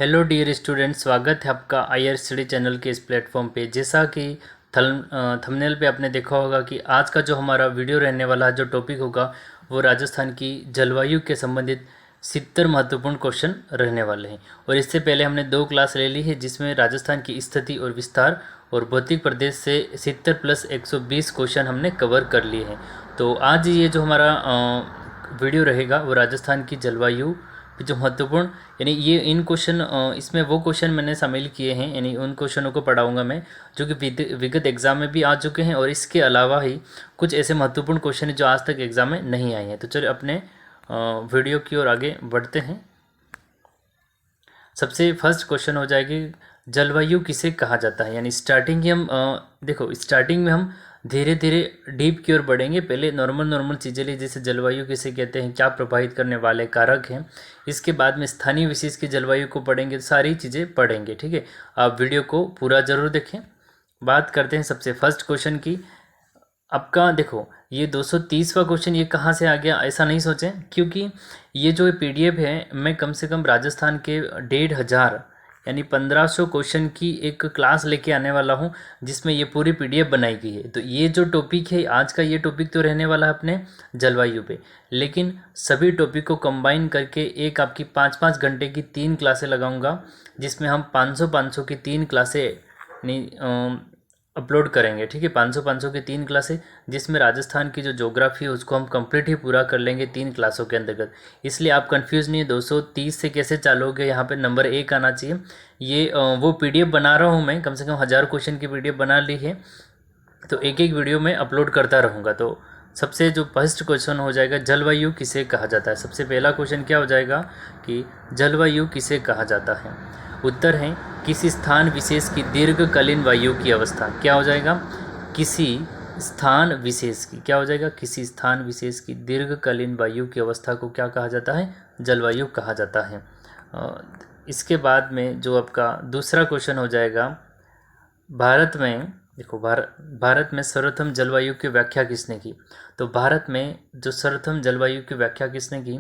Hello dear student, स्वागत है आपका आईआर स्टडी चैनल के इस प्लेटफॉर्म पे। जैसा कि थंबनेल पे आपने देखा होगा कि आज का जो हमारा वीडियो रहने वाला है, जो टॉपिक होगा वो राजस्थान की जलवायु के संबंधित 70 महत्वपूर्ण क्वेश्चन रहने वाले हैं। और इससे पहले हमने 2 क्लास ले ली है जिसमें राजस्थान की स्थिति और विस्तार और भौतिक प्रदेश से 70 प्लस 120 क्वेश्चन हमने कवर कर लिए हैं। तो आज ये जो हमारा वीडियो रहेगा वो राजस्थान की जलवायु जो महत्वपूर्ण यानी ये इन क्वेश्चन इसमें वो क्वेश्चन मैंने शामिल किए हैं, यानी उन क्वेश्चनों को पढ़ाऊंगा मैं जो कि विगत एग्जाम में भी आ चुके हैं और इसके अलावा ही कुछ ऐसे महत्वपूर्ण क्वेश्चन हैं जो आज तक एग्जाम में नहीं आए हैं। तो चलिए अपने वीडियो की ओर आगे बढ़ते हैं। सबसे फर्स्ट क्वेश्चन हो जाएगी जलवायु किसे कहा जाता है। यानी स्टार्टिंग ही हम देखो स्टार्टिंग में हम धीरे धीरे डीप की ओर बढ़ेंगे। पहले नॉर्मल चीज़ें ली, जैसे जलवायु किसे कहते हैं, क्या प्रभावित करने वाले कारक हैं। इसके बाद में स्थानीय विशेष की जलवायु को पढ़ेंगे, सारी चीज़ें पढ़ेंगे। ठीक है, आप वीडियो को पूरा ज़रूर देखें। बात करते हैं सबसे फर्स्ट क्वेश्चन की। आपका देखो ये 230वां क्वेश्चन ये कहाँ से आ गया, ऐसा नहीं सोचें, क्योंकि ये जो PDF है मैं कम से कम राजस्थान के 1500 यानी 1500 क्वेश्चन की एक क्लास लेके आने वाला हूँ जिसमें ये पूरी PDF बनाई गई है। तो ये जो टॉपिक है आज का, ये टॉपिक तो रहने वाला है अपने जलवायु पे, लेकिन सभी टॉपिक को कंबाइन करके एक आपकी 5-5 घंटे की 3 क्लासें लगाऊंगा जिसमें हम 500-500 की 3 क्लासें अपलोड करेंगे। ठीक है, 500-500 की 3 क्लासें जिसमें राजस्थान की जो ज्योग्राफी है उसको हम कंप्लीट ही पूरा कर लेंगे 3 क्लासों के अंतर्गत। इसलिए आप कंफ्यूज नहीं है, 230 से कैसे चालू हो गया, यहाँ पे नंबर 1 आना चाहिए। ये वो PDF बना रहा हूँ मैं, कम से कम 1000 क्वेश्चन की PDF बना ली है, तो एक एक वीडियो में अपलोड करता रहूँगा। तो सबसे जो फर्स्ट क्वेश्चन हो जाएगा जलवायु किसे कहा जाता है। सबसे पहला क्वेश्चन क्या हो जाएगा कि जलवायु किसे कहा जाता है। उत्तर है किसी स्थान विशेष की दीर्घकालीन वायु की अवस्था। क्या हो जाएगा, किसी स्थान विशेष की, क्या हो जाएगा, किसी स्थान विशेष की दीर्घकालीन वायु की अवस्था को क्या कहा जाता है, जलवायु कहा जाता है। इसके बाद में जो आपका दूसरा क्वेश्चन हो जाएगा, भारत में देखो भारत में सर्वप्रथम जलवायु की व्याख्या किसने की। तो भारत में जो सर्वप्रथम जलवायु की व्याख्या किसने की,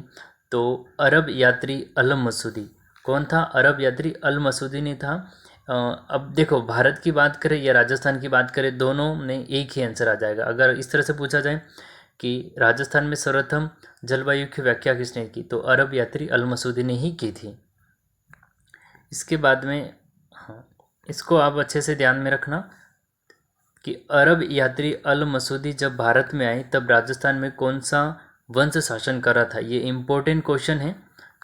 तो अरब यात्री अल मसूदी। कौन था, अरब यात्री अल मसूदी ने था। अब देखो भारत की बात करें या राजस्थान की बात करें, दोनों में एक ही आंसर आ जाएगा। अगर इस तरह से पूछा जाए कि राजस्थान में सर्वप्रथम जलवायु की व्याख्या किसने की, तो अरब यात्री अल मसूदी ने ही की थी। इसके बाद में हाँ, इसको आप अच्छे से ध्यान में रखना कि अरब यात्री अल मसूदी जब भारत में आए तब राजस्थान में कौन सा वंश शासन कर रहा था। ये इम्पोर्टेंट क्वेश्चन है।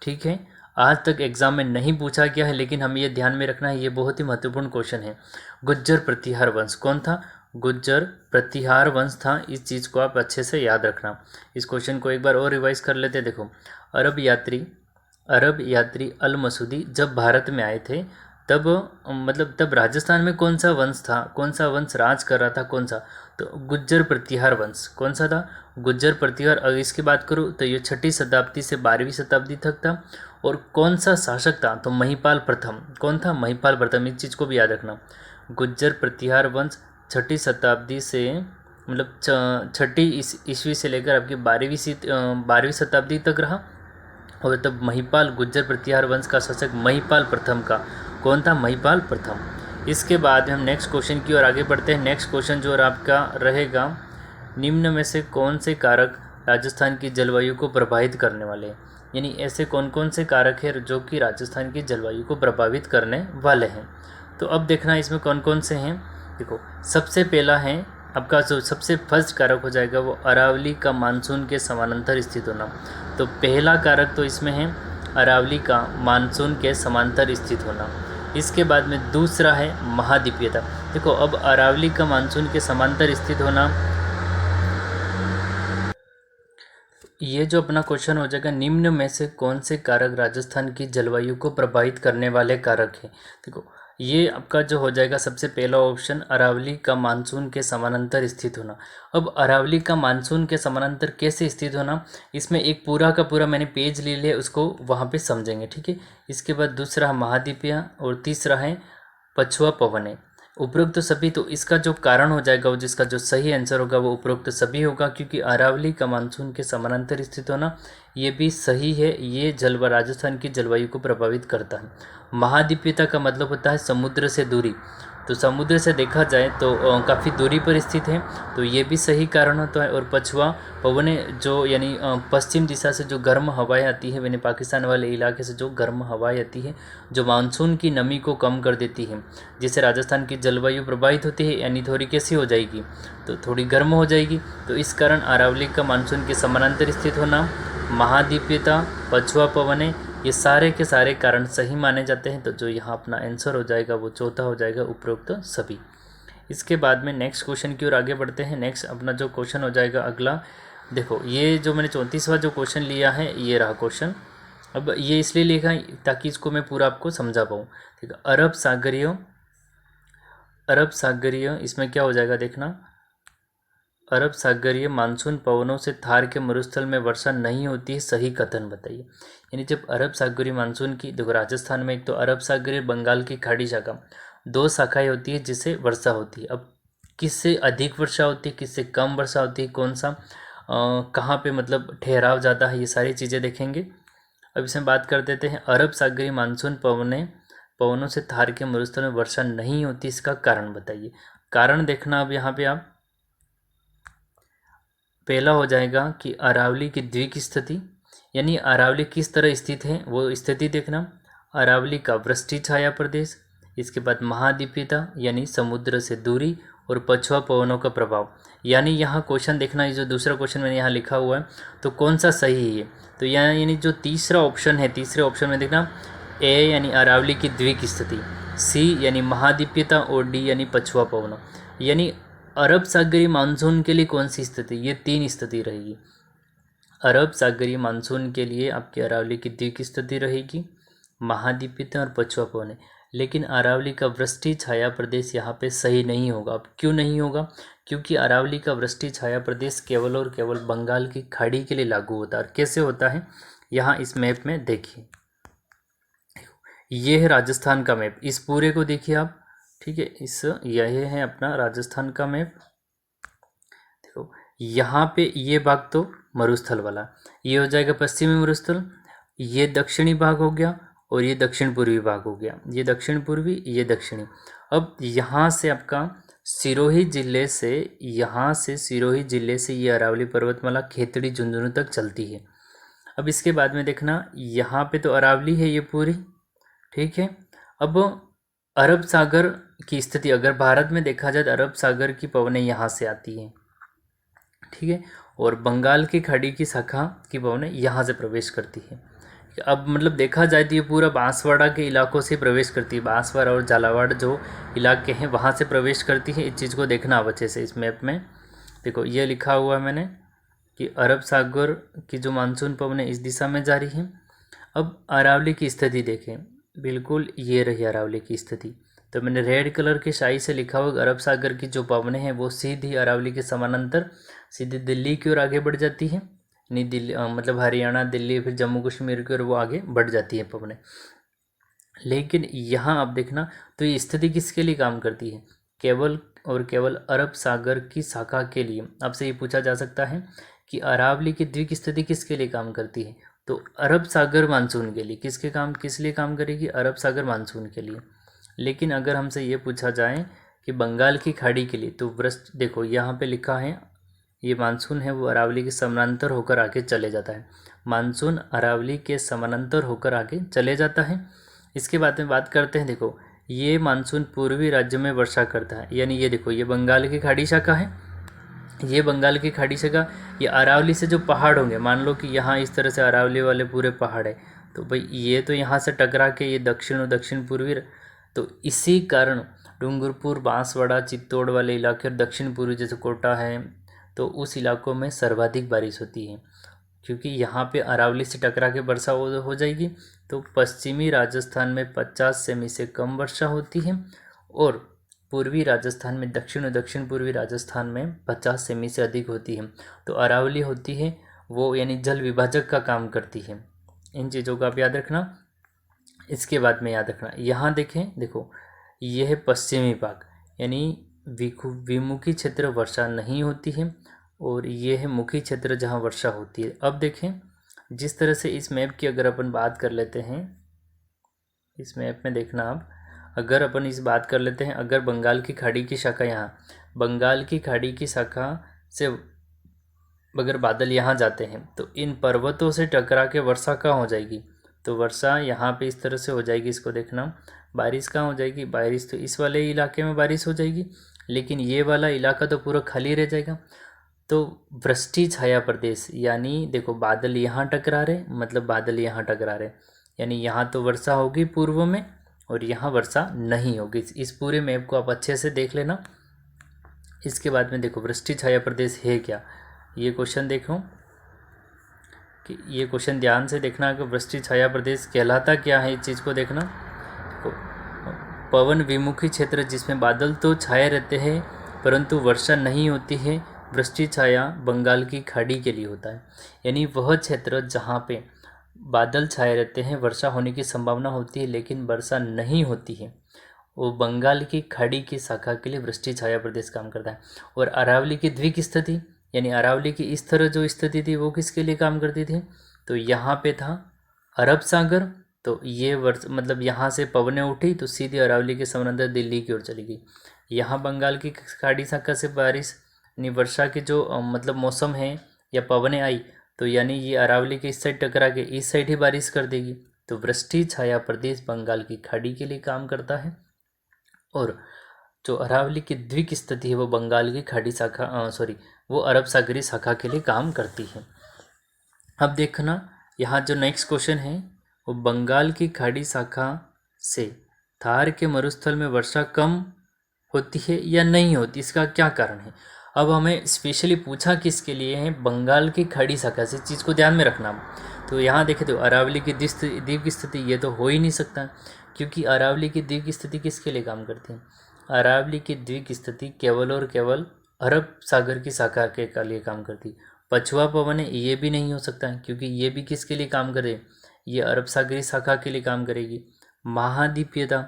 ठीक है, आज तक एग्जाम में नहीं पूछा गया है, लेकिन हमें ये ध्यान में रखना है, ये बहुत ही महत्वपूर्ण क्वेश्चन है। गुज्जर प्रतिहार वंश कौन था, गुज्जर प्रतिहार वंश था। इस चीज़ को आप अच्छे से याद रखना। इस क्वेश्चन को एक बार और रिवाइज कर लेते हैं। देखो अरब यात्री अल मसूदी जब भारत में आए थे तब तब राजस्थान में कौन सा वंश था, कौन सा वंश राज कर रहा था, कौन सा, तो गुज्जर प्रतिहार वंश। कौन सा था, गुज्जर प्रतिहार। अगर इसकी बात करूँ तो ये 6वीं शताब्दी से 12वीं शताब्दी तक था। और कौन सा शासक था, तो महिपाल प्रथम। कौन था, महिपाल प्रथम। इस चीज़ को भी याद रखना। गुज्जर प्रतिहार वंश 6वीं शताब्दी से 6वीं ईस्वी से लेकर आपकी 12वीं शताब्दी तक रहा। और तब महिपाल गुज्जर प्रतिहार वंश का शासक महिपाल प्रथम का, कौन था, महिपाल प्रथम। इसके बाद हम नेक्स्ट क्वेश्चन की ओर आगे बढ़ते हैं। नेक्स्ट क्वेश्चन जो आपका रहेगा, निम्न में से कौन से कारक राजस्थान की जलवायु को प्रभावित करने वाले हैं। यानी ऐसे कौन कौन से कारक हैं जो कि राजस्थान की जलवायु को प्रभावित करने वाले हैं। तो अब देखना इसमें कौन कौन से हैं। देखो सबसे पहला है आपका जो सबसे फर्स्ट कारक हो जाएगा वो अरावली का मानसून के समानांतर स्थित होना। तो पहला कारक तो इसमें है अरावली का मानसून के समांतर स्थित होना। इसके बाद में दूसरा है महाद्वीपीयता। देखो अब अरावली का मानसून के समांतर स्थित होना, ये जो अपना क्वेश्चन हो जाएगा, निम्न में से कौन से कारक राजस्थान की जलवायु को प्रभावित करने वाले कारक हैं। देखो ये आपका जो हो जाएगा सबसे पहला ऑप्शन अरावली का मानसून के समानांतर स्थित होना। अब अरावली का मानसून के समानांतर कैसे स्थित होना, इसमें एक पूरा का पूरा मैंने पेज ले लिया, उसको वहाँ पे समझेंगे। ठीक है, इसके बाद दूसरा महाद्वीपीय और तीसरा है पछुआ पवनें। उपरोक्त सभी, तो इसका जो कारण हो जाएगा वो जिसका जो सही आंसर होगा वो उपरोक्त सभी होगा, क्योंकि अरावली का मानसून के समानांतर स्थित होना ये भी सही है। ये राजस्थान की जलवायु को प्रभावित करता है। महाद्वीपीयता का मतलब होता है समुद्र से दूरी, तो समुद्र से देखा जाए तो काफ़ी दूरी पर स्थित है, तो ये भी सही कारण होता है। और पछुआ पवनें जो यानी पश्चिम दिशा से जो गर्म हवाएं आती है, यानी पाकिस्तान वाले इलाके से जो गर्म हवाएं आती है जो मानसून की नमी को कम कर देती है, जिससे राजस्थान की जलवायु प्रभावित होती है, यानी थोड़ी कैसी हो जाएगी, तो थोड़ी गर्म हो जाएगी। तो इस कारण अरावली का मानसून के समानांतर स्थित होना, महाद्वीपीयता, पछुआ पवनें, ये सारे के सारे कारण सही माने जाते हैं। तो जो यहाँ अपना आंसर हो जाएगा वो चौथा हो जाएगा, उपरोक्त सभी। इसके बाद में नेक्स्ट क्वेश्चन की ओर आगे बढ़ते हैं। नेक्स्ट अपना जो क्वेश्चन हो जाएगा अगला, देखो ये जो मैंने 34वां जो क्वेश्चन लिया है ये रहा क्वेश्चन। अब ये इसलिए लिखा है ताकि इसको मैं पूरा आपको समझा पाऊँ। ठीक है, अरब सागरीय इसमें क्या हो जाएगा देखना, अरब सागरीय मानसून पवनों से थार के मरुस्थल में वर्षा नहीं होती है, सही कथन बताइए। यानी जब अरब सागरीय मानसून की, देखो राजस्थान में एक तो अरब सागरीय बंगाल की खाड़ी शाखा, दो शाखाएं होती है जिससे वर्षा होती है। अब किससे अधिक वर्षा होती है, किससे कम वर्षा होती है, कौन सा कहाँ पे मतलब ठहराव ज़्यादा है, ये सारी चीज़ें देखेंगे। अब इसमें बात कर देते हैं, अरब सागरीय मानसून पवनों से थार के मरुस्थल में वर्षा नहीं होती, इसका कारण बताइए। कारण देखना अब यहाँ पे आप, पहला हो जाएगा कि अरावली की द्वीप स्थिति, यानी अरावली किस तरह स्थित है वो स्थिति देखना। अरावली का वृष्टि छाया प्रदेश, इसके बाद महाद्वीपीयता यानी समुद्र से दूरी, और पछुआ पवनों का प्रभाव। यानी यहाँ क्वेश्चन देखना, ये जो दूसरा क्वेश्चन मैंने यहाँ लिखा हुआ है तो कौन सा सही है ये, तो यहाँ यानी जो तीसरा ऑप्शन है, तीसरे ऑप्शन में देखना ए यानी अरावली की द्वीप स्थिति, सी यानी महाद्वीपीयता, और डी यानी पछुआ पवनों। यानी अरब सागरीय मानसून के लिए कौन सी स्थिति, ये तीन स्थिति रहेगी। अरब सागरीय मानसून के लिए आपकी अरावली की द्वीप स्थिति रहेगी, महाद्वीपीयता और पछुआ पवन। लेकिन अरावली का वृष्टि छाया प्रदेश यहाँ पे सही नहीं होगा। अब क्यों नहीं होगा, क्योंकि अरावली का वृष्टि छाया प्रदेश केवल और केवल बंगाल की खाड़ी के लिए लागू होता है। और कैसे होता है, यहाँ इस मैप में देखिए, ये है राजस्थान का मैप, इस पूरे को देखिए आप। ठीक है, यह है अपना राजस्थान का मैप। देखो यहाँ पे ये भाग तो मरुस्थल वाला, ये हो जाएगा पश्चिमी मरुस्थल, ये दक्षिणी भाग हो गया, और ये दक्षिण पूर्वी भाग हो गया, ये दक्षिण पूर्वी, ये दक्षिणी। अब यहाँ से आपका सिरोही जिले से, यहाँ से सिरोही जिले से ये अरावली पर्वतमाला खेतड़ी झुंझुनू तक चलती है। अब इसके बाद में देखना, यहाँ पे तो अरावली है ये पूरी, ठीक है। अब अरब सागर की स्थिति, अगर भारत में देखा जाए तो अरब सागर की पवनें यहाँ से आती हैं, ठीक है, और बंगाल की खाड़ी की शाखा की पवनें यहाँ से प्रवेश करती है। अब मतलब देखा जाए तो ये पूरा बांसवाड़ा के इलाकों से प्रवेश करती है, बांसवाड़ा और झालावाड़ जो इलाके हैं वहाँ से प्रवेश करती है। इस चीज़ को देखना आप अच्छे से। इस मैप में देखो ये लिखा हुआ है मैंने कि अरब सागर की जो मानसून पवनें इस दिशा में जा रही हैं। अब अरावली की स्थिति देखें, बिल्कुल ये रही अरावली की स्थिति, तो मैंने रेड कलर की शाई से लिखा हुआ अरब सागर की जो पवनें हैं वो सीधी अरावली के समानांतर सीधी दिल्ली की ओर आगे बढ़ जाती है, यानी दिल्ली मतलब हरियाणा, दिल्ली, फिर जम्मू कश्मीर की ओर वो आगे बढ़ जाती है पवनें। लेकिन यहाँ आप देखना तो ये स्थिति किसके लिए काम करती है, केवल और केवल अरब सागर की शाखा के लिए। आपसे ये पूछा जा सकता है कि अरावली की द्वीप स्थिति किसके लिए काम करती है, तो अरब सागर मानसून के लिए। किस लिए काम करेगी, अरब सागर मानसून के लिए। लेकिन अगर हमसे ये पूछा जाए कि बंगाल की खाड़ी के लिए, तो वृष्ट देखो यहाँ पे लिखा है ये मानसून है वो अरावली के समानांतर होकर आगे चले जाता है, मानसून अरावली के समानांतर होकर आगे चले जाता है। इसके बाद में बात करते हैं, देखो ये मानसून पूर्वी राज्य में वर्षा करता है, यानी ये देखो ये बंगाल की खाड़ी शाखा है, ये बंगाल की खाड़ी शाखा, ये अरावली से जो पहाड़ होंगे, मान लो कि यहाँ इस तरह से अरावली वाले पूरे पहाड़ है, तो भाई ये तो यहाँ से टकरा के ये दक्षिण और दक्षिण पूर्वी, तो इसी कारण डूंगरपुर, बांसवाड़ा, चित्तौड़ वाले इलाके और दक्षिण पूर्वी जैसे कोटा है, तो उस इलाकों में सर्वाधिक बारिश होती है, क्योंकि यहाँ पे अरावली से टकरा के वर्षा हो जाएगी। तो पश्चिमी राजस्थान में 50 सेमी से कम वर्षा होती है, और पूर्वी राजस्थान में, दक्षिण और दक्षिण पूर्वी राजस्थान में 50 सेमी से अधिक होती है। तो अरावली होती है वो यानी जल विभाजक का काम करती है। इन चीज़ों का आप याद रखना। इसके बाद में याद रखना, यहाँ देखें, देखो ये है पश्चिमी भाग, यानी विमुखी क्षेत्र वर्षा नहीं होती है और ये है मुखी क्षेत्र जहाँ वर्षा होती है। अब देखें जिस तरह से इस मैप की अगर अपन बात कर लेते हैं, इस मैप में देखना आप, अगर अपन इस बात कर लेते हैं, अगर बंगाल की खाड़ी की शाखा यहाँ, बंगाल की खाड़ी की शाखा से अगर बादल यहाँ जाते हैं तो इन पर्वतों से टकरा के वर्षा कहाँ हो जाएगी, तो वर्षा यहाँ पे इस तरह से हो जाएगी। इसको देखना, बारिश कहाँ हो जाएगी, बारिश तो इस वाले इलाके में बारिश हो जाएगी, लेकिन ये वाला इलाका तो पूरा खाली रह जाएगा। तो वृष्टि छाया प्रदेश, यानी देखो बादल यहाँ टकरा रहे, मतलब बादल यहाँ टकरा रहे, यानी यहाँ तो वर्षा होगी पूर्व में और यहाँ वर्षा नहीं होगी। इस पूरे मैप को आप अच्छे से देख लेना। इसके बाद में देखो वृष्टि छाया प्रदेश है क्या, ये क्वेश्चन देखो कि ये क्वेश्चन ध्यान से देखना कि वृष्टि छाया प्रदेश कहलाता क्या है, इस चीज़ को देखना। तो पवन विमुखी क्षेत्र जिसमें बादल तो छाए रहते हैं परंतु वर्षा नहीं होती है, वृष्टि छाया बंगाल की खाड़ी के लिए होता है। यानी वह क्षेत्र जहाँ पे बादल छाए रहते हैं, वर्षा होने की संभावना होती है लेकिन वर्षा नहीं होती है, वो बंगाल की खाड़ी की शाखा के लिए वृष्टि छाया प्रदेश काम करता है। और अरावली की द्विक स्थिति, यानी अरावली की इस तरह जो स्थिति थी वो किसके लिए काम करती थी, तो यहाँ पे था अरब सागर। तो ये मतलब यहाँ से पवनें उठी तो सीधी अरावली के समंदर दिल्ली की ओर चली गई। यहाँ बंगाल की खाड़ी शाखा से बारिश यानी वर्षा के जो मतलब मौसम है या पवनें आई तो यानी ये अरावली के इस साइड टकरा के इस साइड ही बारिश कर देगी। तो वृष्टि छाया प्रदेश बंगाल की खाड़ी के लिए काम करता है और जो अरावली की द्विक स्थिति है वो बंगाल की खाड़ी शाखा वो अरब सागरी शाखा के लिए काम करती है। अब देखना यहाँ जो नेक्स्ट क्वेश्चन है वो बंगाल की खाड़ी शाखा से थार के मरुस्थल में वर्षा कम होती है या नहीं होती, इसका क्या कारण है। अब हमें स्पेशली पूछा किसके लिए है, बंगाल की खाड़ी शाखा से, चीज़ को ध्यान में रखना। तो यहाँ देखें तो अरावली की द्वीप स्थिति ये तो हो ही नहीं सकता, क्योंकि अरावली की द्वीप स्थिति किसके लिए काम करती है, अरावली की द्वीप स्थिति केवल और केवल अरब सागर की शाखा के लिए काम करती। पछुआ पवन है ये भी नहीं हो सकता क्योंकि ये भी किसके लिए काम करे, ये अरब सागरी शाखा के लिए काम करेगी। महाद्वीपीयता,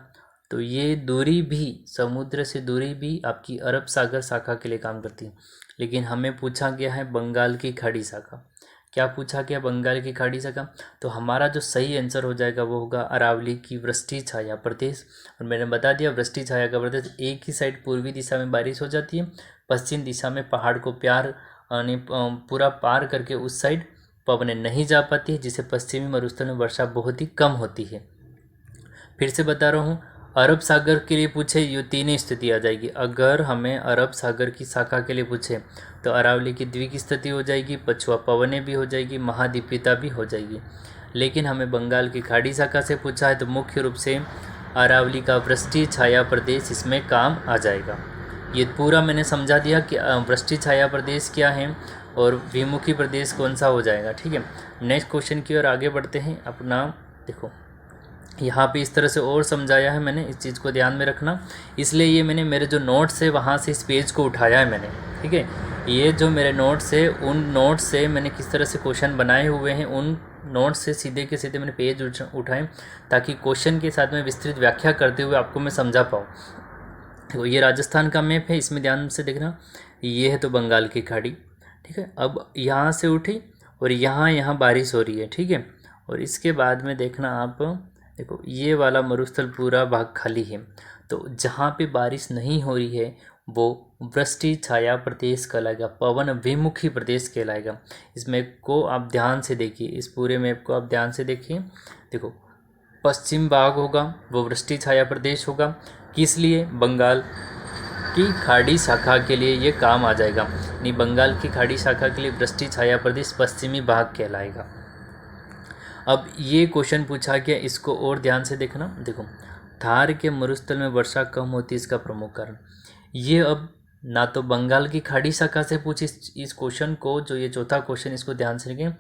तो ये दूरी भी, समुद्र से दूरी भी आपकी अरब सागर शाखा के लिए काम करती है। लेकिन हमें पूछा गया है बंगाल की खाड़ी शाखा, क्या पूछा गया, बंगाल की खाड़ी शाखा। तो हमारा जो सही आंसर हो जाएगा वो होगा अरावली की वृष्टि छाया प्रदेश। और मैंने बता दिया वृष्टि छाया का प्रदेश, एक ही साइड पूर्वी दिशा में बारिश हो जाती है, पश्चिम दिशा में पहाड़ को पूरा पार करके उस साइड पवनें नहीं जा पाती है, जिससे पश्चिमी मरुस्थल में वर्षा बहुत ही कम होती है। फिर से बता रहा हूँ, अरब सागर के लिए पूछे ये तीन स्थिति आ जाएगी। अगर हमें अरब सागर की शाखा के लिए पूछे तो अरावली की द्विक स्थिति हो जाएगी, पछुआ पवनें भी हो जाएगी, महाद्वीपीयता भी हो जाएगी। लेकिन हमें बंगाल की खाड़ी शाखा से पूछा है तो मुख्य रूप से अरावली का वृष्टि छाया प्रदेश इसमें काम आ जाएगा। ये पूरा मैंने समझा दिया कि वृष्टि छाया प्रदेश क्या है और विमुखी प्रदेश कौन सा हो जाएगा। ठीक है, नेक्स्ट क्वेश्चन की ओर आगे बढ़ते हैं अपना। देखो यहाँ पे इस तरह से और समझाया है मैंने, इस चीज़ को ध्यान में रखना, इसलिए ये मैंने मेरे जो नोट्स है वहाँ से इस पेज को उठाया है मैंने। ठीक है, ये जो मेरे नोट्स है उन नोट्स से मैंने किस तरह से क्वेश्चन बनाए हुए हैं, उन नोट्स से सीधे के सीधे मैंने पेज उठाए ताकि क्वेश्चन के साथ में विस्तृत व्याख्या करते हुए आपको मैं समझा पाऊँ। तो ये राजस्थान का मैप है, इसमें ध्यान से देखना, ये है तो बंगाल की खाड़ी। ठीक है, अब यहाँ से उठी और यहाँ बारिश हो रही है। ठीक है, और इसके बाद में देखना आप, देखो ये वाला मरुस्थल पूरा भाग खाली है, तो जहाँ पे बारिश नहीं हो रही है वो वृष्टि छाया प्रदेश कहलाएगा, पवन विमुखी प्रदेश कहलाएगा। इस मैप को आप ध्यान से देखिए, इस पूरे मैप को आप ध्यान से देखिए। देखो पश्चिम भाग होगा वो वृष्टि छाया प्रदेश होगा, किस लिए, बंगाल की खाड़ी शाखा के लिए ये काम आ जाएगा। नहीं, बंगाल की खाड़ी शाखा के लिए वृष्टि छाया प्रदेश पश्चिमी भाग कहलाएगा। अब ये क्वेश्चन पूछा गया, इसको और ध्यान से देखना। देखो थार के मरुस्थल में वर्षा कम होती है, इसका प्रमुख कारण ये, अब ना तो बंगाल की खाड़ी शाखा से पूछे इस क्वेश्चन को, जो ये चौथा क्वेश्चन इसको ध्यान से रखें,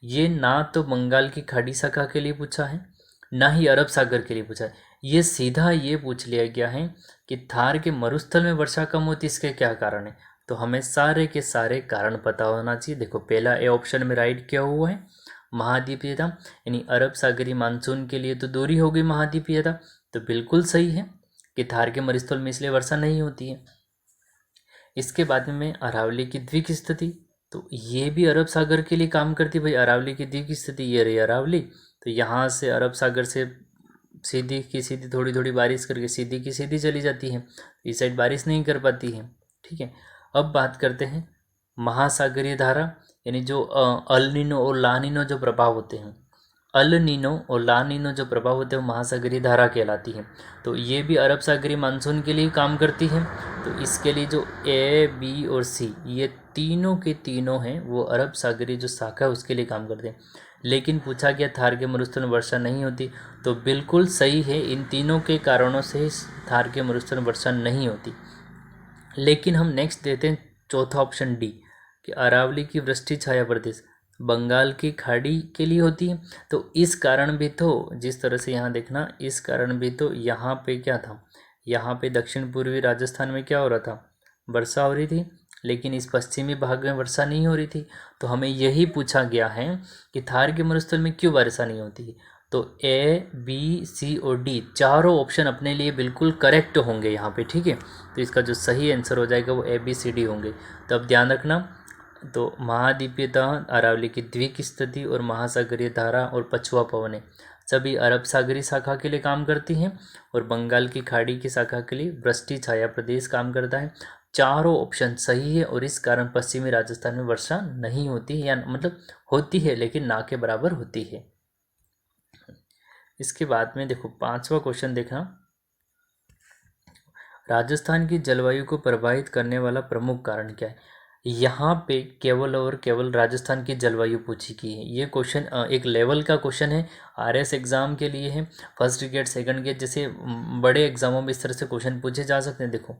ये ना तो बंगाल की खाड़ी शाखा के लिए पूछा है ना ही अरब सागर के लिए पूछा है, ये सीधा ये पूछ लिया गया है कि थार के मरुस्थल में वर्षा कम होती है, इसके क्या कारण है। तो हमें सारे के सारे कारण पता होना चाहिए। देखो पहला ए ऑप्शन में राइट किया हुआ है, महाद्वीपीयता, यानी अरब सागरी मानसून के लिए तो दूरी हो गई महाद्वीपीयता, तो बिल्कुल सही है कि थार के मरुस्थल में इसलिए वर्षा नहीं होती है। इसके बाद में अरावली की द्वीप स्थिति, तो ये भी अरब सागर के लिए काम करती है भाई। अरावली की द्वीप स्थिति ये रही अरावली, तो यहाँ से अरब सागर से सीधी की सीधी थोड़ी थोड़ी बारिश करके सीधी की सीधी चली जाती है, इस साइड बारिश नहीं कर पाती है। ठीक है, अब बात करते हैं महासागरीय धारा, यानी जो अल नीनो और ला नीनो जो प्रभाव होते हैं, अल नीनो और ला नीनो जो प्रभाव होते हैं वो महासागरीय धारा कहलाती है। तो ये भी अरब सागरीय मानसून के लिए काम करती है। तो इसके लिए जो ए बी और सी ये तीनों के तीनों हैं वो अरब सागरीय जो शाखा है उसके लिए काम करते हैं। लेकिन पूछा गया थार के मरुस्थल में वर्षा नहीं होती, तो बिल्कुल सही है, इन तीनों के कारणों से थार के मरुस्थल में वर्षा नहीं होती। लेकिन हम नेक्स्ट देते हैं चौथा ऑप्शन डी कि अरावली की वृष्टि छाया प्रदेश बंगाल की खाड़ी के लिए होती है। तो इस कारण भी तो, जिस तरह से यहाँ देखना, इस कारण भी तो यहाँ पे क्या था, यहाँ पे दक्षिण पूर्वी राजस्थान में क्या हो रहा था, वर्षा हो रही थी, लेकिन इस पश्चिमी भाग में वर्षा नहीं हो रही थी। तो हमें यही पूछा गया है कि थार के मरुस्थल में क्यों वर्षा नहीं होती है। तो ए बी सी और डी चारों ऑप्शन अपने लिए बिल्कुल करेक्ट होंगे यहाँ पे। ठीक है, तो इसका जो सही आंसर हो जाएगा वो ए बी सी डी होंगे। तो अब ध्यान रखना, तो महाद्वीपीयता, अरावली की द्वीप स्थिति और महासागरीय धारा और पछुआ पवनें सभी अरब सागरी शाखा के लिए काम करती हैं, और बंगाल की खाड़ी की शाखा के लिए वृष्टि छाया प्रदेश काम करता है। चारों ऑप्शन सही है, और इस कारण पश्चिमी राजस्थान में वर्षा नहीं होती है, या मतलब होती है लेकिन ना के बराबर होती है। इसके बाद में देखो पांचवा क्वेश्चन देखना, राजस्थान की जलवायु को प्रभावित करने वाला प्रमुख कारण क्या है। यहाँ पे केवल और केवल राजस्थान की जलवायु पूछी की है। ये क्वेश्चन एक लेवल का क्वेश्चन है, आरएस एग्ज़ाम के लिए है, फर्स्ट गेट सेकंड गेट जैसे बड़े एग्जामों में इस तरह से क्वेश्चन पूछे जा सकते हैं। देखो,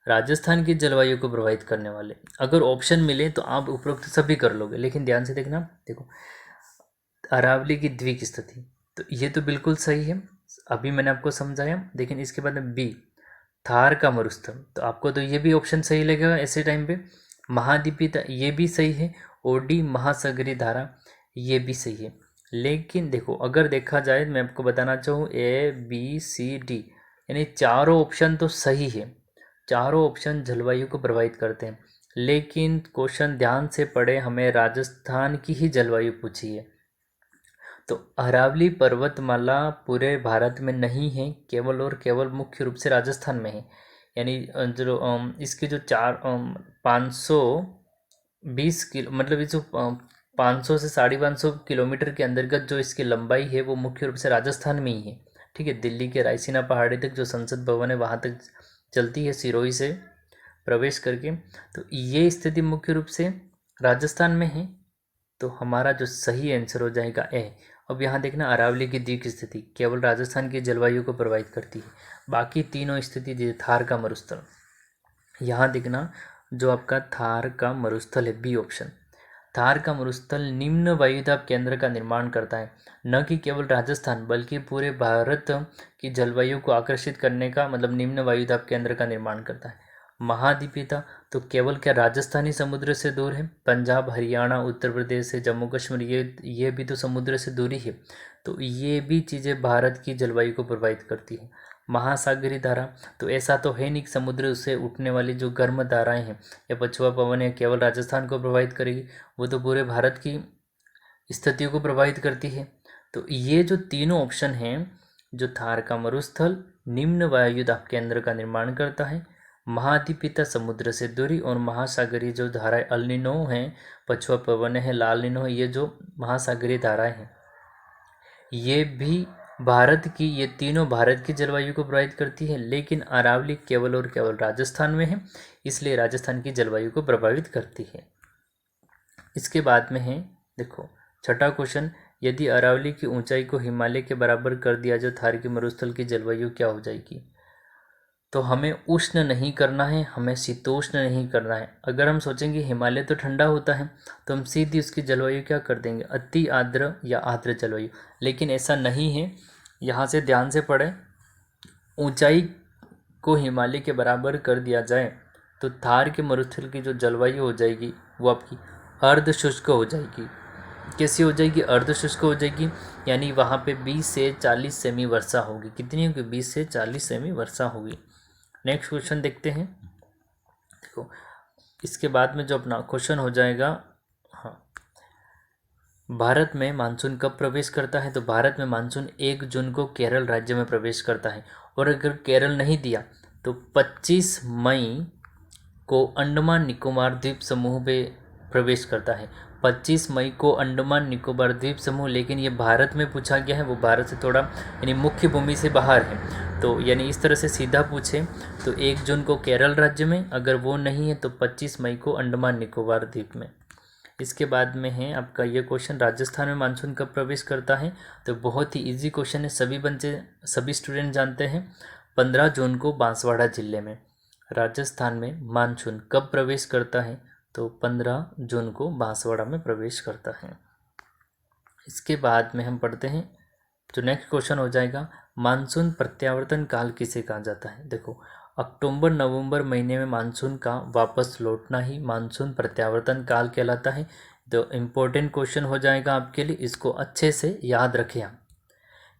राजस्थान की जलवायु को प्रभावित करने वाले, अगर ऑप्शन मिले तो आप उपरोक्त सभी कर लोगे, लेकिन ध्यान से देखना। देखो, अरावली की द्वीप स्थिति, तो ये तो बिल्कुल सही है, अभी मैंने आपको समझाया। लेकिन इसके बाद में बी थार का मरुस्थल, तो आपको तो ये भी ऑप्शन सही लगेगा ऐसे टाइम पे। महाद्वीपीयता ये भी सही है, और डी महासागरीय धारा ये भी सही है। लेकिन देखो, अगर देखा जाए, मैं आपको बताना चाहूँ, ए बी सी डी यानी चारों ऑप्शन तो सही है, चारों ऑप्शन जलवायु को प्रभावित करते हैं। लेकिन क्वेश्चन ध्यान से पढ़े, हमें राजस्थान की ही जलवायु पूछी है। तो अरावली पर्वतमाला पूरे भारत में नहीं है, केवल और केवल मुख्य रूप से राजस्थान में है। यानी जो इसके जो 520 किलो, मतलब ये जो 500 से 550 किलोमीटर के अंतर्गत जो इसकी लंबाई है वो मुख्य रूप से राजस्थान में ही है। ठीक है, दिल्ली के रायसीना पहाड़ी तक जो संसद भवन है वहाँ तक चलती है सिरोही से प्रवेश करके। तो ये स्थिति मुख्य रूप से राजस्थान में है, तो हमारा जो सही आंसर हो जाएगा ए। अब यहाँ देखना, अरावली की द्वीप स्थिति केवल राजस्थान की जलवायु को प्रभावित करती है, बाकी तीनों स्थिति जैसे थार का मरुस्थल, यहाँ देखना जो आपका थार का मरुस्थल है बी ऑप्शन, थार का मरुस्थल निम्न वायुदाब केंद्र का निर्माण करता है, न कि केवल राजस्थान बल्कि पूरे भारत की जलवायु को आकर्षित करने का, मतलब निम्न वायुदाब केंद्र का निर्माण करता है। महाद्वीपीयता, तो केवल क्या राजस्थानी समुद्र से दूर है, पंजाब, हरियाणा, उत्तर प्रदेश से जम्मू कश्मीर ये भी तो समुद्र से दूरी है, तो ये भी चीज़ें भारत की जलवायु को प्रभावित करती है। महासागरीय धारा, तो ऐसा तो है नहीं कि समुद्र से उठने वाली जो गर्म धाराएं हैं या पछुआ पवन है केवल राजस्थान को प्रभावित करेगी, वो तो पूरे भारत की स्थितियों को प्रभावित करती है। तो ये जो तीनों ऑप्शन हैं, जो थार का मरुस्थल निम्न वायुदाब केंद्र का निर्माण करता है, महाद्वीपीयता समुद्र से दूरी, और महासागरीय जो धाराएं अल नीनो हैं, पछुआ पवन है, लाल नीनो है, ये जो महासागरीय धाराएं हैं ये भी भारत की, ये तीनों भारत की जलवायु को प्रभावित करती है। लेकिन अरावली केवल और केवल राजस्थान में है, इसलिए राजस्थान की जलवायु को प्रभावित करती है। इसके बाद में है, देखो छठा क्वेश्चन, यदि अरावली की ऊंचाई को हिमालय के बराबर कर दिया जाए थार के मरुस्थल की जलवायु क्या हो जाएगी। तो हमें उष्ण नहीं करना है, हमें शीतोष्ण नहीं करना है। अगर हम सोचेंगे हिमालय तो ठंडा होता है, तो हम सीधी उसकी जलवायु क्या कर देंगे, अति आर्द्र या आर्द्र जलवायु। लेकिन ऐसा नहीं है, यहाँ से ध्यान से पढ़ें, ऊंचाई को हिमालय के बराबर कर दिया जाए तो थार के मरुस्थल की जो जलवायु हो जाएगी वो आपकी अर्ध शुष्क हो जाएगी। कैसी हो जाएगी, अर्धशुष्क हो जाएगी, यानी वहाँ पे 20 से 40 सेमी वर्षा होगी। कितनी होगी, 20 से 40 सेमी वर्षा होगी। नेक्स्ट क्वेश्चन देखते हैं। देखो इसके बाद में जो अपना क्वेश्चन हो जाएगा, हाँ, भारत में मानसून कब प्रवेश करता है, तो भारत में मानसून 1 जून को केरल राज्य में प्रवेश करता है। और अगर केरल नहीं दिया तो 25 मई को अंडमान निकोबार द्वीप समूह पे प्रवेश करता है। 25 मई को अंडमान निकोबार द्वीप समूह, लेकिन ये भारत में पूछा गया है, वो भारत से थोड़ा यानी मुख्य भूमि से बाहर है। तो यानी इस तरह से सीधा पूछे तो 1 जून को केरल राज्य में, अगर वो नहीं है तो 25 मई को अंडमान निकोबार द्वीप में। इसके बाद में है आपका ये क्वेश्चन, राजस्थान में मानसून कब प्रवेश करता है, तो बहुत ही इजी क्वेश्चन है, सभी स्टूडेंट जानते हैं। 15 जून को बांसवाड़ा जिले में। राजस्थान में मानसून कब प्रवेश करता है, तो 15 जून को बांसवाड़ा में प्रवेश करता है। इसके बाद में हम पढ़ते हैं जो नेक्स्ट क्वेश्चन हो जाएगा, मानसून प्रत्यावर्तन काल किसे कहा जाता है। देखो अक्टूबर नवंबर महीने में मानसून का वापस लौटना ही मानसून प्रत्यावर्तन काल कहलाता है। तो इम्पोर्टेंट क्वेश्चन हो जाएगा आपके लिए, इसको अच्छे से याद रखें आप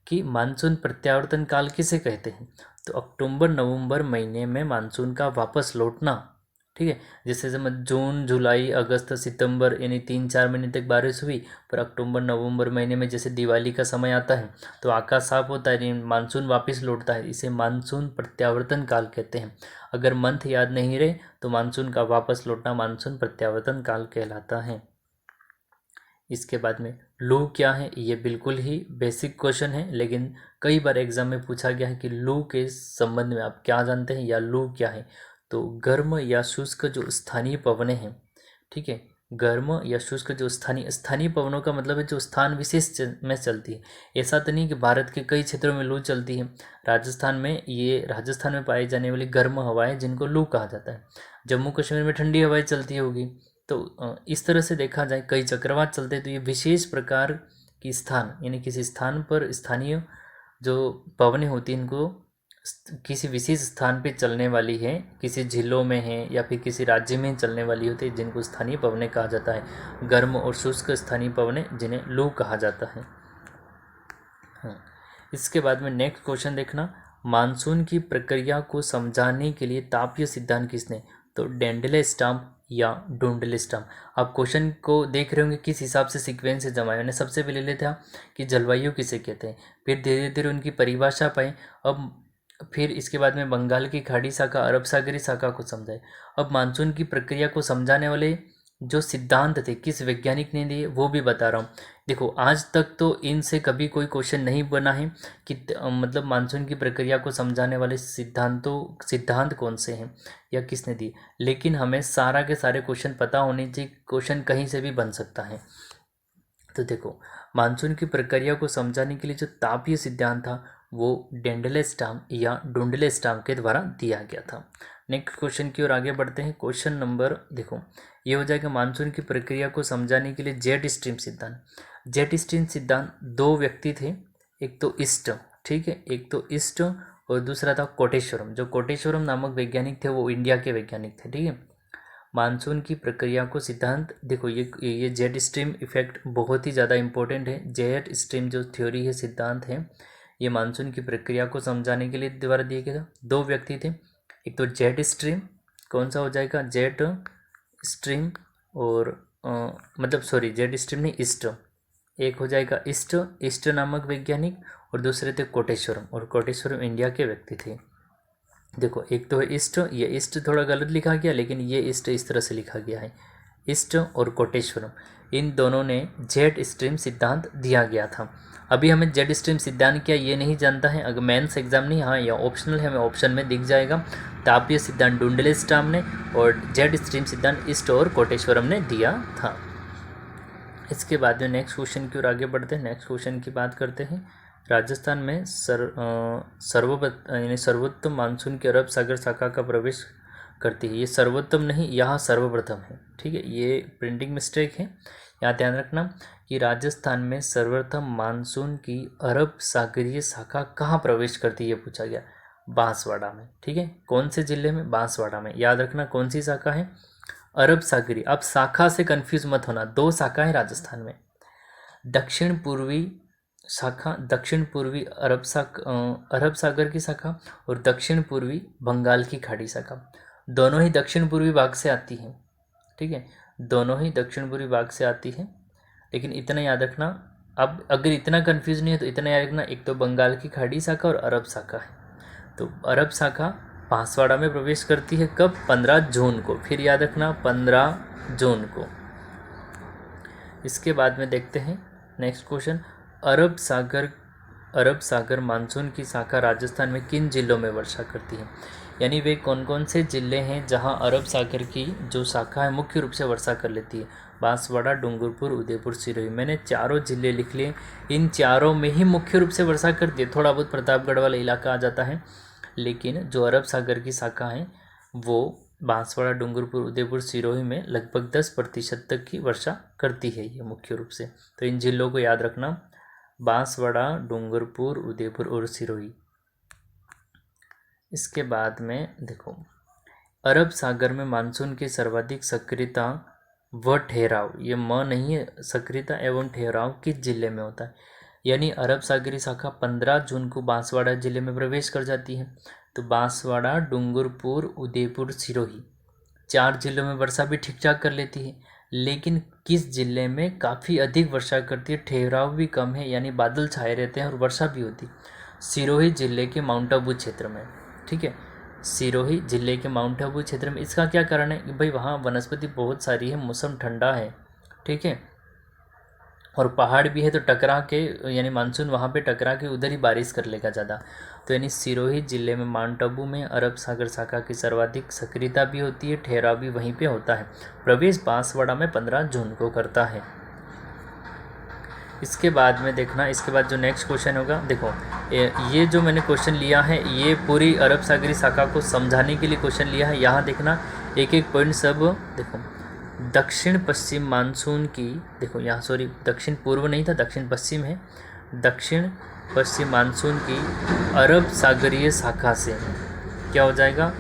कि मानसून प्रत्यावर्तन काल किसे कहते हैं। तो अक्टूबर नवंबर महीने में मानसून का वापस लौटना, ठीक है। जैसे समझ जून जुलाई अगस्त सितंबर यानी 3-4 महीने तक बारिश हुई, पर अक्टूबर नवंबर महीने में जैसे दिवाली का समय आता है तो आकाश साफ होता है, मानसून वापस लौटता है, इसे मानसून प्रत्यावर्तन काल कहते हैं। अगर मंथ याद नहीं रहे तो मानसून का वापस लौटना मानसून प्रत्यावर्तन काल कहलाता है। इसके बाद में लू क्या है, ये बिल्कुल ही बेसिक क्वेश्चन है, लेकिन कई बार एग्जाम में पूछा गया है कि लू के संबंध में आप क्या जानते हैं या लू क्या है। तो गर्म या शुष्क जो स्थानीय पवनें हैं, ठीक है, गर्म या शुष्क जो स्थानीय पवनों का मतलब है जो स्थान विशेष में चलती है। ऐसा तो नहीं कि भारत के कई क्षेत्रों में लू चलती है। राजस्थान में पाई जाने वाली गर्म हवाएं जिनको लू कहा जाता है। जम्मू कश्मीर में ठंडी हवाएं चलती होगी। तो इस तरह से देखा जाए कई चक्रवात चलते हैं, तो ये विशेष प्रकार की स्थान यानी किसी स्थान पर स्थानीय जो पवनें होती हैं इनको किसी विशेष स्थान पे चलने वाली है, किसी झीलों में है या फिर किसी राज्य में चलने वाली होती है, जिनको स्थानीय पवनें कहा जाता है। गर्म और शुष्क स्थानीय पवनें जिन्हें लू कहा जाता है। हाँ, इसके बाद में नेक्स्ट क्वेश्चन देखना, मानसून की प्रक्रिया को समझाने के लिए तापीय सिद्धांत किसने, तो डेंडले-स्टाम्प या डुंडले-स्टाम्प। आप क्वेश्चन को देख रहे होंगे किस हिसाब से सीक्वेंस से जमाए। मैंने सबसे पहले ले था कि जलवायु किसे कहते हैं, फिर धीरे धीरे उनकी परिभाषा पाई, अब फिर इसके बाद में बंगाल की खाड़ी शाखा अरब सागरी शाखा को समझाए। अब मानसून की प्रक्रिया को समझाने वाले जो सिद्धांत थे किस वैज्ञानिक ने दिए वो भी बता रहा हूँ। देखो आज तक तो इनसे कभी कोई क्वेश्चन नहीं बना है कि मतलब मानसून की प्रक्रिया को समझाने वाले सिद्धांत कौन से हैं या किसने दिए, लेकिन हमें सारा के सारे क्वेश्चन पता होने चाहिए, क्वेश्चन कहीं से भी बन सकता है। तो देखो मानसून की प्रक्रिया को समझाने के लिए जो तापीय सिद्धांत था वो डेंडले-स्टाम्प या डुंडले-स्टाम्प के द्वारा दिया गया था। नेक्स्ट क्वेश्चन की ओर आगे बढ़ते हैं। क्वेश्चन नंबर देखो ये हो जाएगा, मानसून की प्रक्रिया को समझाने के लिए जेट स्ट्रीम सिद्धांत। जेट स्ट्रीम सिद्धांत 2 व्यक्ति थे, एक तो ईस्ट, ठीक है, एक तो ईस्ट और दूसरा था कोटेश्वरम। जो कोटेश्वरम नामक वैज्ञानिक थे वो इंडिया के वैज्ञानिक थे, ठीक है। मानसून की प्रक्रिया को सिद्धांत देखो ये जेट स्ट्रीम इफेक्ट बहुत ही ज़्यादा इंपॉर्टेंट है। जेट स्ट्रीम जो थ्योरी है सिद्धांत है ये मानसून की प्रक्रिया को समझाने के लिए द्वारा दिए गए थे। 2 व्यक्ति थे, एक तो जेट स्ट्रीम, कौन सा हो जाएगा जेट स्ट्रीम और जेट स्ट्रीम नहीं ईस्ट, एक हो जाएगा ईस्ट नामक वैज्ञानिक और दूसरे थे कोटेश्वरम, और कोटेश्वरम इंडिया के व्यक्ति थे। देखो एक तो है ईस्ट, ये ईस्ट थोड़ा गलत लिखा गया लेकिन ये ईस्ट इस तरह से लिखा गया है, ईस्ट और कोटेश्वरम, इन दोनों ने जेट स्ट्रीम सिद्धांत दिया गया था। अभी हमें जेट स्ट्रीम सिद्धांत क्या ये नहीं जानता है, अगर मेंस एग्जाम नहीं, हाँ या ऑप्शनल है, हमें ऑप्शन में दिख जाएगा। तापीय सिद्धांत डुंडले-स्टाम्प ने और जेट स्ट्रीम सिद्धांत ईस्ट और कोटेश्वरम ने दिया था। इसके बाद में नेक्स्ट क्वेश्चन की ओर आगे बढ़ते हैं। नेक्स्ट क्वेश्चन की बात करते हैं, राजस्थान में सर्वोत्तम मानसून की अरब सागर शाखा का प्रवेश करती है। ये सर्वोत्तम नहीं, यहाँ सर्वप्रथम है, ठीक है, ये प्रिंटिंग मिस्टेक है। यहाँ ध्यान रखना कि राजस्थान में सर्वप्रथम मानसून की अरब सागरीय शाखा कहाँ प्रवेश करती है, ये पूछा गया, बांसवाड़ा में, ठीक है। कौन से जिले में, बांसवाड़ा में। याद रखना कौन सी शाखा है, अरब सागरी। अब शाखा से कंफ्यूज मत होना, 2 शाखा है राजस्थान में, दक्षिण पूर्वी शाखा, दक्षिण पूर्वी अरब सागर की शाखा और दक्षिण पूर्वी बंगाल की खाड़ी शाखा, दोनों ही दक्षिण पूर्वी भाग से आती हैं। ठीक है, दोनों ही दक्षिण पूर्वी भाग से आती है। लेकिन इतना याद रखना, अब अगर इतना कंफ्यूज नहीं है तो इतना याद रखना, एक तो बंगाल की खाड़ी शाखा और अरब शाखा है। तो अरब शाखा बांसवाड़ा में प्रवेश करती है कब? 15 जून को। फिर याद रखना 15 जून को। इसके बाद में देखते हैं नेक्स्ट क्वेश्चन, अरब सागर मानसून की शाखा राजस्थान में किन जिलों में वर्षा करती है? यानी वे कौन कौन से ज़िले हैं जहां अरब सागर की जो शाखा है मुख्य रूप से वर्षा कर लेती है? बांसवाड़ा, डूंगरपुर, उदयपुर, सिरोही। मैंने चारों ज़िले लिख लिए, इन चारों में ही मुख्य रूप से वर्षा करती है। थोड़ा बहुत प्रतापगढ़ वाला इलाका आ जाता है, लेकिन जो अरब सागर की शाखा है वो बांसवाड़ा, डूंगरपुर, उदयपुर, सिरोही में लगभग 10% तक की वर्षा करती है ये मुख्य रूप से। तो इन जिलों को याद रखना, बांसवाड़ा, डूंगरपुर, उदयपुर और सिरोही। इसके बाद में देखो, अरब सागर में मानसून की सर्वाधिक सक्रियता व ठहराव, ये म नहीं है, सक्रियता एवं ठहराव किस जिले में होता है? यानी अरब सागरी शाखा 15 जून को बांसवाड़ा जिले में प्रवेश कर जाती है। तो बांसवाड़ा, डूंगरपुर, उदयपुर, सिरोही 4 जिलों में वर्षा भी ठीक ठाक कर लेती है। लेकिन किस जिले में काफ़ी अधिक वर्षा करती है, ठहराव भी कम है, यानी बादल छाए रहते हैं और वर्षा भी होती? सिरोही जिले के माउंट आबू क्षेत्र में। ठीक है, सिरोही जिले के माउंट आबू क्षेत्र में। इसका क्या कारण है कि भाई वहाँ वनस्पति बहुत सारी है, मौसम ठंडा है, ठीक है, और पहाड़ भी है, तो टकरा के यानी मानसून वहाँ पे टकरा के उधर ही बारिश कर लेगा ज़्यादा। तो यानी सिरोही जिले में माउंट आबू में अरब सागर शाखा की सर्वाधिक सक्रियता भी होती है, ठहराव भी वहीं पे होता है। प्रवेश बांसवाड़ा में 15 जून को करता है। इसके बाद में देखना, इसके बाद जो नेक्स्ट क्वेश्चन होगा, देखो ये जो मैंने क्वेश्चन लिया है ये पूरी अरब सागरी शाखा को समझाने के लिए क्वेश्चन लिया है। यहाँ देखना एक एक पॉइंट सब देखो। दक्षिण पश्चिम मानसून की, देखो यहाँ सॉरी दक्षिण पूर्व नहीं था, दक्षिण पश्चिम है। दक्षिण पश्चिम मानसून की अरब सागरीय शाखा से क्या हो जाएगा?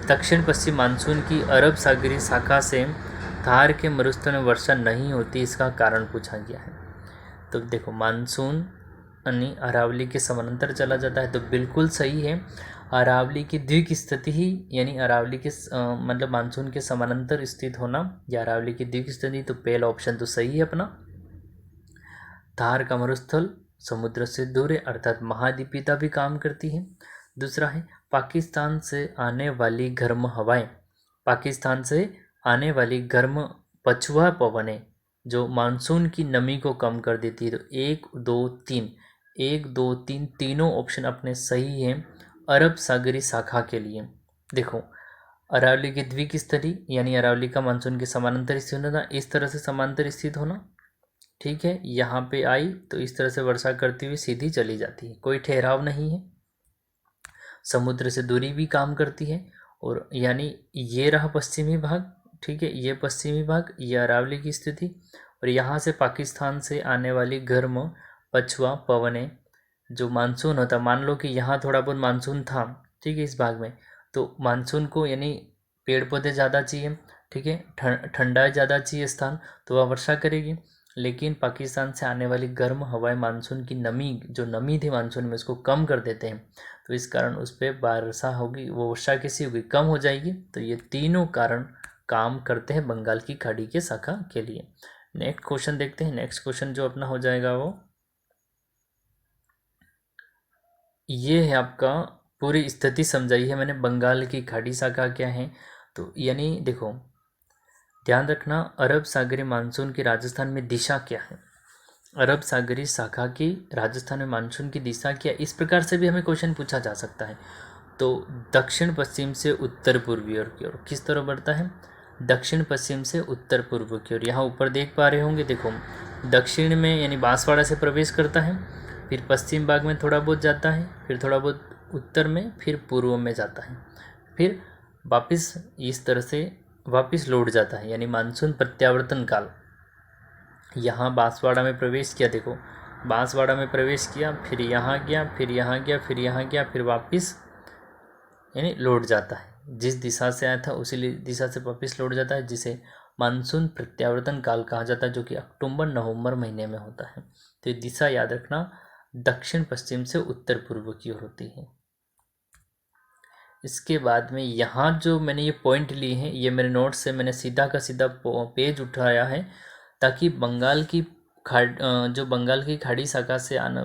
दक्षिण पश्चिम मानसून की अरब सागरीय शाखा से थार के मरुस्थल में वर्षा नहीं होती, इसका कारण पूछा गया है। तो देखो मानसून यानी अरावली के समानांतर चला जाता है, तो बिल्कुल सही है। अरावली की द्विक स्थिति ही यानी अरावली के मतलब मानसून के समानांतर स्थित होना या अरावली की द्विक स्थिति, तो पहला ऑप्शन तो सही है अपना। थार का मरुस्थल समुद्र से दूर है, अर्थात महाद्वीपीयता भी काम करती है। दूसरा है पाकिस्तान से आने वाली गर्म हवाएं, पाकिस्तान से आने वाली गर्म पछुआ पवनें जो मानसून की नमी को कम कर देती है। तो 1, 2, 3 1, 2, 3 तीनों ऑप्शन अपने सही हैं अरब सागरी शाखा के लिए। देखो अरावली की द्विक स्तरी यानी अरावली का मानसून के समानांतर स्थित होना, इस तरह से समानांतर स्थित होना, ठीक है, यहाँ पे आई तो इस तरह से वर्षा करती हुई सीधी चली जाती है, कोई ठहराव नहीं है। समुद्र से दूरी भी काम करती है, और यानी ये रहा पश्चिमी भाग, ठीक है, ये पश्चिमी भाग, ये अरावली की स्थिति, और यहाँ से पाकिस्तान से आने वाली गर्म पछुआ पवनें जो मानसून होता, मान लो कि यहाँ थोड़ा बहुत मानसून था, ठीक है, इस भाग में, तो मानसून को यानी पेड़ पौधे ज़्यादा चाहिए, ठीक है, ठंडा ज़्यादा चाहिए स्थान, तो वह वर्षा करेगी। लेकिन पाकिस्तान से आने वाली गर्म हवाएं मानसून की नमी, जो नमी थी मानसून में, उसको कम कर देते हैं, तो इस कारण उस पर वर्षा होगी, वो वर्षा कैसी होगी? कम हो जाएगी। तो ये तीनों कारण काम करते हैं बंगाल की खाड़ी के शाखा के लिए। नेक्स्ट क्वेश्चन देखते हैं। नेक्स्ट क्वेश्चन जो अपना हो जाएगा वो ये है, आपका पूरी स्थिति समझाई है मैंने बंगाल की खाड़ी शाखा क्या है। तो यानी देखो ध्यान रखना, अरब सागरी मानसून की राजस्थान में दिशा क्या है? अरब सागरी शाखा की राजस्थान में मानसून की दिशा क्या? इस प्रकार से भी हमें क्वेश्चन पूछा जा सकता है। तो दक्षिण पश्चिम से उत्तर पूर्वी ओर की ओर किस तरह बढ़ता है? दक्षिण पश्चिम से उत्तर पूर्व की ओर। यहाँ ऊपर देख पा रहे होंगे, देखो दक्षिण में यानी बांसवाड़ा से प्रवेश करता है, फिर पश्चिम भाग में थोड़ा बहुत जाता है, फिर थोड़ा बहुत उत्तर में, फिर पूर्व में जाता है, फिर वापस इस तरह से वापस लौट जाता है, यानी मानसून प्रत्यावर्तन काल। यहाँ बांसवाड़ा में प्रवेश किया, देखो बांसवाड़ा में प्रवेश किया, फिर यहाँ गया, फिर यहाँ गया, फिर यहाँ गया, फिर वापस यानी लौट जाता है, जिस दिशा से आया था उसी दिशा से वापस लौट जाता है, जिसे मानसून प्रत्यावर्तन काल कहा जाता है, जो कि अक्टूबर नवंबर महीने में होता है। तो ये दिशा याद रखना, दक्षिण पश्चिम से उत्तर पूर्व की ओर होती है। इसके बाद में यहाँ जो मैंने ये पॉइंट लिए हैं, ये मेरे नोट्स से मैंने सीधा का सीधा पेज उठाया है, ताकि बंगाल की जो बंगाल की खाड़ी शाखा से आना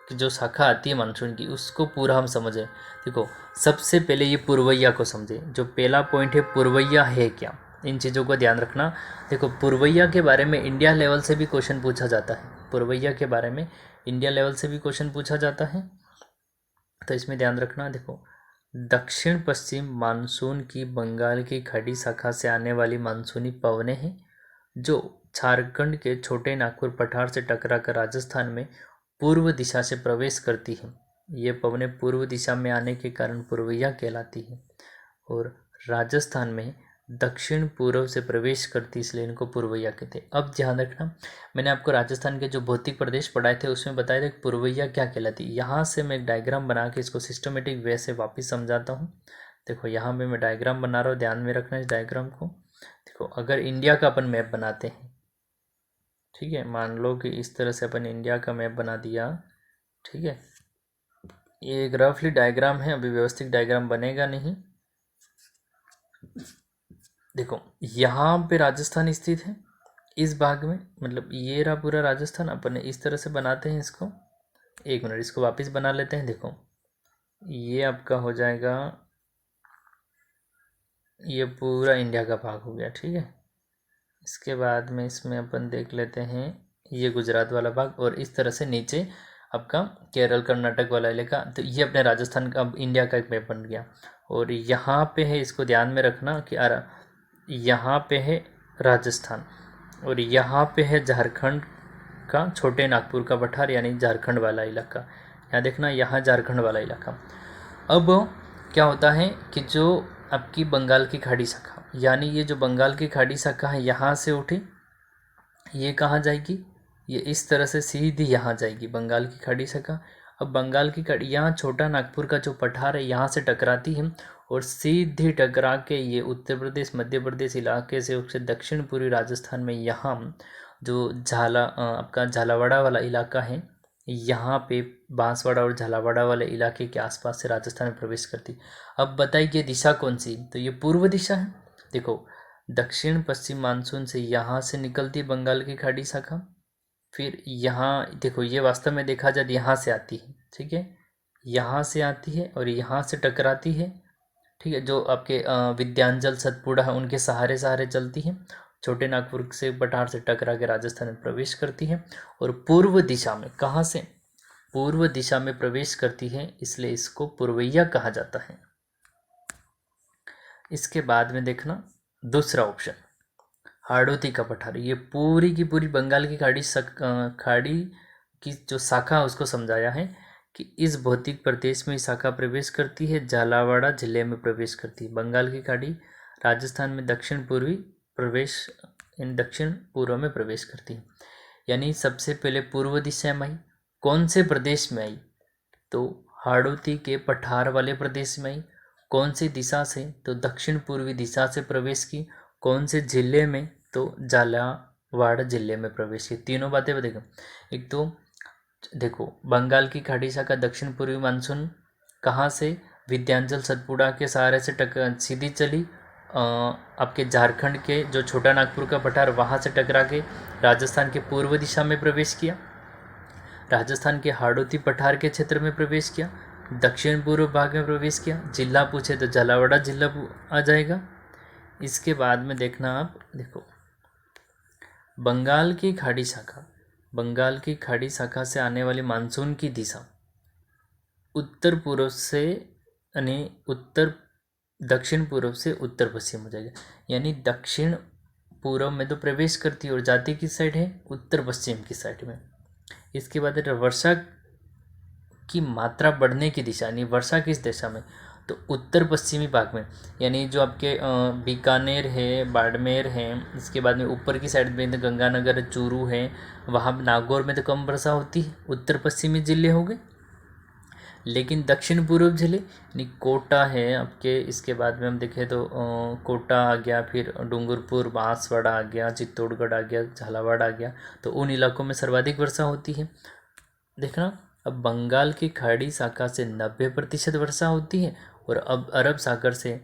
की जो शाखा आती है मानसून की, उसको पूरा हम समझें। देखो, सबसे पहले ये पुरवैया को समझें। जो पहला पॉइंट है, पुरवैया है क्या, इन चीज़ों को ध्यान रखना। देखो, पुरवैया के बारे में इंडिया लेवल से भी क्वेश्चन पूछा जाता है। पुरवैया के बारे में इंडिया लेवल से भी क्वेश्चन पूछा जाता है, तो इसमें ध्यान रखना। देखो, दक्षिण पश्चिम मानसून की बंगाल की खाड़ी शाखा से आने वाली मानसूनी पवनें हैं, जो झारखंड के छोटे नागपुर पठार से टकराकर राजस्थान में पूर्व दिशा से प्रवेश करती हैं। ये पवनें पूर्व दिशा में आने के कारण पुरवैया कहलाती हैं, और राजस्थान में दक्षिण पूर्व से प्रवेश करती, इसलिए इनको पुरवैया कहते हैं। अब ध्यान रखना, मैंने आपको राजस्थान के जो भौतिक प्रदेश पढ़ाए थे, उसमें बताया था कि पुरवैया क्या कहलाती है। यहाँ से मैं एक डायग्राम बना के इसको सिस्टमेटिक वे से वापस समझाता हूँ। देखो, यहाँ पे मैं डायग्राम बना रहा हूँ, ध्यान में रखना इस डायग्राम को। देखो, अगर इंडिया का अपन मैप बनाते हैं, ठीक है, मान लो कि इस तरह से अपन इंडिया का मैप बना दिया, ठीक है। ये एक रफली डायग्राम है, अभी व्यवस्थित डायग्राम बनेगा नहीं। देखो, यहाँ पे राजस्थान स्थित है इस भाग में, मतलब ये रहा पूरा राजस्थान। अपन इस तरह से बनाते हैं इसको, एक मिनट, इसको वापस बना लेते हैं। देखो, ये आपका हो जाएगा, ये पूरा इंडिया का भाग हो गया, ठीक है। इसके बाद में इसमें अपन देख लेते हैं ये गुजरात वाला भाग, और इस तरह से नीचे आपका केरल कर्नाटक वाला इलाका। तो ये अपने राजस्थान का, अब इंडिया का एक मैप बन गया। और यहाँ पे है, इसको ध्यान में रखना कि यहाँ पे है राजस्थान, और यहाँ पे है झारखंड का छोटे नागपुर का पठार, यानी झारखंड वाला इलाका। यहाँ देखना, यहाँ झारखंड वाला इलाका। अब क्या होता है कि जो आपकी बंगाल की खाड़ी शाखा, यानी ये जो बंगाल की खाड़ी शाखा है, यहाँ से उठी, ये कहाँ जाएगी, ये इस तरह से सीधी यहाँ जाएगी बंगाल की खाड़ी शाखा। अब बंगाल की खाड़ी यहाँ छोटा नागपुर का जो पठार है, यहाँ से टकराती है, और सीधी टकरा के ये उत्तर प्रदेश मध्य प्रदेश इलाके से उससे दक्षिण पूर्वी राजस्थान में, यहाँ जो आपका झालावाड़ा वाला इलाका है, यहाँ पे बांसवाड़ा और झालावाड़ा वाले इलाके के आसपास से राजस्थान में प्रवेश करती। अब बताइए दिशा कौन सी, तो ये पूर्व दिशा है। देखो, दक्षिण पश्चिम मानसून से यहाँ से निकलती बंगाल की खाड़ी शाखा, फिर यहाँ देखो, ये वास्तव में देखा जाए यहाँ से आती है, ठीक है, यहाँ से आती है और यहाँ से टकराती है, ठीक है। जो आपके विद्यांचल सतपुड़ा है, उनके सहारे सहारे चलती है, छोटे नागपुर से पठार से टकरा के राजस्थान में प्रवेश करती है, और पूर्व दिशा में, कहाँ से, पूर्व दिशा में प्रवेश करती है, इसलिए इसको पुरवैया कहा जाता है। इसके बाद में देखना दूसरा ऑप्शन, हाड़ौती का पठार। ये पूरी की पूरी बंगाल की खाड़ी की जो शाखा उसको समझाया है कि इस भौतिक प्रदेश में शाखा प्रवेश करती है, झालावाड़ा जिले में प्रवेश करती है। बंगाल की खाड़ी राजस्थान में दक्षिण पूर्वी प्रवेश, इन दक्षिण पूर्व में प्रवेश करती है। यानी सबसे पहले पूर्व दिशा में आई, कौन से प्रदेश में आई, तो हाड़ौती के पठार वाले प्रदेश में आई। कौन सी दिशा से, तो दक्षिण पूर्वी दिशा से प्रवेश की। कौन से जिले में, तो झालावाड़ जिले में प्रवेश की। तीनों बातें बताएगा। एक तो देखो, बंगाल की खाड़ी शाखा दक्षिण पूर्वी मानसून कहाँ से, विद्यांचल सतपुड़ा के सहारे से सीधी चली, आपके झारखंड के जो छोटा नागपुर का पठार, वहाँ से टकरा के राजस्थान के पूर्व दिशा में प्रवेश किया, राजस्थान के हाड़ौती पठार के क्षेत्र में प्रवेश किया, दक्षिण पूर्व भाग में प्रवेश किया। जिला पूछे तो झालावाड़ा जिला आ जाएगा। इसके बाद में देखना आप, देखो, बंगाल की खाड़ी शाखा, बंगाल की खाड़ी शाखा से आने वाली मानसून की दिशा उत्तर पूर्व से, यानी दक्षिण पूर्व से उत्तर पश्चिम हो जाएगा। यानी दक्षिण पूर्व में तो प्रवेश करती है और जाती किस साइड है, उत्तर पश्चिम की साइड में। इसके बाद वर्षा की मात्रा बढ़ने की दिशा, यानी वर्षा किस दिशा में, तो उत्तर पश्चिमी भाग में। यानी जो आपके बीकानेर है, बाड़मेर है, इसके बाद में ऊपर की साइड में गंगानगर, चूरू है, वहाँ नागौर में तो कम वर्षा होती है, उत्तर पश्चिमी जिले हो गए। लेकिन दक्षिण पूर्व जिले यानी कोटा है आपके, इसके बाद में हम देखें तो कोटा आ गया, फिर डूंगरपुर, बांसवाड़ा आ गया, चित्तौड़गढ़ आ गया, झालावाड़ आ गया, तो उन इलाकों में सर्वाधिक वर्षा होती है। देखना, अब बंगाल की खाड़ी शाखा से 90% वर्षा होती है और अब अरब सागर से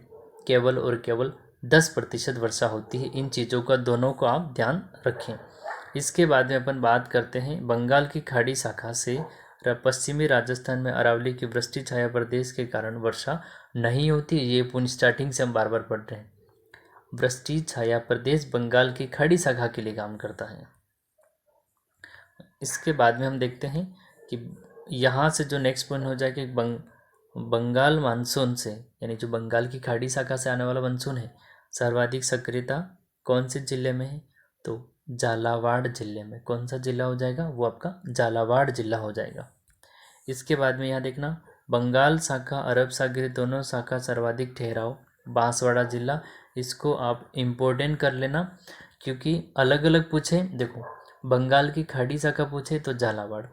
केवल और केवल 10% वर्षा होती है। इन चीज़ों का दोनों को आप ध्यान रखें। इसके बाद में अपन बात करते हैं बंगाल की खाड़ी शाखा से पश्चिमी राजस्थान में अरावली की वृष्टि छाया प्रदेश के कारण वर्षा नहीं होती। ये पुनः स्टार्टिंग से हम बार बार पढ़ रहे हैं। वृष्टि छाया प्रदेश बंगाल की खाड़ी शाखा के लिए काम करता है। इसके बाद में हम देखते हैं कि यहाँ से जो नेक्स्ट पॉइंट हो जाएगा बंगाल मानसून से, यानी जो बंगाल की खाड़ी शाखा से आने वाला मानसून है, सर्वाधिक सक्रियता कौन से जिले में है? तो झालावाड़ जिले में। कौन सा जिला हो जाएगा? वो आपका झालावाड़ जिला हो जाएगा। इसके बाद में यहाँ देखना, बंगाल शाखा अरब सागर दोनों शाखा सर्वाधिक ठहराव बांसवाड़ा जिला। इसको आप इम्पोर्टेंट कर लेना, क्योंकि अलग अलग पूछे। देखो, बंगाल की खाड़ी शाखा पूछे तो झालावाड़,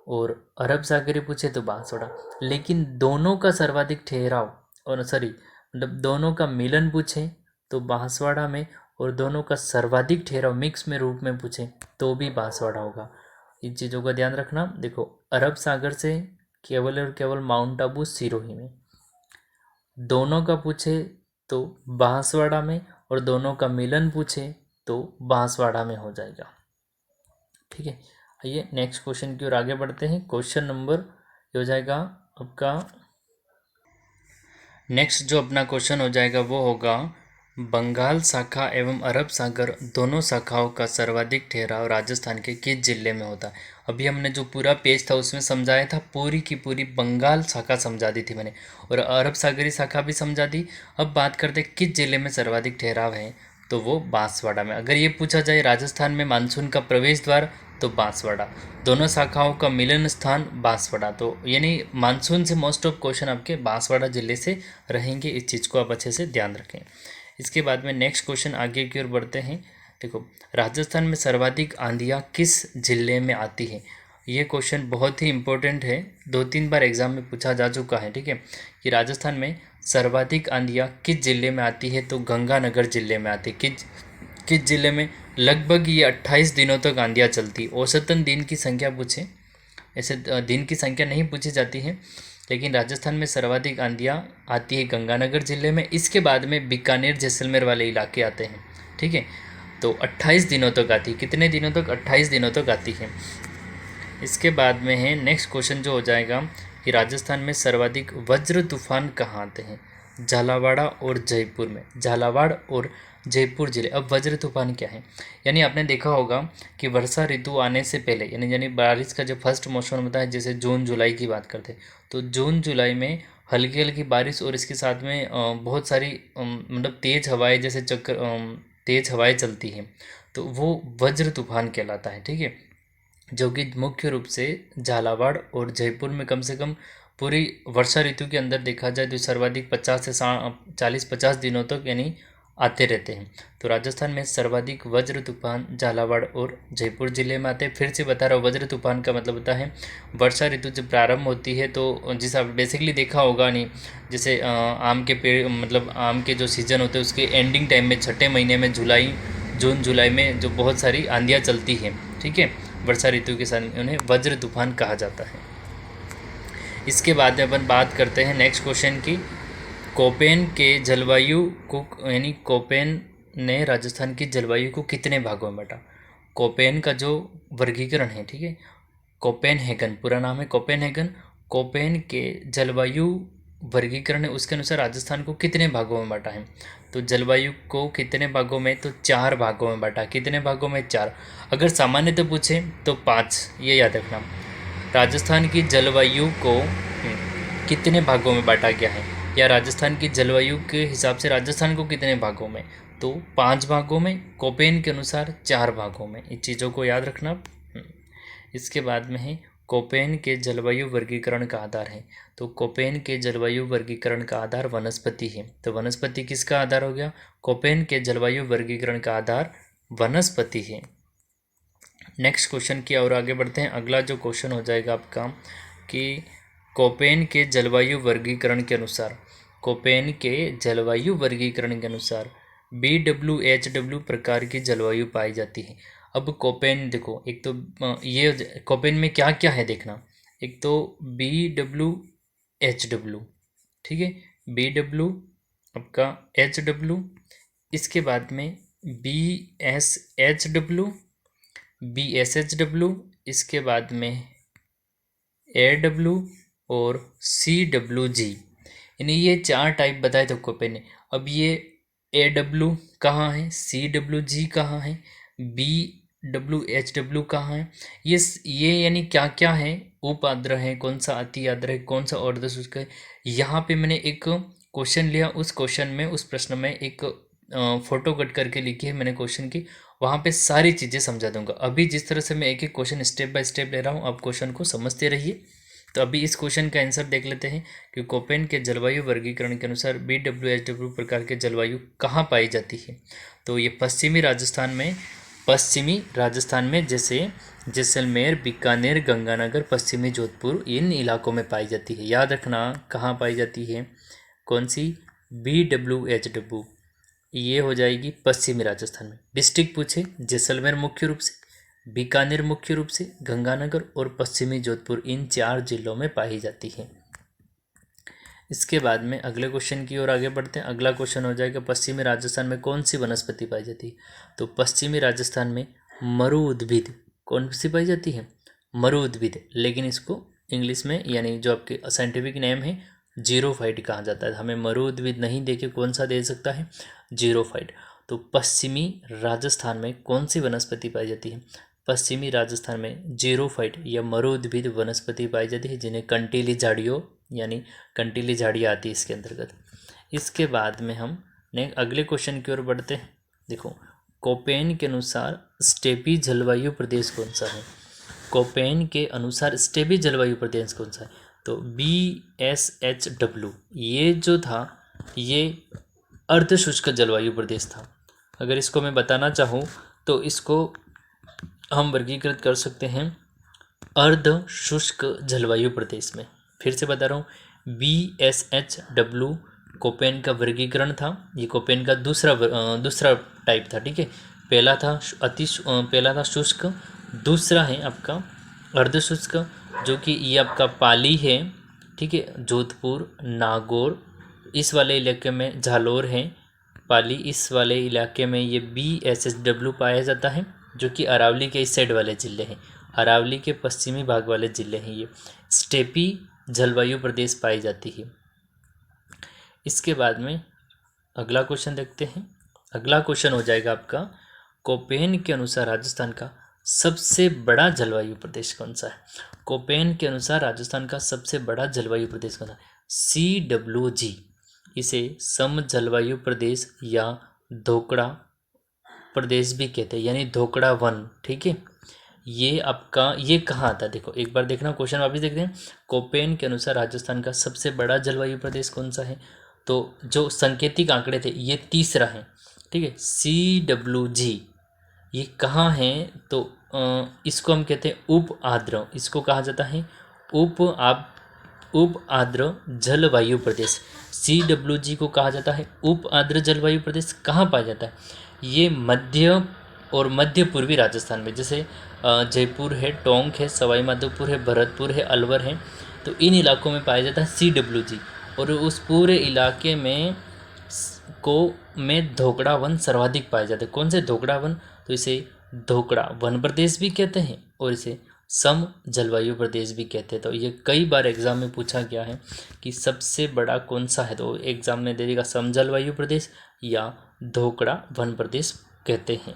और अरब सागरी पूछे तो बांसवाड़ा, लेकिन दोनों का सर्वाधिक ठहराव, और सॉरी मतलब दोनों का मिलन पूछे तो बांसवाड़ा में, और दोनों का सर्वाधिक ठहराव मिक्स में रूप में पूछे तो भी बांसवाड़ा होगा। इन चीज़ों का ध्यान रखना। देखो, अरब सागर से केवल और केवल माउंट आबू सिरोही में, दोनों का पूछे तो बांसवाड़ा में, और दोनों का मिलन पूछे तो बांसवाड़ा में हो जाएगा। ठीक है, आइए नेक्स्ट क्वेश्चन की ओर आगे बढ़ते हैं। क्वेश्चन नंबर हो जाएगा आपका, नेक्स्ट जो अपना क्वेश्चन हो जाएगा वो होगा, बंगाल शाखा एवं अरब सागर दोनों शाखाओं का सर्वाधिक ठहराव राजस्थान के किस जिले में होता है? अभी हमने जो पूरा पेज था उसमें समझाया था, पूरी की पूरी बंगाल शाखा समझा दी थी मैंने, और अरब सागरी शाखा भी समझा दी। अब बात करते किस जिले में सर्वाधिक ठहराव है, तो वो बांसवाड़ा में। अगर ये पूछा जाए राजस्थान में मानसून का प्रवेश द्वार, तो बांसवाड़ा। दोनों शाखाओं का मिलन स्थान बांसवाड़ा। तो यानी मानसून से मोस्ट ऑफ क्वेश्चन आपके बांसवाड़ा जिले से रहेंगे। इस चीज़ को आप अच्छे से ध्यान रखें। इसके बाद में नेक्स्ट क्वेश्चन आगे की ओर बढ़ते हैं। देखो, राजस्थान में सर्वाधिक आंधियाँ किस जिले में आती हैं? ये क्वेश्चन बहुत ही इंपॉर्टेंट है, 2-3 बार एग्जाम में पूछा जा चुका है। ठीक है, कि राजस्थान में सर्वाधिक आंधियाँ किस जिले में आती है? तो गंगानगर जिले में आती है। किस जिले में? लगभग ये 28 दिनों तक आंधियाँ चलती। औसतन दिन की संख्या पूछे, ऐसे दिन की संख्या नहीं पूछी जाती है, लेकिन राजस्थान में सर्वाधिक आंधियाँ आती है गंगानगर जिले में। इसके बाद में बीकानेर जैसलमेर वाले इलाके आते हैं। ठीक है, तो 28 दिनों तक आती है। कितने दिनों तक? 28 दिनों तक आती है। इसके बाद में है नेक्स्ट क्वेश्चन जो हो जाएगा कि राजस्थान में सर्वाधिक वज्र तूफान कहाँ आते हैं? झालावाड़ा और जयपुर में। झालावाड़ और जयपुर जिले। अब वज्र तूफान क्या है? यानी आपने देखा होगा कि वर्षा ऋतु आने से पहले, यानी बारिश का जो फर्स्ट मौसम होता है, जैसे जून जुलाई की बात करते हैं, तो जून जुलाई में हल्की हल्की बारिश और इसके साथ में बहुत सारी मतलब तेज़ हवाएं, जैसे तेज़ हवाएं चलती हैं, तो वो वज्र तूफान कहलाता है। ठीक है, जो कि मुख्य रूप से झालावाड़ और जयपुर में कम से कम पूरी वर्षा ऋतु के अंदर देखा जाए तो सर्वाधिक 50 से 40-50 दिनों तक यानी आते रहते हैं। तो राजस्थान में सर्वाधिक वज्र तूफान झालावाड़ और जयपुर जिले में आते हैं। फिर से बता रहा हूँ, वज्र तूफान का मतलब होता है वर्षा ऋतु जब प्रारंभ होती है, तो जिस आप बेसिकली देखा होगा नहीं, जैसे आम के पेड़, मतलब आम के जो सीजन होते हैं उसके एंडिंग टाइम में, छठे महीने में, जून जुलाई में जो बहुत सारी आंधियाँ चलती हैं। ठीक है, वर्षा ऋतु के साथ उन्हें वज्र तूफान कहा जाता है। इसके बाद में अपन बात करते हैं नेक्स्ट क्वेश्चन की, कोपेन के जलवायु को, यानी कोपेन ने राजस्थान की जलवायु को कितने भागों में बांटा? कोपेन का जो वर्गीकरण है, ठीक है, कोपेनहेगन पूरा नाम है, कोपेनहेगन। कोपेन के जलवायु वर्गीकरण है, उसके अनुसार राजस्थान को कितने भागों में बांटा है? तो जलवायु को कितने भागों में? तो 4 भागों में बांटा। कितने भागों में? 4। अगर सामान्यतः पूछे तो 5, ये याद रखना। राजस्थान की जलवायु को कितने भागों में बांटा गया है, या राजस्थान की जलवायु के हिसाब से राजस्थान को कितने भागों में? तो 5 भागों में, कोपेन के अनुसार 4 भागों में। इन चीज़ों को याद रखना। इसके बाद में है कोपेन के जलवायु वर्गीकरण का आधार है। तो कोपेन के जलवायु वर्गीकरण का आधार वनस्पति है। तो वनस्पति किसका आधार हो गया? कोपेन के जलवायु वर्गीकरण का आधार वनस्पति है। नेक्स्ट क्वेश्चन की ओर आगे बढ़ते हैं। अगला जो क्वेश्चन हो जाएगा आपका कि कोपेन के जलवायु वर्गीकरण के अनुसार, कोपेन के जलवायु वर्गीकरण के अनुसार BWHW प्रकार की जलवायु पाई जाती है। अब कोपेन देखो, एक तो ये कोपेन में क्या क्या है देखना। एक तो BWHW, ठीक है, BW आपका HW, इसके बाद में BSHW, BSHW, इसके बाद में AW और CWG, यानी ये 4 टाइप बताए थे कोपेन ने। अब ये AW कहाँ है, CWG कहाँ है, BWHW कहाँ है, ये यानी क्या क्या है, उप आर्द्र है, कौन सा अति आर्द्र है, कौन सा अर्ध शुष्क है। यहाँ पे मैंने एक क्वेश्चन लिया, उस क्वेश्चन में, उस प्रश्न में एक फोटो कट करके लिखी है मैंने क्वेश्चन की, वहाँ पे सारी चीज़ें समझा दूंगा। अभी जिस तरह से मैं एक एक क्वेश्चन स्टेप बाय स्टेप ले रहा हूँ, आप क्वेश्चन को समझते रहिए। तो अभी इस क्वेश्चन का आंसर देख लेते हैं कि कोपेन के जलवायु वर्गीकरण के अनुसार BWHW प्रकार के जलवायु कहाँ पाई जाती है। तो ये पश्चिमी राजस्थान में जैसे जैसलमेर, बीकानेर, गंगानगर, पश्चिमी जोधपुर, इन इलाकों में पाई जाती है। याद रखना कहाँ पाई जाती है, कौन सी, BWHW, ये हो जाएगी पश्चिमी राजस्थान में। डिस्ट्रिक्ट पूछे, जैसलमेर मुख्य रूप से, बीकानेर मुख्य रूप से, गंगानगर और पश्चिमी जोधपुर, इन 4 जिलों में पाई जाती है। इसके बाद में अगले क्वेश्चन की ओर आगे बढ़ते हैं। अगला क्वेश्चन हो जाएगा, पश्चिमी राजस्थान में कौन सी वनस्पति पाई जाती है। तो पश्चिमी राजस्थान में मरु उद्भिद कौन सी पाई जाती है, मरु उद्भिद, लेकिन इसको इंग्लिश में यानी जो आपके साइंटिफिक नेम है जीरोफाइट कहा जाता है। हमें मरु उद्भिद नहीं देखे कौन सा दे सकता है, जीरोफाइट। तो पश्चिमी राजस्थान में कौन सी वनस्पति पाई जाती है, पश्चिमी राजस्थान में जीरोफाइट या मरु उद्भिद वनस्पति पाई जाती है, जिन्हें कंटीली झाड़ियों यानी कंटीली झाड़ियाँ आती है इसके अंतर्गत। इसके बाद में हम अगले क्वेश्चन की ओर बढ़ते हैं। देखो, कोपेन के अनुसार स्टेपी जलवायु प्रदेश कौन सा है, कोपेन के अनुसार स्टेपी जलवायु प्रदेश कौन सा है। तो BSHW ये जो था ये अर्ध शुष्क जलवायु प्रदेश था। अगर इसको मैं बताना चाहूँ तो इसको हम वर्गीकृत कर सकते हैं अर्ध शुष्क जलवायु प्रदेश में। फिर से बता रहा हूँ, BSHW कोपेन का वर्गीकरण था। ये कोपेन का दूसरा टाइप था, ठीक है। पहला था शुष्क, दूसरा है आपका अर्ध शुष्क, जो कि ये आपका पाली है, ठीक है। जोधपुर, नागौर इस वाले इलाके में, झालोर है, पाली इस वाले इलाके में ये BSHW पाया जाता है, जो कि अरावली के इस साइड वाले ज़िले हैं, अरावली के पश्चिमी भाग वाले ज़िले हैं। ये स्टेपी जलवायु प्रदेश पाई जाती है। इसके बाद में अगला क्वेश्चन देखते हैं। अगला क्वेश्चन हो जाएगा आपका, कोपेन के अनुसार राजस्थान का सबसे बड़ा जलवायु प्रदेश कौन सा है। कोपेन के अनुसार राजस्थान का सबसे बड़ा जलवायु प्रदेश कौन सा है, CWG। इसे सम जलवायु प्रदेश या धोकड़ा प्रदेश भी कहते हैं, यानी धोकड़ा वन, ठीक है। ये आपका ये कहाँ आता है, देखो एक बार देखना क्वेश्चन वापस देखते हैं। कोपेन के अनुसार राजस्थान का सबसे बड़ा जलवायु प्रदेश कौन सा है, तो जो सांकेतिक आंकड़े थे ये तीसरा है, ठीक है, CWG। ये कहाँ है, तो इसको हम कहते हैं उप आर्द्र, इसको कहा जाता है उप आर्द्र जलवायु प्रदेश। CWG को कहा जाता है उप आर्द्र जलवायु प्रदेश। कहाँ पाया जाता है, ये मध्य और मध्य पूर्वी राजस्थान में, जैसे जयपुर है, टोंक है, सवाई माधोपुर है, भरतपुर है, अलवर है, तो इन इलाकों में पाया जाता है CWG। और उस पूरे इलाके में धोकड़ा वन सर्वाधिक पाए जाते हैं। कौन से धोकड़ा वन, तो इसे धोकड़ा वन प्रदेश भी कहते हैं और इसे सम जलवायु प्रदेश भी कहते हैं। तो ये कई बार एग्जाम में पूछा गया है कि सबसे बड़ा कौन सा है, तो एग्जाम में दे देगा सम जलवायु प्रदेश या धोकड़ा वन प्रदेश कहते हैं।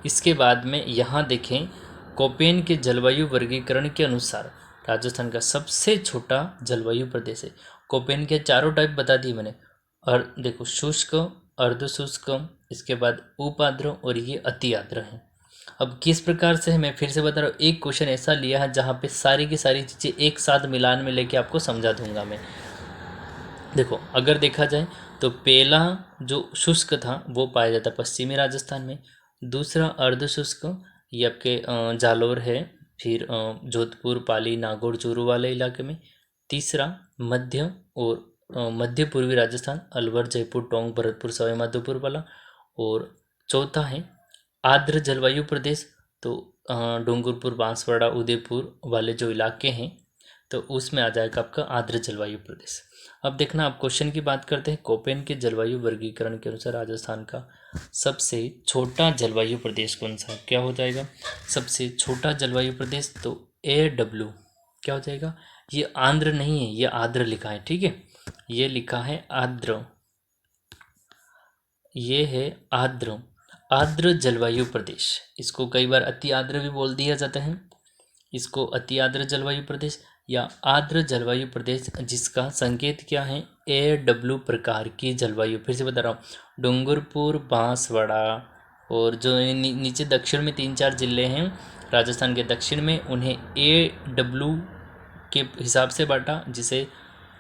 इसके बाद में यहाँ देखें, कोपेन के जलवायु वर्गीकरण के अनुसार राजस्थान का सबसे छोटा जलवायु प्रदेश है। कोपेन के चारों टाइप बता दिए मैंने, और देखो शुष्क, अर्ध शुष्क, इसके बाद उपाद्र और ये अति आद्र है। अब किस प्रकार से है मैं फिर से बता रहा हूँ, एक क्वेश्चन ऐसा लिया है जहाँ पे सारी की सारी चीज़ें एक साथ मिलान में लेके आपको समझा दूंगा मैं। देखो अगर देखा जाए तो पहला जो शुष्क था वो पाया जाता पश्चिमी राजस्थान में, दूसरा अर्ध शुष्क ये आपके जालोर है, फिर जोधपुर, पाली, नागौर, चूरू वाले इलाके में। तीसरा मध्य और मध्य पूर्वी राजस्थान, अलवर, जयपुर, टोंक, भरतपुर, सवाई माधोपुर वाला। और चौथा है आर्द्र जलवायु प्रदेश, तो डूंगरपुर, बांसवाड़ा, उदयपुर वाले जो इलाके हैं तो उसमें आ जाएगा आपका आर्द्र जलवायु प्रदेश। अब देखना, आप क्वेश्चन की बात करते हैं। कोपेन के जलवायु वर्गीकरण के अनुसार राजस्थान का सबसे छोटा जलवायु प्रदेश कौन सा है? क्या हो जाएगा सबसे छोटा जलवायु प्रदेश? तो AW क्या हो जाएगा? ये आंध्र नहीं है, ये आर्द्र लिखा है, ठीक है, ये लिखा है आर्द्र, ये है आर्द्र, आर्द्र जलवायु प्रदेश। इसको कई बार अति आर्द्र भी बोल दिया जाता है, इसको अति आर्द्र जलवायु प्रदेश या आर्द्र जलवायु प्रदेश, जिसका संकेत क्या है? AW प्रकार की जलवायु। फिर से बता रहा हूँ, डूंगरपुर, बांसवाड़ा और जो नीचे दक्षिण में 3-4 जिले हैं राजस्थान के दक्षिण में, उन्हें AW के हिसाब से बांटा, जिसे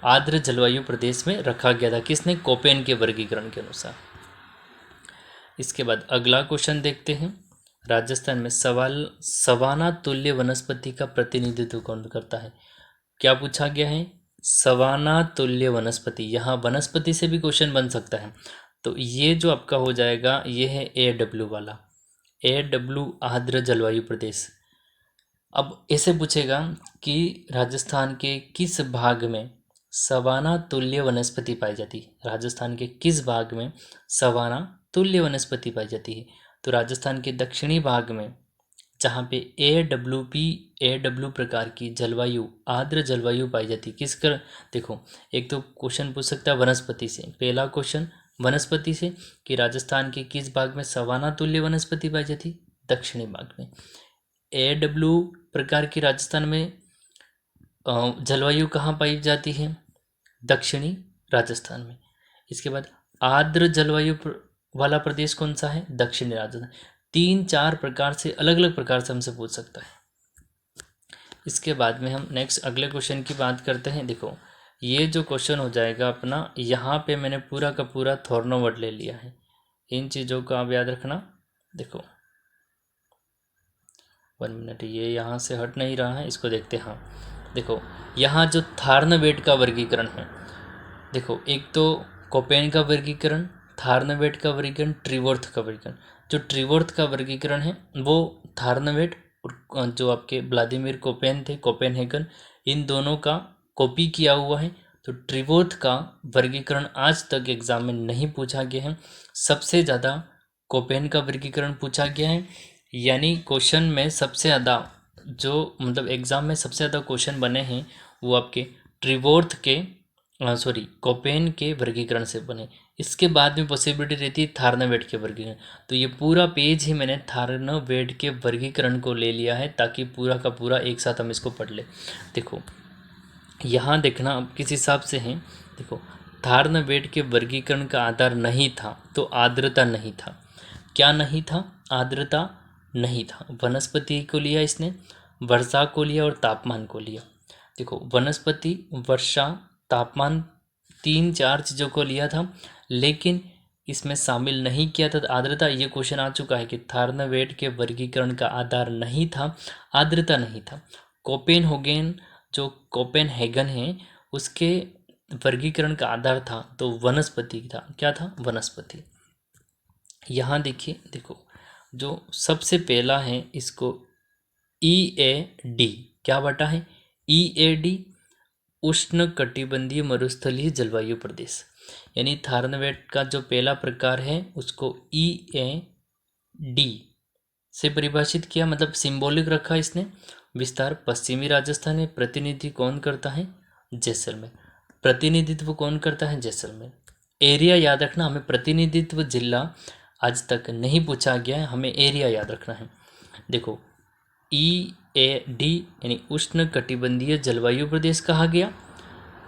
आर्द्र जलवायु प्रदेश में रखा गया था। किसने? कोपेन के वर्गीकरण के अनुसार। इसके बाद अगला क्वेश्चन देखते हैं। राजस्थान में सवाना तुल्य वनस्पति का प्रतिनिधित्व कौन करता है? क्या पूछा गया है? सवाना तुल्य वनस्पति। यहाँ वनस्पति से भी क्वेश्चन बन सकता है, तो ये जो आपका हो जाएगा ये है AW वाला, AW आर्द्र जलवायु प्रदेश। अब ऐसे पूछेगा कि राजस्थान के किस भाग में सवाना तुल्य वनस्पति पाई जाती है? राजस्थान के किस भाग में सवाना तुल्य वनस्पति पाई जाती है? तो राजस्थान के दक्षिणी भाग में, जहाँ पे AW प्रकार की जलवायु, आर्द्र जलवायु पाई जाती है। किस कर देखो, एक तो क्वेश्चन पूछ सकता है वनस्पति से, पहला क्वेश्चन वनस्पति से कि राजस्थान के किस भाग में सवाना तुल्य वनस्पति पाई जाती? दक्षिणी भाग में। AW प्रकार की राजस्थान में जलवायु कहाँ पाई जाती है? दक्षिणी राजस्थान में। इसके बाद आर्द्र जलवायु वाला प्रदेश कौन सा है? दक्षिणी राजस्थान। 3-4 प्रकार से, अलग अलग प्रकार से हमसे पूछ सकता है। इसके बाद में हम नेक्स्ट अगले क्वेश्चन की बात करते हैं। देखो, ये जो क्वेश्चन हो जाएगा अपना, यहाँ पे मैंने पूरा का पूरा थॉर्नो वर्ड ले लिया है, इन चीज़ों को आप याद रखना। देखो 1 मिनट, ये यहाँ से हट नहीं रहा है, इसको देखते हैं। हाँ देखो, यहाँ जो थार्नवेट का वर्गीकरण है, देखो एक तो कोपेन का वर्गीकरण, थार्नवेट का वर्गीकरण, ट्रीवर्थ का वर्गीकरण। जो ट्रीवर्थ का वर्गीकरण है वो थार्नवेट और जो आपके व्लादिमीर कोपेन थे, कोपेनहेगन, इन दोनों का कॉपी किया हुआ है। तो ट्रीवर्थ का वर्गीकरण आज तक एग्जाम में नहीं पूछा गया है, सबसे ज़्यादा कोपेन का वर्गीकरण पूछा गया है। यानी क्वेश्चन में सबसे ज़्यादा जो मतलब एग्ज़ाम में सबसे ज़्यादा क्वेश्चन बने हैं वो आपके ट्रीवर्थ के कोपेन के वर्गीकरण से बने। इसके बाद में पॉसिबिलिटी रहती है थार्नवेट के वर्गीकरण। तो ये पूरा पेज ही मैंने थार्नवेट के वर्गीकरण को ले लिया है ताकि पूरा का पूरा एक साथ हम इसको पढ़ ले। देखो यहाँ देखना अब किस हिसाब से है। देखो, थार्नवेट के वर्गीकरण का आधार नहीं था तो आर्द्रता नहीं था। क्या नहीं था? आर्द्रता नहीं था। वनस्पति को लिया इसने, वर्षा को लिया और तापमान को लिया। देखो, वनस्पति, वर्षा, तापमान, 3-4 चीज़ों को लिया था, लेकिन इसमें शामिल नहीं किया था आर्द्रता। ये क्वेश्चन आ चुका है कि थार्नवेट के वर्गीकरण का आधार नहीं था, आर्द्रता नहीं था। कोपेनहेगन, जो कोपेनहेगन है, उसके वर्गीकरण का आधार था तो वनस्पति था। क्या था? वनस्पति। यहाँ देखिए, देखो जो सबसे पहला है इसको EAD क्या बटा है? EAD उष्ण कटिबंधीय मरुस्थलीय जलवायु प्रदेश। यानी थार्नवेट का जो पहला प्रकार है उसको EAD से परिभाषित किया, मतलब सिंबॉलिक रखा इसने। विस्तार पश्चिमी राजस्थान में। प्रतिनिधि कौन करता है? जैसलमेर। प्रतिनिधित्व कौन करता है? जैसलमेर। एरिया याद रखना, हमें प्रतिनिधित्व जिला आज तक नहीं पूछा गया है, हमें एरिया याद रखना है। देखो, EAD यानी उष्ण कटिबंधीय जलवायु प्रदेश कहा गया।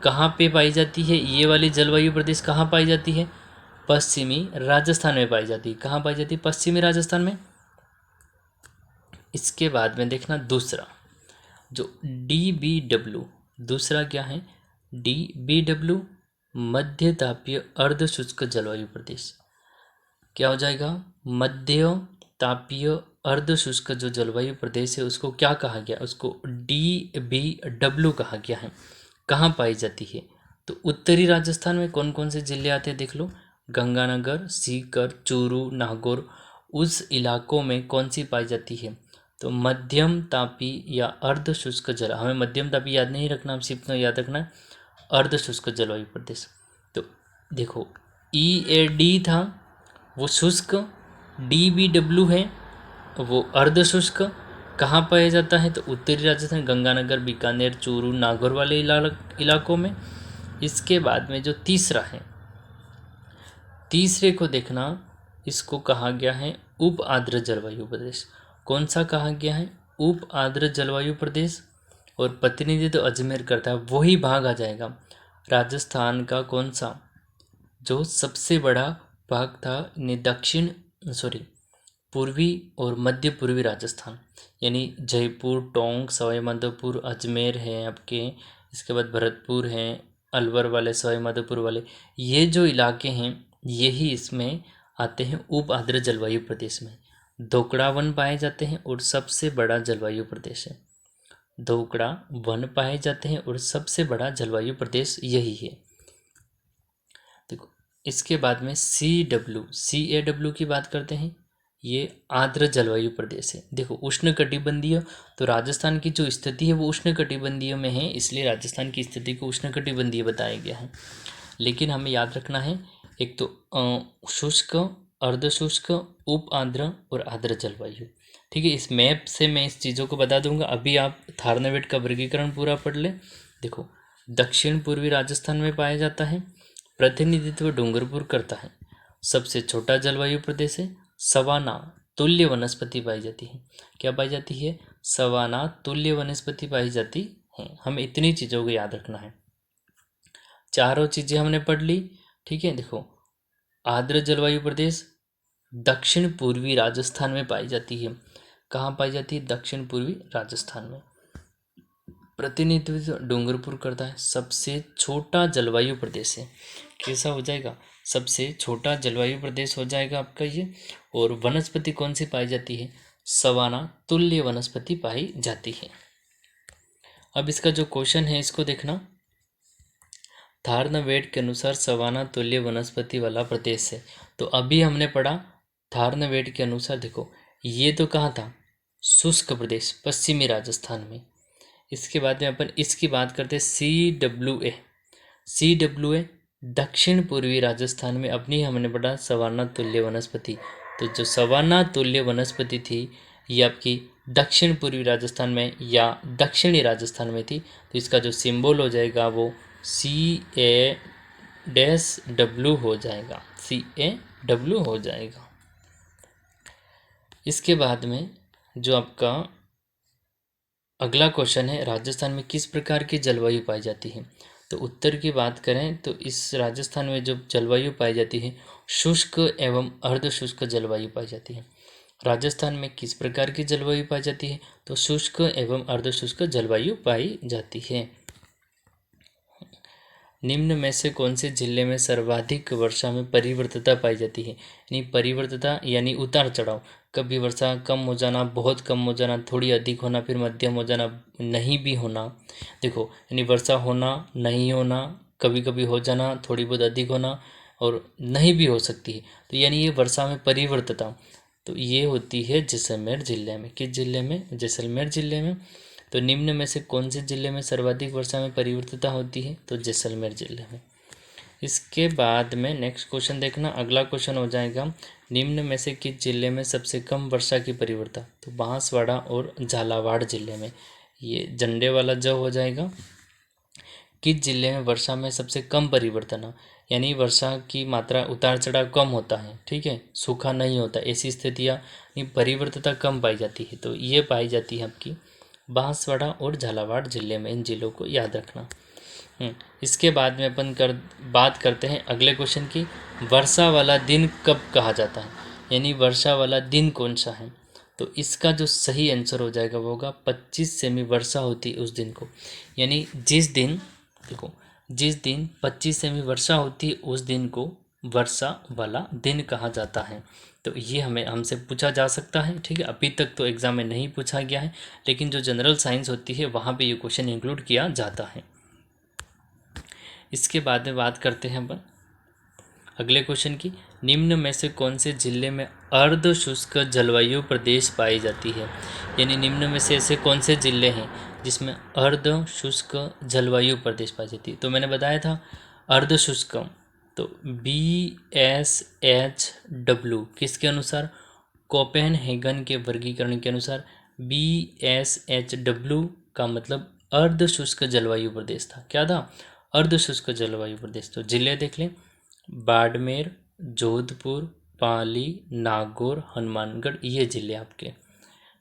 कहाँ पे पाई जाती है ये वाली जलवायु प्रदेश? कहाँ पाई जाती है? पश्चिमी राजस्थान में पाई जाती है। कहाँ पाई जाती है? पश्चिमी राजस्थान में। इसके बाद में देखना दूसरा, जो DBW, दूसरा क्या है? DBW मध्य तापीय अर्ध शुष्क जलवायु प्रदेश। क्या हो जाएगा? मध्य तापीय अर्ध शुष्क जो जलवायु प्रदेश है उसको क्या कहा गया, उसको DBW कहा गया है। कहाँ पाई जाती है, तो उत्तरी राजस्थान में कौन कौन से जिले आते हैं देख लो, गंगानगर, सीकर, चूरू, नागौर। उस इलाकों में कौन सी पाई जाती है, तो मध्यम तापी या अर्ध शुष्क जल। हमें मध्यम तापी याद नहीं रखना, हम सिर्फ याद रखना है अर्ध शुष्क जलवायु प्रदेश। तो देखो EAD था वो शुष्क, DBW है वो अर्ध शुष्क। कहाँ पाया जाता है, तो उत्तरी राजस्थान, गंगानगर, बीकानेर, चूरू, नागौर वाले इलाकों में। इसके बाद में जो तीसरा है, तीसरे को देखना, इसको कहा गया है उप आर्द्र जलवायु प्रदेश। कौन सा कहा गया है, उप आर्द्र जलवायु प्रदेश। और प्रतिनिधित्व तो अजमेर करता है, वही भाग आ जाएगा राजस्थान का कौन सा, जो सबसे बड़ा भाग था दक्षिण पूर्वी और मध्य पूर्वी राजस्थान, यानी जयपुर, टोंक, सवाई माधोपुर, अजमेर है आपके, इसके बाद भरतपुर है, अलवर वाले, सवाई माधोपुर वाले, ये जो इलाके हैं यही इसमें आते हैं उप आर्द्र जलवायु प्रदेश में। धोकड़ा वन पाए जाते हैं और सबसे बड़ा जलवायु प्रदेश है, धोकड़ा वन पाए जाते हैं और सबसे बड़ा जलवायु प्रदेश यही है। देखो इसके बाद में CAW की बात करते हैं, ये आर्द्र जलवायु प्रदेश है। देखो उष्णकटिबंधीय, तो राजस्थान की जो स्थिति है वो उष्णकटिबंधीय में है, इसलिए राजस्थान की स्थिति को उष्णकटिबंधीय बताया गया है। लेकिन हमें याद रखना है एक तो शुष्क, अर्ध शुष्क, उप आर्द्र और आर्द्र जलवायु। ठीक है, इस मैप से मैं इस चीज़ों को बता दूंगा। अभी आप थारनावेट का वर्गीकरण पूरा पढ़ ले। देखो दक्षिण पूर्वी राजस्थान में पाया जाता है, प्रतिनिधित्व डूंगरपुर करता है, सबसे छोटा जलवायु प्रदेश है, सवाना तुल्य वनस्पति पाई जाती है। क्या पाई जाती है, सवाना तुल्य वनस्पति पाई जाती है। हमें इतनी चीज़ों को याद रखना है, चारों चीज़ें हमने पढ़ ली। ठीक है, देखो आर्द्र जलवायु प्रदेश दक्षिण पूर्वी राजस्थान में पाई जाती है। कहाँ पाई जाती है, दक्षिण पूर्वी राजस्थान में। प्रतिनिधित्व डूंगरपुर करता है, सबसे छोटा जलवायु प्रदेश है। कैसा हो जाएगा, सबसे छोटा जलवायु प्रदेश हो जाएगा आपका ये। और वनस्पति कौन सी पाई जाती है, सवाना तुल्य वनस्पति पाई जाती है। अब इसका जो क्वेश्चन है इसको देखना, थारनावेट के अनुसार सवाना तुल्य वनस्पति वाला प्रदेश है। तो अभी हमने पढ़ा थारनावेट के अनुसार, देखो ये तो कहाँ था, शुष्क प्रदेश पश्चिमी राजस्थान में। इसके बाद में अपन इसकी बात करते हैं CWA दक्षिण पूर्वी राजस्थान में। अपनी हमने पढ़ा सवाना तुल्य वनस्पति, तो जो सवाना तुल्य वनस्पति थी ये आपकी दक्षिण पूर्वी राजस्थान में या दक्षिणी राजस्थान में थी। तो इसका जो सिंबल हो जाएगा वो CAW हो जाएगा, CAW हो जाएगा। इसके बाद में जो आपका अगला क्वेश्चन है, राजस्थान में किस प्रकार की जलवायु पाई जाती है। तो उत्तर की बात करें तो इस राजस्थान में जो जलवायु पाई जाती है शुष्क एवं अर्ध शुष्क जलवायु पाई जाती है। राजस्थान में किस प्रकार की जलवायु पाई जाती है, तो शुष्क एवं अर्ध शुष्क जलवायु पाई जाती है। निम्न में से कौन से जिले में सर्वाधिक वर्षा में परिवर्तिता पाई जाती है, यानी परिवर्तिता यानी उतार चढ़ाव, कभी वर्षा कम हो जाना, बहुत कम हो जाना, थोड़ी अधिक होना, फिर मध्यम हो जाना, नहीं भी होना। देखो यानी वर्षा होना, नहीं होना, कभी कभी हो जाना, थोड़ी बहुत अधिक होना और नहीं भी हो सकती है। तो यानी ये वर्षा में परिवर्तिता, तो ये होती है जैसलमेर जिले में। किस जिले में, जैसलमेर जिले में। तो निम्न में से कौन से जिले में सर्वाधिक वर्षा में परिवर्तिता होती है, तो जैसलमेर जिले में। इसके बाद में नेक्स्ट क्वेश्चन देखना, अगला क्वेश्चन हो जाएगा निम्न में से किस जिले में सबसे कम वर्षा की परिवर्तन, तो बांसवाड़ा और झालावाड़ जिले में। ये झंडे वाला जो हो जाएगा, किस जिले में वर्षा में सबसे कम परिवर्तन है, यानी वर्षा की मात्रा उतार चढ़ाव कम होता है। ठीक है, सूखा नहीं होता, ऐसी स्थितियाँ परिवर्तिता कम पाई जाती है। तो ये पाई जाती है आपकी बांसवाड़ा और झालावाड़ जिले में। इन जिलों को याद रखना। इसके बाद में अपन बात करते हैं अगले क्वेश्चन की, वर्षा वाला दिन कब कहा जाता है, यानी वर्षा वाला दिन कौन सा है। तो इसका जो सही आंसर हो जाएगा वो होगा 25 सेमी वर्षा होती है उस दिन को। यानी जिस दिन, देखो जिस दिन 25 सेमी वर्षा होती है उस दिन को वर्षा वाला दिन कहा जाता है। तो ये हमें हमसे पूछा जा सकता है, ठीक है। अभी तक तो एग्ज़ाम में नहीं पूछा गया है, लेकिन जो जनरल साइंस होती है वहाँ पे ये क्वेश्चन इंक्लूड किया जाता है। इसके बाद में बात करते हैं अपन अगले क्वेश्चन की। निम्न में से कौन से जिले में अर्ध शुष्क जलवायु प्रदेश पाई जाती है? यानी निम्न में से ऐसे कौन से जिले हैं जिसमें अर्ध शुष्क जलवायु प्रदेश पाई जाती है? तो मैंने बताया था अर्ध शुष्क, तो BSHW किसके अनुसार? कोपेनहेगन के वर्गीकरण के अनुसार BSHW का मतलब अर्ध शुष्क जलवायु प्रदेश था। क्या था? अर्ध शुष्क जलवायु प्रदेश। तो जिले देख लें, बाड़मेर, जोधपुर, पाली, नागौर, हनुमानगढ़, ये जिले आपके,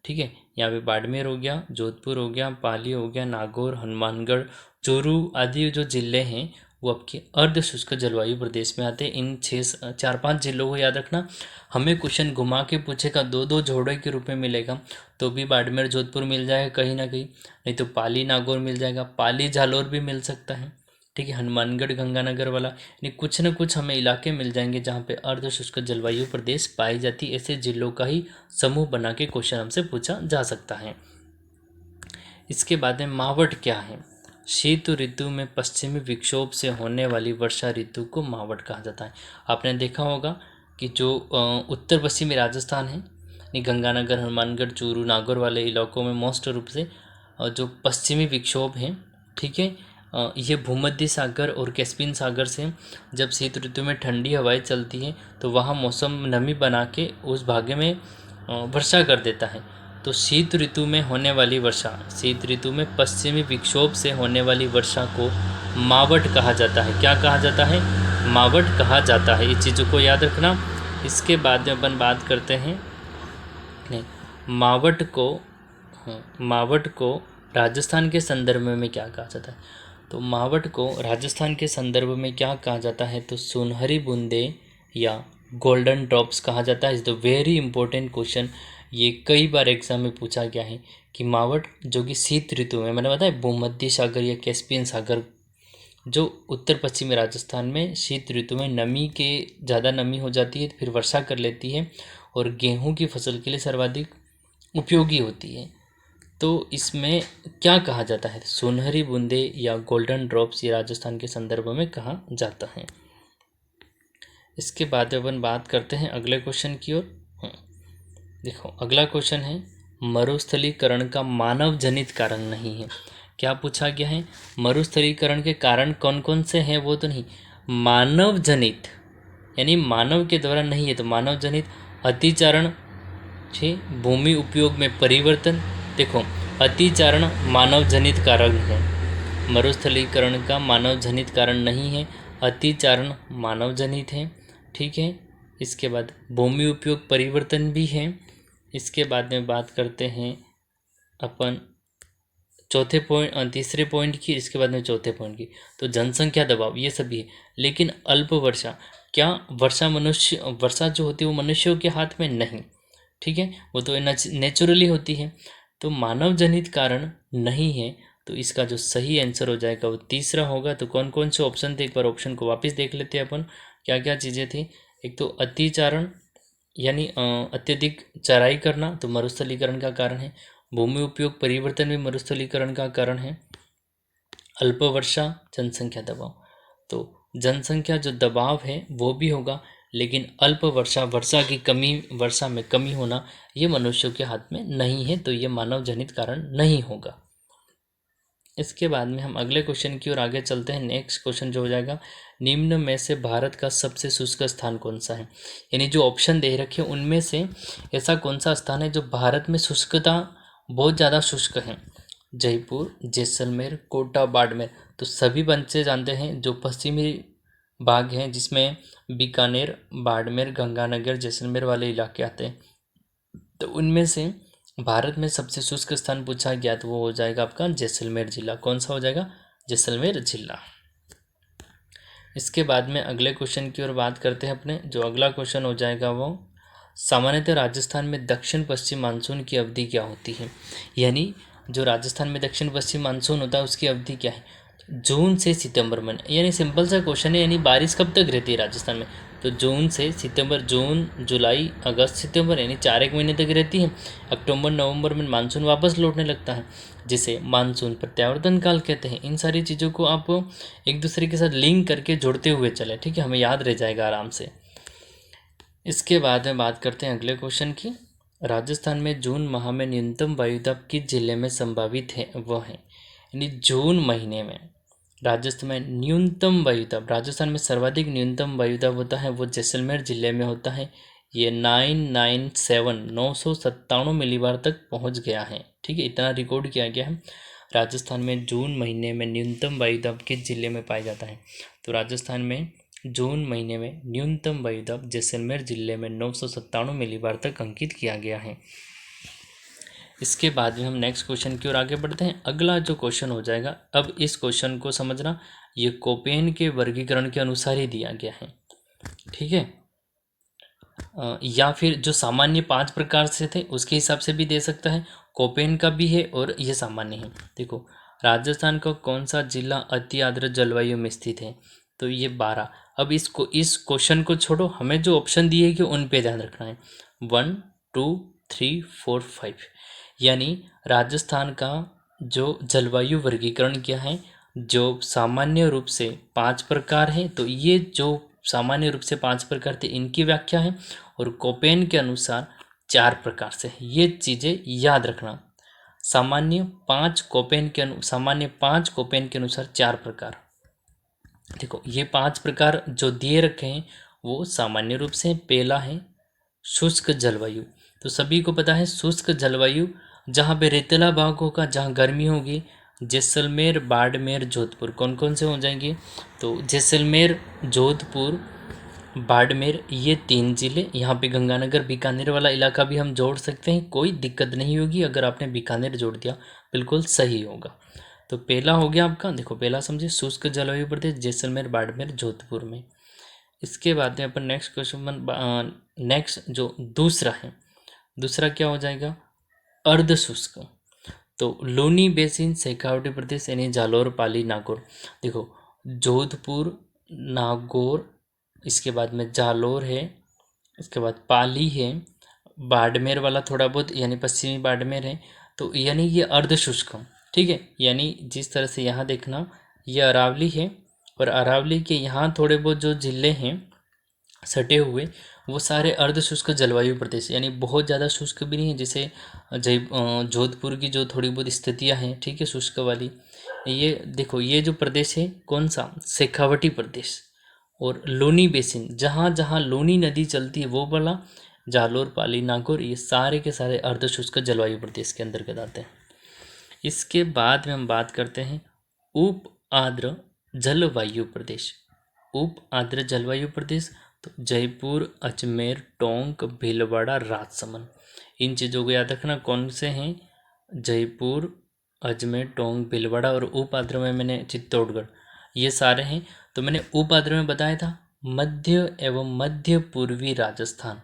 ठीक है। यहाँ पे बाड़मेर हो गया, जोधपुर हो गया, पाली हो गया, नागौर, हनुमानगढ़, चूरू आदि जो जिले हैं वो आपके अर्ध शुष्क जलवायु प्रदेश में आते हैं। इन 4-5 जिलों को याद रखना। हमें क्वेश्चन घुमा के पूछेगा, 2-2 जोड़े के रूप में मिलेगा, तो भी बाड़मेर जोधपुर मिल जाएगा कहीं ना कहीं, नहीं तो पाली नागौर मिल जाएगा, पाली जालौर भी मिल सकता है, ठीक है। हनुमानगढ़ गंगानगर वाला, यानी कुछ न कुछ हमें इलाके मिल जाएंगे जहाँ पे अर्ध शुष्क जलवायु प्रदेश पाई जाती। ऐसे जिलों का ही समूह बना के क्वेश्चन हमसे पूछा जा सकता है। इसके बाद में मावट क्या है? शीत ऋतु में पश्चिमी विक्षोभ से होने वाली वर्षा ऋतु को मावट कहा जाता है। आपने देखा होगा कि जो उत्तर पश्चिमी राजस्थान है, गंगानगर, हनुमानगढ़, चूरू, नागौर वाले इलाकों में मोस्ट रूप से जो पश्चिमी विक्षोभ हैं, ठीक है, ये भूमध्य सागर और कैस्पियन सागर से जब शीत ऋतु में ठंडी हवाएं चलती हैं तो वहाँ मौसम नमी बना के उस भाग में वर्षा कर देता है। तो शीत ऋतु में होने वाली वर्षा, शीत ऋतु में पश्चिमी विक्षोभ से होने वाली वर्षा को मावट कहा जाता है। क्या कहा जाता है? मावट कहा जाता है। ये चीज़ों को याद रखना। इसके बाद में अपन बात करते हैं मावट को राजस्थान के संदर्भ में क्या कहा जाता है? तो मावट को राजस्थान के संदर्भ में क्या कहा जाता है? तो सुनहरी बूंदे या गोल्डन ड्रॉप्स कहा जाता है। Is the very important question. ये कई बार एग्जाम में पूछा गया है कि मावट जो कि शीत ऋतु में, मैंने बताया भूमध्य सागर या कैस्पियन सागर जो उत्तर पश्चिमी राजस्थान में शीत ऋतु में नमी के ज़्यादा नमी हो जाती है तो फिर वर्षा कर लेती है और गेहूं की फसल के लिए सर्वाधिक उपयोगी होती है। तो इसमें क्या कहा जाता है? सुनहरी बूंदे या गोल्डन ड्रॉप्स, ये राजस्थान के संदर्भ में कहा जाता है। इसके बाद अपन बात करते हैं अगले क्वेश्चन की ओर। देखो अगला क्वेश्चन है, मरुस्थलीकरण का मानव जनित कारण नहीं है। क्या पूछा गया है? मरुस्थलीकरण के कारण कौन कौन से हैं वो तो नहीं, मानव जनित यानी मानव के द्वारा नहीं है। तो मानव जनित अतिचारण, भूमि उपयोग में परिवर्तन। देखो अतिचारण मानव जनित कारण है, मरुस्थलीकरण का मानव जनित कारण नहीं है, अतिचारण मानव जनित है, ठीक है। इसके बाद भूमि उपयोग परिवर्तन भी है। इसके बाद में बात करते हैं अपन तीसरे पॉइंट की, इसके बाद में चौथे पॉइंट की। तो जनसंख्या दबाव ये सभी है, लेकिन अल्प वर्षा, क्या वर्षा जो होती है वो मनुष्यों के हाथ में नहीं, ठीक है, वो तो नेचुरली होती है। तो मानव जनित कारण नहीं है, तो इसका जो सही आंसर हो जाएगा वो तीसरा होगा। तो कौन कौन से ऑप्शन थे, एक बार ऑप्शन को वापस देख लेते हैं अपन, क्या क्या चीज़ें थी। एक तो अतिचारण यानी अत्यधिक चराई करना, तो मरुस्थलीकरण का कारण है। भूमि उपयोग परिवर्तन भी मरुस्थलीकरण का कारण है। अल्प वर्षा, जनसंख्या दबाव। तो जनसंख्या जो दबाव है वो भी होगा, लेकिन अल्प वर्षा, वर्षा की कमी, वर्षा में कमी होना ये मनुष्यों के हाथ में नहीं है, तो ये मानव जनित कारण नहीं होगा। इसके बाद में हम अगले क्वेश्चन की ओर आगे चलते हैं। नेक्स्ट क्वेश्चन जो हो जाएगा, निम्न में से भारत का सबसे शुष्क स्थान कौन सा है? यानी जो ऑप्शन दे रखे हैं उनमें से ऐसा कौन सा स्थान है जो भारत में शुष्कता बहुत ज़्यादा शुष्क है? जयपुर, जैसलमेर, कोटा, बाड़मेर। तो सभी बच्चे जानते हैं जो पश्चिमी भाग हैं जिसमें बीकानेर, बाड़मेर, गंगानगर, जैसलमेर वाले इलाके आते हैं, तो उनमें से भारत में सबसे शुष्क स्थान पूछा गया तो वो हो जाएगा आपका जैसलमेर जिला। कौन सा हो जाएगा? जैसलमेर जिला। इसके बाद में अगले क्वेश्चन की ओर बात करते हैं अपने। जो अगला क्वेश्चन हो जाएगा वो, सामान्यतः राजस्थान में दक्षिण पश्चिम मानसून की अवधि क्या होती है? यानी जो राजस्थान में दक्षिण पश्चिम मानसून होता है उसकी अवधि क्या है? जून से सितंबर में। यानी सिंपल सा क्वेश्चन है, यानी बारिश कब तक रहती है राजस्थान में? तो जून से सितंबर, जून जुलाई अगस्त सितंबर यानी 4 महीने तक रहती है। अक्टूबर नवंबर में मानसून वापस लौटने लगता है, जिसे मानसून प्रत्यावर्तन काल कहते हैं। इन सारी चीज़ों को आप एक दूसरे के साथ लिंक करके जोड़ते हुए चले, ठीक है, हमें याद रह जाएगा आराम से। इसके बाद में बात करते हैं अगले क्वेश्चन की। राजस्थान में जून माह में न्यूनतम वायुदाब किस जिले में संभावित है, वह है, यानी जून महीने में राजस्थान में न्यूनतम वायुदाब, राजस्थान में सर्वाधिक न्यूनतम वायुदाब होता है वो जैसलमेर जिले में होता है। ये 997 मिलीबार तक पहुंच गया है, ठीक है, इतना रिकॉर्ड किया गया है। राजस्थान में जून महीने में न्यूनतम वायुदाब किस जिले में पाया जाता है, तो राजस्थान में जून महीने में न्यूनतम वायुदाब जैसलमेर जिले में 997 मिलीबार तक अंकित किया गया है। इसके बाद में हम नेक्स्ट क्वेश्चन की ओर आगे बढ़ते हैं। अगला जो क्वेश्चन हो जाएगा, अब इस क्वेश्चन को समझना, ये कोपेन के वर्गीकरण के अनुसार ही दिया गया है, ठीक है, या फिर जो सामान्य 5 प्रकार से थे उसके हिसाब से भी दे सकता है, कोपेन का भी है और ये सामान्य है। देखो, राजस्थान का कौन सा जिला अति आर्द्र जलवायु में स्थित है, तो ये 12। अब इस क्वेश्चन को छोड़ो, हमें जो ऑप्शन दिए कि उन पे ध्यान रखना है, 1 2 3 4 5, यानी राजस्थान का जो जलवायु वर्गीकरण क्या है, जो सामान्य रूप से 5 प्रकार है, तो ये जो सामान्य रूप से 5 प्रकार थे इनकी व्याख्या है, और कोपेन के अनुसार 4 प्रकार से है। ये चीज़ें याद रखना, सामान्य 5 कोपेन के अनुसार 4 प्रकार। देखो, ये 5 प्रकार जो दिए रखे हैं वो सामान्य रूप से, पहला है शुष्क जलवायु। तो सभी को पता है शुष्क जलवायु जहाँ पे रेतीला भाग होगा, जहाँ गर्मी होगी, जैसलमेर, बाड़मेर, जोधपुर, कौन कौन से हो जाएंगे, तो जैसलमेर, जोधपुर, बाड़मेर, ये 3 ज़िले। यहाँ पे गंगानगर बीकानेर वाला इलाका भी हम जोड़ सकते हैं, कोई दिक्कत नहीं होगी अगर आपने बीकानेर जोड़ दिया, बिल्कुल सही होगा। तो पहला हो गया आपका, देखो पहला समझे, शुष्क जलवायु प्रदेश जैसलमेर, बाड़मेर, जोधपुर में। इसके बाद में अपन नेक्स्ट क्वेश्चन, नेक्स्ट जो दूसरा है, दूसरा क्या हो जाएगा, अर्ध शुष्क। तो लोनी बेसिन, शेखावटी प्रदेश यानी जालौर, पाली, नागौर। देखो, जोधपुर, नागौर, इसके बाद में जालौर है, इसके बाद पाली है, बाड़मेर वाला थोड़ा बहुत यानी पश्चिमी बाड़मेर है, तो यानी ये अर्ध शुष्क, ठीक है, यानी जिस तरह से यहाँ देखना, ये अरावली है, और अरावली के यहाँ थोड़े बहुत जो जिले हैं सटे हुए, वो सारे अर्ध शुष्क जलवायु प्रदेश, यानी बहुत ज़्यादा शुष्क भी नहीं है, जैसे जोधपुर की जो थोड़ी बहुत स्थितियाँ हैं, ठीक है, शुष्क वाली। ये देखो, ये जो प्रदेश है कौन सा, शेखावटी प्रदेश, और लोनी बेसिन, जहाँ जहाँ लोनी नदी चलती है वो वाला, जालोर, पाली, नागौर, ये सारे के सारे अर्ध शुष्क जलवायु प्रदेश के अंतर्गत आते हैं। इसके बाद में हम बात करते हैं उप आर्द्र जलवायु प्रदेश। उप आर्द्र जलवायु प्रदेश, तो जयपुर, अजमेर, टोंक, भीलवाड़ा, राजसमंद, इन चीज़ों को याद रखना, कौन से हैं, जयपुर, अजमेर, टोंक, भीलवाड़ा, और उप आर्द्र में मैंने चित्तौड़गढ़, ये सारे हैं। तो मैंने उप आर्द्र में बताया था मध्य एवं मध्य पूर्वी राजस्थान,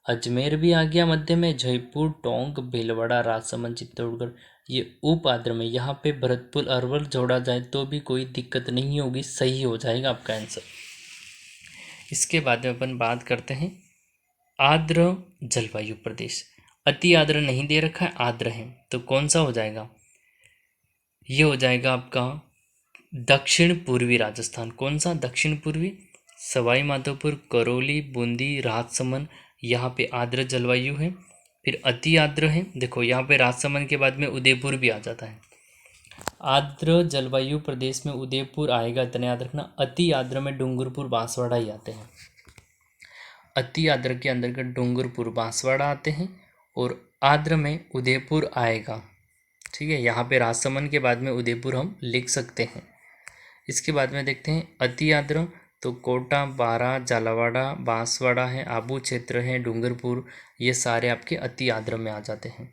अजमेर भी आ गया मध्य में, जयपुर, टोंक, भीलवाड़ा, राजसमंद, चित्तौड़गढ़, ये उप आर्द्र में। यहाँ पे भरतपुर, अरवल जोड़ा जाए तो भी कोई दिक्कत नहीं होगी, सही हो जाएगा आपका आंसर। इसके बाद में अपन बात करते हैं आर्द्र जलवायु प्रदेश। अति आर्द्र नहीं दे रखा है, आर्द्र है, तो कौन सा हो जाएगा, ये हो जाएगा आपका दक्षिण पूर्वी राजस्थान। कौन सा, दक्षिण पूर्वी, सवाई माधोपुर, करौली, बूंदी, राजसमंद, यहाँ पे आर्द्र जलवायु है। फिर अति आर्द्र है, देखो यहाँ पे राजसमंद के बाद में उदयपुर भी आ जाता है। आर्द्र जलवायु प्रदेश में उदयपुर आएगा, इतना याद रखना। अति आर्द्र में डूंगरपुर, बांसवाड़ा ही आते हैं। अति आर्द्र के अंतर्गत डूंगरपुर, बांसवाड़ा आते हैं, और आर्द्र में उदयपुर आएगा, ठीक है, यहाँ पे राजसमंद के बाद में उदयपुर हम लिख सकते हैं। इसके बाद में देखते हैं अति आर्द्र, तो कोटा, बारा, झालावाड़ा, बांसवाड़ा है, आबू क्षेत्र है, डूंगरपुर, ये सारे आपके अति आर्द्र में आ जाते हैं,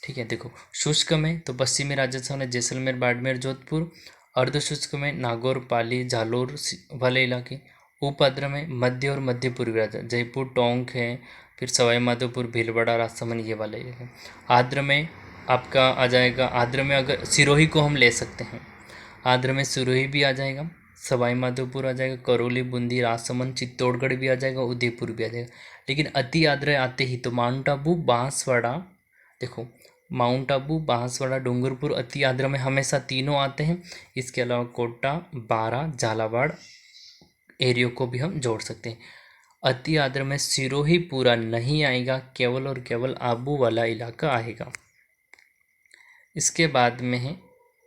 ठीक है। देखो, शुष्क में तो पश्चिमी राजस्थान है, जैसलमेर, बाड़मेर, जोधपुर। अर्ध शुष्क में नागौर, पाली, जालोर वाले इलाके। उप आर्द्र में मध्य और मध्य पूर्वी राजस्थान, जयपुर, टोंक है, फिर सवाई माधोपुर, भीलवाड़ा, राजसमंद, ये वाले है। आर्द्र में आपका आ जाएगा, आर्द्र में अगर सिरोही को हम ले सकते हैं, आर्द्र में सिरोही भी आ जाएगा, सवाई माधोपुर आ जाएगा, करौली, बूंदी, राजसमंद, चित्तौड़गढ़ भी आ जाएगा, उदयपुर भी आ जाएगा। लेकिन अति आर्द्र आते ही तो माउंट आबू, बांसवाड़ा, देखो माउंट आबू, बांसवाड़ा, डूंगरपुर अति आर्द्र में हमेशा तीनों आते हैं। इसके अलावा कोटा, बारा, झालावाड़ एरियो को भी हम जोड़ सकते हैं। अति आर्द्र में सिरोही पूरा नहीं आएगा, केवल और केवल आबू वाला इलाका आएगा। इसके बाद में है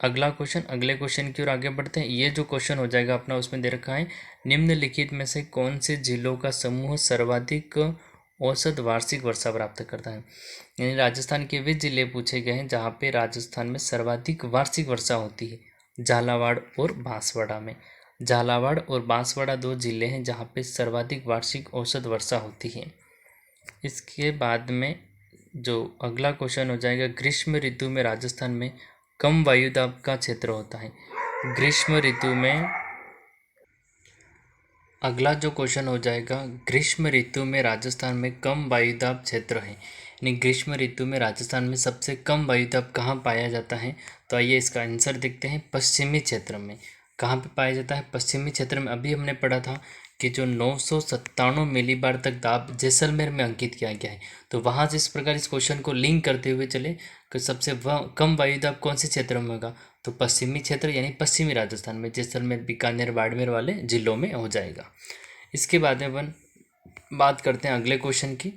अगला क्वेश्चन। अगले क्वेश्चन की ओर आगे बढ़ते हैं। ये जो क्वेश्चन हो जाएगा अपना, उसमें दे रखा है निम्नलिखित में से कौन से जिलों का समूह सर्वाधिक औसत वार्षिक वर्षा प्राप्त करता है। यानी राजस्थान के वे जिले पूछे गए हैं जहाँ पे राजस्थान में सर्वाधिक वार्षिक वर्षा होती है, झालावाड़ और बांसवाड़ा में। झालावाड़ और बांसवाड़ा दो जिले हैं जहाँ पे सर्वाधिक वार्षिक औसत वर्षा होती है। इसके बाद में जो अगला क्वेश्चन हो जाएगा, ग्रीष्म ऋतु में राजस्थान में कम वायुदाब का क्षेत्र होता है। ग्रीष्म ऋतु में अगला जो क्वेश्चन हो जाएगा, ग्रीष्म ऋतु में राजस्थान में कम वायुदाब क्षेत्र है। यानी ग्रीष्म ऋतु में राजस्थान में सबसे कम वायुदाब कहाँ पाया जाता है। तो आइए इसका आंसर देखते हैं। पश्चिमी क्षेत्र में। कहाँ पे पाया जाता है? पश्चिमी क्षेत्र में। अभी हमने पढ़ा था कि जो 997 मिलीबार तक दाब जैसलमेर में अंकित किया गया है, तो वहाँ से इस प्रकार इस क्वेश्चन को लिंक करते हुए चले कि सबसे कम वायुदाब कौन से क्षेत्र में होगा, तो पश्चिमी क्षेत्र यानी पश्चिमी राजस्थान में, जैसलमेर, बीकानेर, बाड़मेर वाले जिलों में हो जाएगा। इसके बाद में अपन बात करते हैं अगले क्वेश्चन की।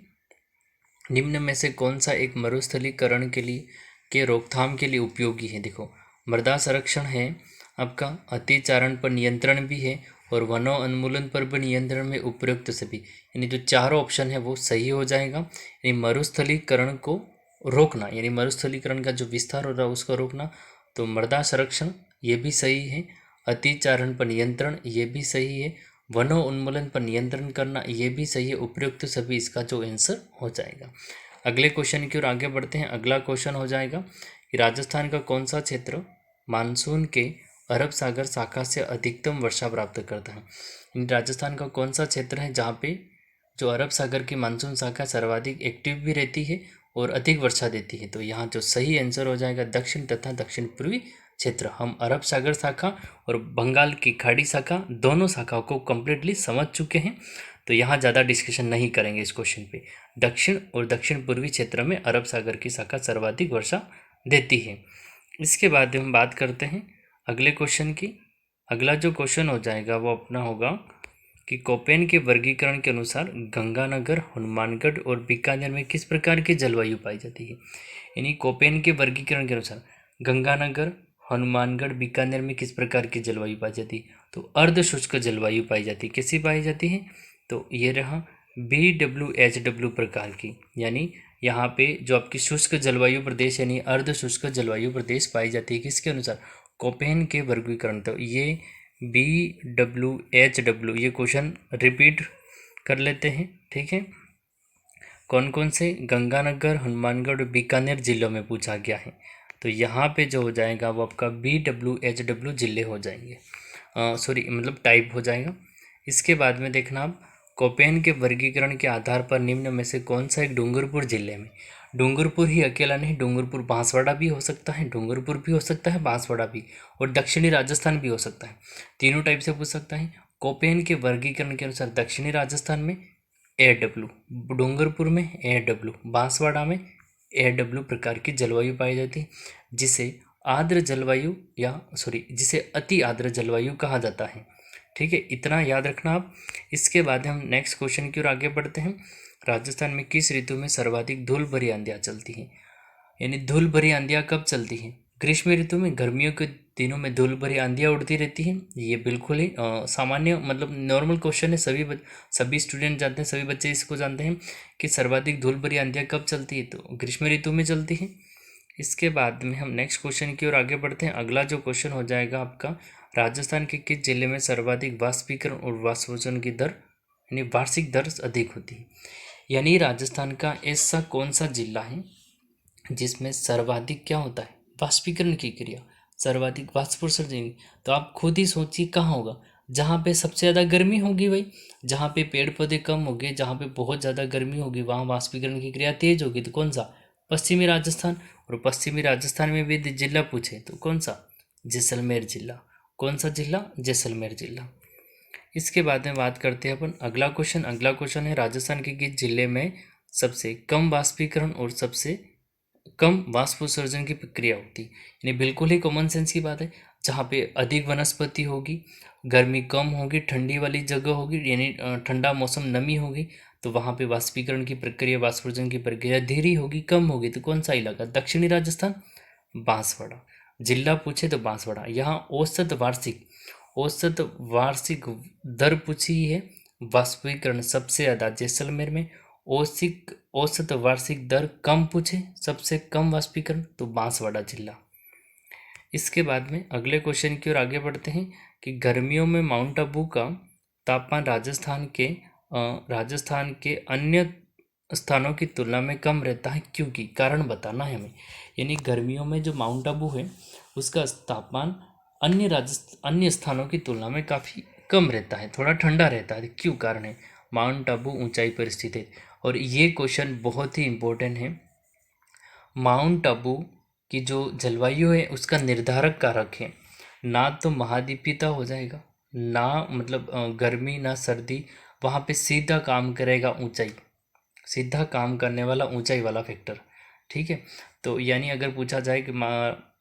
निम्न में से कौन सा एक मरुस्थलीकरण के रोकथाम के लिए उपयोगी है। देखो, मृदा संरक्षण है आपका, अतिचारण पर नियंत्रण भी है और वनों उन्मूलन पर भी नियंत्रण में उपयुक्त सभी, यानी जो चारों ऑप्शन है वो सही हो जाएगा। यानी मरुस्थलीकरण को रोकना, यानी मरुस्थलीकरण का जो विस्तार हो रहा है उसको रोकना, तो मृदा संरक्षण ये भी सही है, अतिचारण पर नियंत्रण ये भी सही है, वनों उन्मूलन पर नियंत्रण करना ये भी सही है, उपयुक्त सभी इसका जो आंसर हो जाएगा। अगले क्वेश्चन की ओर आगे बढ़ते हैं। अगला क्वेश्चन हो जाएगा कि राजस्थान का कौन सा क्षेत्र मानसून के अरब सागर शाखा से अधिकतम वर्षा प्राप्त करता है। राजस्थान का कौन सा क्षेत्र है जहाँ पे जो अरब सागर की मानसून शाखा सर्वाधिक एक्टिव भी रहती है और अधिक वर्षा देती है। तो यहाँ जो सही आंसर हो जाएगा दक्षिण तथा दक्षिण पूर्वी क्षेत्र। हम अरब सागर शाखा और बंगाल की खाड़ी शाखा दोनों शाखाओं को कम्प्लीटली समझ चुके हैं, तो यहाँ ज़्यादा डिस्कशन नहीं करेंगे इस क्वेश्चन पे। दक्षिण और दक्षिण पूर्वी क्षेत्र में अरब सागर की शाखा सर्वाधिक वर्षा देती है। इसके बाद हम बात करते हैं अगले क्वेश्चन की। अगला जो क्वेश्चन हो जाएगा वो अपना होगा कि कोपेन के वर्गीकरण के अनुसार गंगानगर, हनुमानगढ़ और बीकानेर में किस प्रकार की जलवायु पाई जाती है। यानी कोपेन के वर्गीकरण के अनुसार गंगानगर, हनुमानगढ़, बीकानेर में किस प्रकार की जलवायु पाई जाती है, तो अर्ध शुष्क जलवायु पाई जाती है। कैसी पाई जाती है, तो ये रहा BWHW प्रकार की, यानी यहाँ पे जो आपकी शुष्क जलवायु प्रदेश यानी अर्ध शुष्क जलवायु प्रदेश पाई जाती है। किसके अनुसार, कोपेन के वर्गीकरण। तो ये BWHW ये क्वेश्चन रिपीट कर लेते हैं, ठीक है। कौन कौन से, गंगानगर, हनुमानगढ़ और बीकानेर जिलों में पूछा गया है। तो यहाँ पे जो हो जाएगा वो आपका BWHW जिले हो जाएंगे, सॉरी मतलब टाइप हो जाएगा। इसके बाद में देखना आप, कोपेन के वर्गीकरण के आधार पर निम्न में से कौन सा एक डूंगरपुर जिले में, डूंगरपुर ही अकेला नहीं, डूंगरपुर बांसवाड़ा भी हो सकता है, डूंगरपुर भी हो सकता है, बांसवाड़ा भी, और दक्षिणी राजस्थान भी हो सकता है। तीनों टाइप से पूछ सकता है। कोपेन के वर्गीकरण के अनुसार दक्षिणी राजस्थान में AW, डूंगरपुर में AW, बांसवाड़ा में AW प्रकार की जलवायु पाई जाती है, जिसे आर्द्र जलवायु या जिसे अति आर्द्र जलवायु कहा जाता है। ठीक है, इतना याद रखना आप। इसके बाद हम नेक्स्ट क्वेश्चन की ओर आगे बढ़ते हैं। राजस्थान में किस ऋतु में सर्वाधिक धूल भरी आंधियाँ चलती हैं। यानी धूल भरी आंधियाँ कब चलती हैं, ग्रीष्म ऋतु में, गर्मियों के दिनों में धूल भरी आंधियाँ उड़ती रहती हैं। ये बिल्कुल ही सामान्य मतलब नॉर्मल क्वेश्चन है, सभी स्टूडेंट जानते हैं, सभी बच्चे इसको जानते हैं कि सर्वाधिक धूल भरी आंधियाँ कब चलती है, तो ग्रीष्म ऋतु में चलती है। इसके बाद में हम नेक्स्ट क्वेश्चन की ओर आगे बढ़ते हैं। अगला जो क्वेश्चन हो जाएगा आपका, राजस्थान के किस जिले में सर्वाधिक वाष्पीकरण और वाष्पोत्सर्जन की दर यानी वार्षिक दर अधिक होती है। यानी राजस्थान का ऐसा कौन सा जिला है जिसमें सर्वाधिक क्या होता है, वाष्पीकरण की क्रिया, सर्वाधिक वाष्पोत्सर्जन। तो आप खुद ही सोचिए कहाँ होगा, जहाँ पे सबसे ज़्यादा गर्मी होगी भाई, जहाँ पे पेड़ पौधे कम होंगे, जहाँ पे बहुत ज़्यादा गर्मी होगी वहाँ वाष्पीकरण की क्रिया तेज होगी। तो कौन सा, पश्चिमी राजस्थान। और पश्चिमी राजस्थान में भी जिला पूछे तो कौन सा, जैसलमेर जिला। कौन सा जिला? जैसलमेर जिला। इसके बाद में बात करते हैं अपन अगला क्वेश्चन है राजस्थान के किस जिले में सबसे कम वाष्पीकरण और सबसे कम वाष्पोत्सर्जन की प्रक्रिया होती है। यानी बिल्कुल ही कॉमन सेंस की बात है, जहाँ पे अधिक वनस्पति होगी, गर्मी कम होगी, ठंडी वाली जगह होगी, यानी ठंडा मौसम, नमी होगी, तो वहाँ पे वाष्पीकरण की प्रक्रिया, वाष्पोत्सर्जन की प्रक्रिया धीरे होगी, कम होगी। तो कौन सा इलाका? दक्षिणी राजस्थान, बांसवाड़ा। जिला पूछे तो बांसवाड़ा। यहाँ औसत वार्षिक दर पूछी है, वाष्पीकरण सबसे ज़्यादा जैसलमेर में। औसत वार्षिक दर कम पूछे, सबसे कम वाष्पीकरण, तो बांसवाड़ा जिला। इसके बाद में अगले क्वेश्चन की ओर आगे बढ़ते हैं कि गर्मियों में माउंट आबू का तापमान राजस्थान के अन्य स्थानों की तुलना में कम रहता है, क्योंकि कारण बताना है हमें। यानी गर्मियों में जो माउंट आबू है उसका तापमान अन्य स्थानों की तुलना में काफ़ी कम रहता है, थोड़ा ठंडा रहता है। क्यों? कारण है, माउंट आबू ऊंचाई पर स्थित है। और ये क्वेश्चन बहुत ही इम्पोर्टेंट है। माउंट आबू की जो जलवायु है उसका निर्धारक कारक है, ना तो महाद्वीपीयता हो जाएगा, ना मतलब गर्मी ना सर्दी, वहाँ पे सीधा काम करेगा ऊंचाई, सीधा काम करने वाला ऊंचाई वाला फैक्टर। ठीक है, तो यानी अगर पूछा जाए कि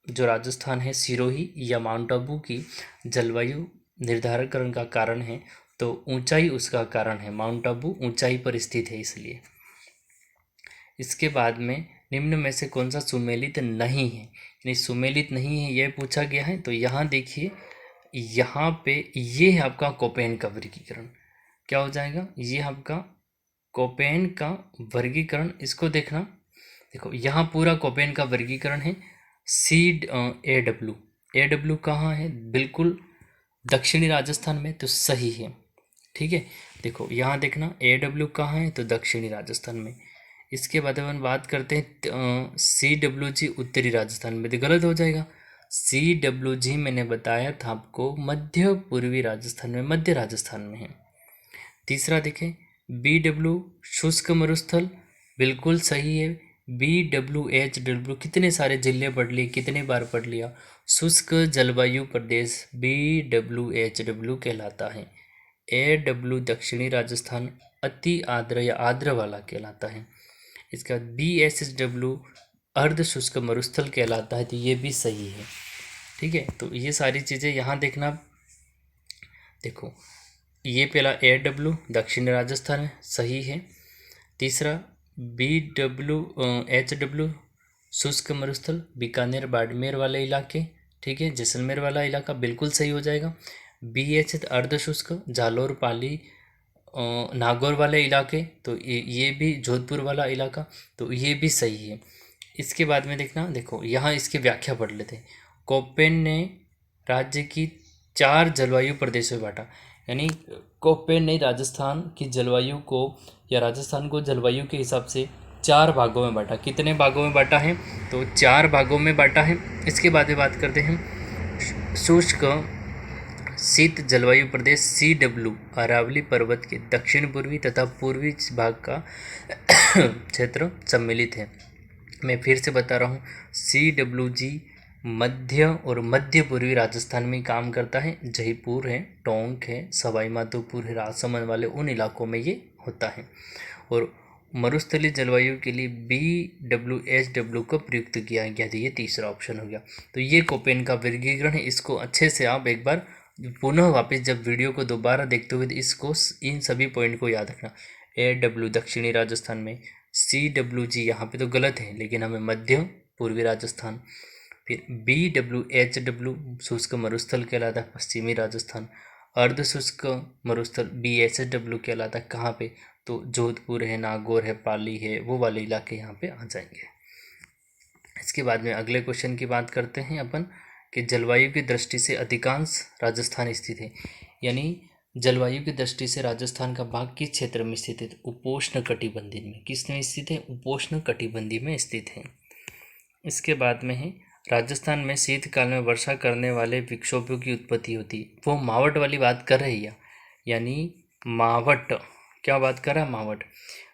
जो राजस्थान है सिरोही या माउंट आबू की जलवायु निर्धारकरण का कारण है, तो ऊंचाई उसका कारण है, माउंट आबू ऊंचाई पर स्थित है इसलिए। इसके बाद में निम्न में से कौन सा सुमेलित नहीं है, यानी सुमेलित नहीं है यह पूछा गया है। तो यहाँ देखिए, यहाँ पे ये है आपका कोपेन का वर्गीकरण। क्या हो जाएगा? ये आपका कोपेन का वर्गीकरण। इसको देखना, देखो यहाँ पूरा कोपेन का वर्गीकरण है। ए डब्ल्यू कहाँ है? बिल्कुल दक्षिणी राजस्थान में, तो सही है। ठीक है, देखो यहाँ देखना ए डब्ल्यू कहाँ है, तो दक्षिणी राजस्थान में। इसके बाद अपन बात करते हैं सी डब्ल्यू जी उत्तरी राजस्थान में, तो गलत हो जाएगा। सी डब्ल्यू जी मैंने बताया था आपको मध्य पूर्वी राजस्थान में, मध्य राजस्थान में है। तीसरा देखें, बी डब्ल्यू शुष्क मरुस्थल, बिल्कुल सही है। बी डब्ल्यू एच डब्ल्यू कितने सारे जिले पढ़ लिए, कितने बार पढ़ लिया? शुष्क जलवायु प्रदेश बी डब्ल्यू एच डब्ल्यू कहलाता है। ए डब्ल्यू दक्षिणी राजस्थान अति आर्द्र या आर्द्र वाला कहलाता है। इसका बी एस एस डब्ल्यू अर्ध शुष्क मरुस्थल कहलाता है, तो ये भी सही है। ठीक है, तो ये सारी चीज़ें यहाँ देखना। देखो ये पहला ए डब्ल्यू दक्षिण राजस्थान में सही है। तीसरा बी डब्ल्यू एच डब्ल्यू शुष्क मरुस्थल बीकानेर बाड़मेर वाले इलाके, ठीक है, जैसलमेर वाला इलाका बिल्कुल सही हो जाएगा। बी एच अर्ध शुष्क जालोर पाली नागौर वाले इलाके, तो ये भी जोधपुर वाला इलाका, तो ये भी सही है। इसके बाद में देखना, देखो यहाँ इसकी व्याख्या पढ़ लेते हैं। कोपेन ने राज्य की 4 जलवायु प्रदेशों में बांटा, यानी कोपेन ने राजस्थान की जलवायु को या राजस्थान को जलवायु के हिसाब से 4 भागों में बांटा। कितने भागों में बांटा है? तो 4 भागों में बांटा है। इसके बाद में बात करते हैं शुष्क शीत जलवायु प्रदेश सी डब्ल्यू अरावली पर्वत के दक्षिण पूर्वी तथा पूर्वी भाग का क्षेत्र सम्मिलित है। मैं फिर से बता रहा हूँ, सी डब्ल्यू जी मध्य और मध्य पूर्वी राजस्थान में काम करता है। जयपुर है, टोंक है, सवाई माधोपुर है, राजसमंद वाले उन इलाकों में ये होता है। और मरुस्थलीय जलवायु के लिए BWHW को प्रयुक्त किया गया, तो ये तीसरा ऑप्शन हो गया। तो ये कोपेन का वर्गीकरण है। इसको अच्छे से आप एक बार पुनः वापस जब वीडियो को दोबारा देखते हुए, तो इसको इन सभी पॉइंट को याद रखना। AW दक्षिणी राजस्थान में, CWG यहाँ पे तो गलत है, लेकिन हमें मध्य पूर्वी राजस्थान। फिर BWHW शुष्क मरुस्थल कहलाता है पश्चिमी राजस्थान। अर्ध शुष्क मरुस्थल BSW कहलाता है कहाँ पे? तो जोधपुर है, नागौर है, पाली है, वो वाले इलाके यहाँ पे आ जाएंगे। इसके बाद में अगले क्वेश्चन की बात करते हैं अपन कि जलवायु की दृष्टि से अधिकांश राजस्थान स्थित है, यानी जलवायु की दृष्टि से राजस्थान का भाग किस क्षेत्र में स्थित है? उपोष्ण कटिबंधीय में। किस में स्थित है? उपोष्ण कटिबंधीय में स्थित है। इसके बाद में है राजस्थान में शीतकाल में वर्षा करने वाले विक्षोभों की उत्पत्ति होती है। वो मावट वाली बात कर रही है, यानी मावट, क्या बात कर रहा है? मावट।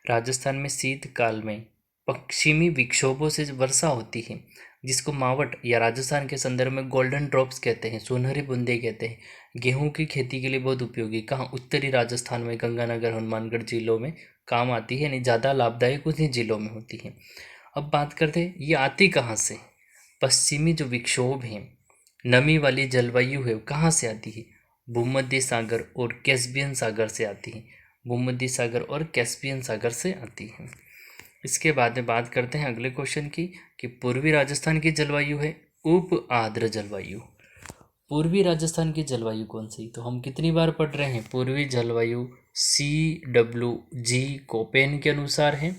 राजस्थान में शीतकाल में पश्चिमी विक्षोभों से वर्षा होती है। जिसको मावट या राजस्थान के संदर्भ में गोल्डन ड्रॉप्स कहते हैं, सुनहरी बूंदे कहते हैं। गेहूं की खेती के लिए बहुत उपयोगी, कहाँ, उत्तरी राजस्थान में गंगानगर हनुमानगढ़ जिलों में काम आती है, यानी ज़्यादा लाभदायक उन्हीं जिलों में होती है। अब बात करते हैं ये आती कहाँ से। पश्चिमी जो विक्षोभ है, नमी वाली जलवायु है, कहाँ से आती है, भूमध्य सागर और कैस्पियन सागर से आती है, भूमध्य सागर और कैस्पियन सागर से आती है। इसके बाद में बात करते हैं अगले क्वेश्चन की कि पूर्वी राजस्थान की जलवायु है उप आर्द्र जलवायु। पूर्वी राजस्थान की जलवायु कौन सी, तो हम कितनी बार पढ़ रहे हैं, पूर्वी जलवायु CWG कोपेन के अनुसार है,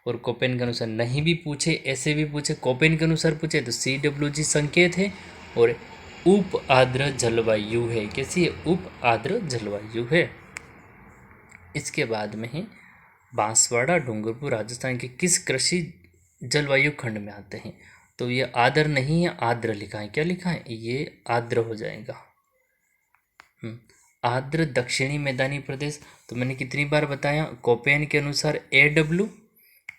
और कोपेन के अनुसार नहीं भी पूछे, ऐसे भी पूछे, कोपेन के अनुसार पूछे तो CWG संकेत है और उप आर्द्र जलवायु है। कैसी है, उप आर्द्र जलवायु है। इसके बाद में है बांसवाड़ा डूंगरपुर राजस्थान के किस कृषि जलवायु खंड में आते हैं, तो ये आर्द्र नहीं है, आर्द्र लिखा है, क्या लिखा है, ये आर्द्र हो जाएगा। आर्द्र दक्षिणी मैदानी प्रदेश, तो मैंने कितनी बार बताया, कोपेन के अनुसार AW,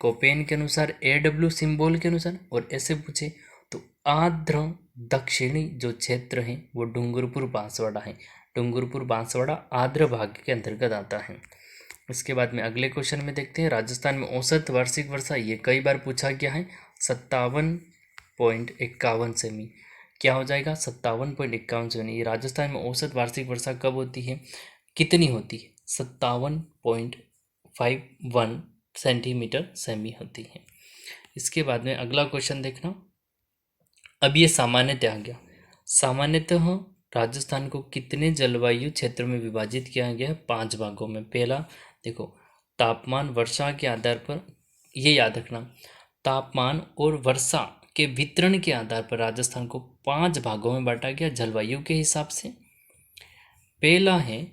कोपेन के अनुसार AW सिंबल के अनुसार, और ऐसे पूछे तो आर्द्र दक्षिणी जो क्षेत्र है वो डूंगरपुर बांसवाड़ा है, डूंगरपुर बांसवाड़ा आर्द्र भाग के अंतर्गत आता है। इसके बाद में अगले क्वेश्चन में देखते हैं, राजस्थान में औसत वार्षिक वर्षा, ये कई बार पूछा गया है, 57.51 सेमी, क्या हो जाएगा, 57.51 सेमी। ये राजस्थान में औसत वार्षिक वर्षा कब होती है, कितनी होती है, 57.51 सेंटीमीटर सेमी होती है। इसके बाद में अगला क्वेश्चन देखना, अब ये सामान्यतः आ गया, सामान्यतः राजस्थान को कितने जलवायु क्षेत्रों में विभाजित किया गया है, 5 भागों में। पहला देखो, तापमान वर्षा के आधार पर, ये याद रखना, तापमान और वर्षा के वितरण के आधार पर राजस्थान को 5 भागों में बांटा गया जलवायु के हिसाब से। पहला है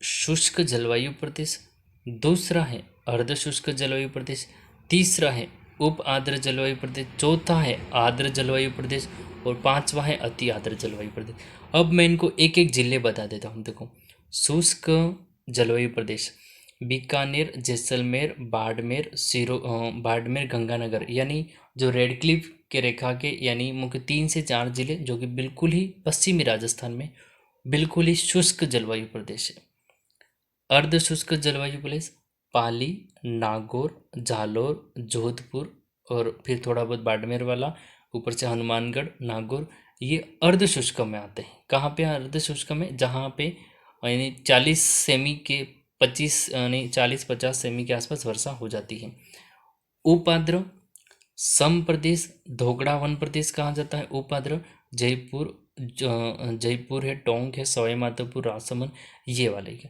शुष्क जलवायु प्रदेश, दूसरा है अर्ध शुष्क जलवायु प्रदेश, तीसरा है उप आर्द्र जलवायु प्रदेश, चौथा है आर्द्र जलवायु प्रदेश, और पांचवा है अति आर्द्र जलवायु प्रदेश। अब मैं इनको एक एक जिले बता देता हूँ। देखो, शुष्क जलवायु प्रदेश बीकानेर, जैसलमेर, बाड़मेर, बाड़मेर, गंगानगर, यानी जो रेड क्लिफ के रेखा के यानी मुख्य 3 से 4 जिले जो कि बिल्कुल ही पश्चिमी राजस्थान में बिल्कुल ही शुष्क जलवायु प्रदेश है। अर्ध शुष्क जलवायु प्रदेश पाली, नागौर, जालोर, जोधपुर, और फिर थोड़ा बहुत बाड़मेर वाला, ऊपर से हनुमानगढ़, नागौर, ये अर्ध शुष्क में आते हैं। कहाँ पे अर्ध शुष्क में, जहाँ पे यानी 40 सेमी के 25 यानी 40-50 सेमी के आसपास वर्षा हो जाती है। उपाद्र सम प्रदेश, धोगड़ा वन प्रदेश कहा जाता है। उपाद्र जयपुर, जयपुर है, टोंक है, सवाई माधोपुर, राजसमंद, ये वाले के।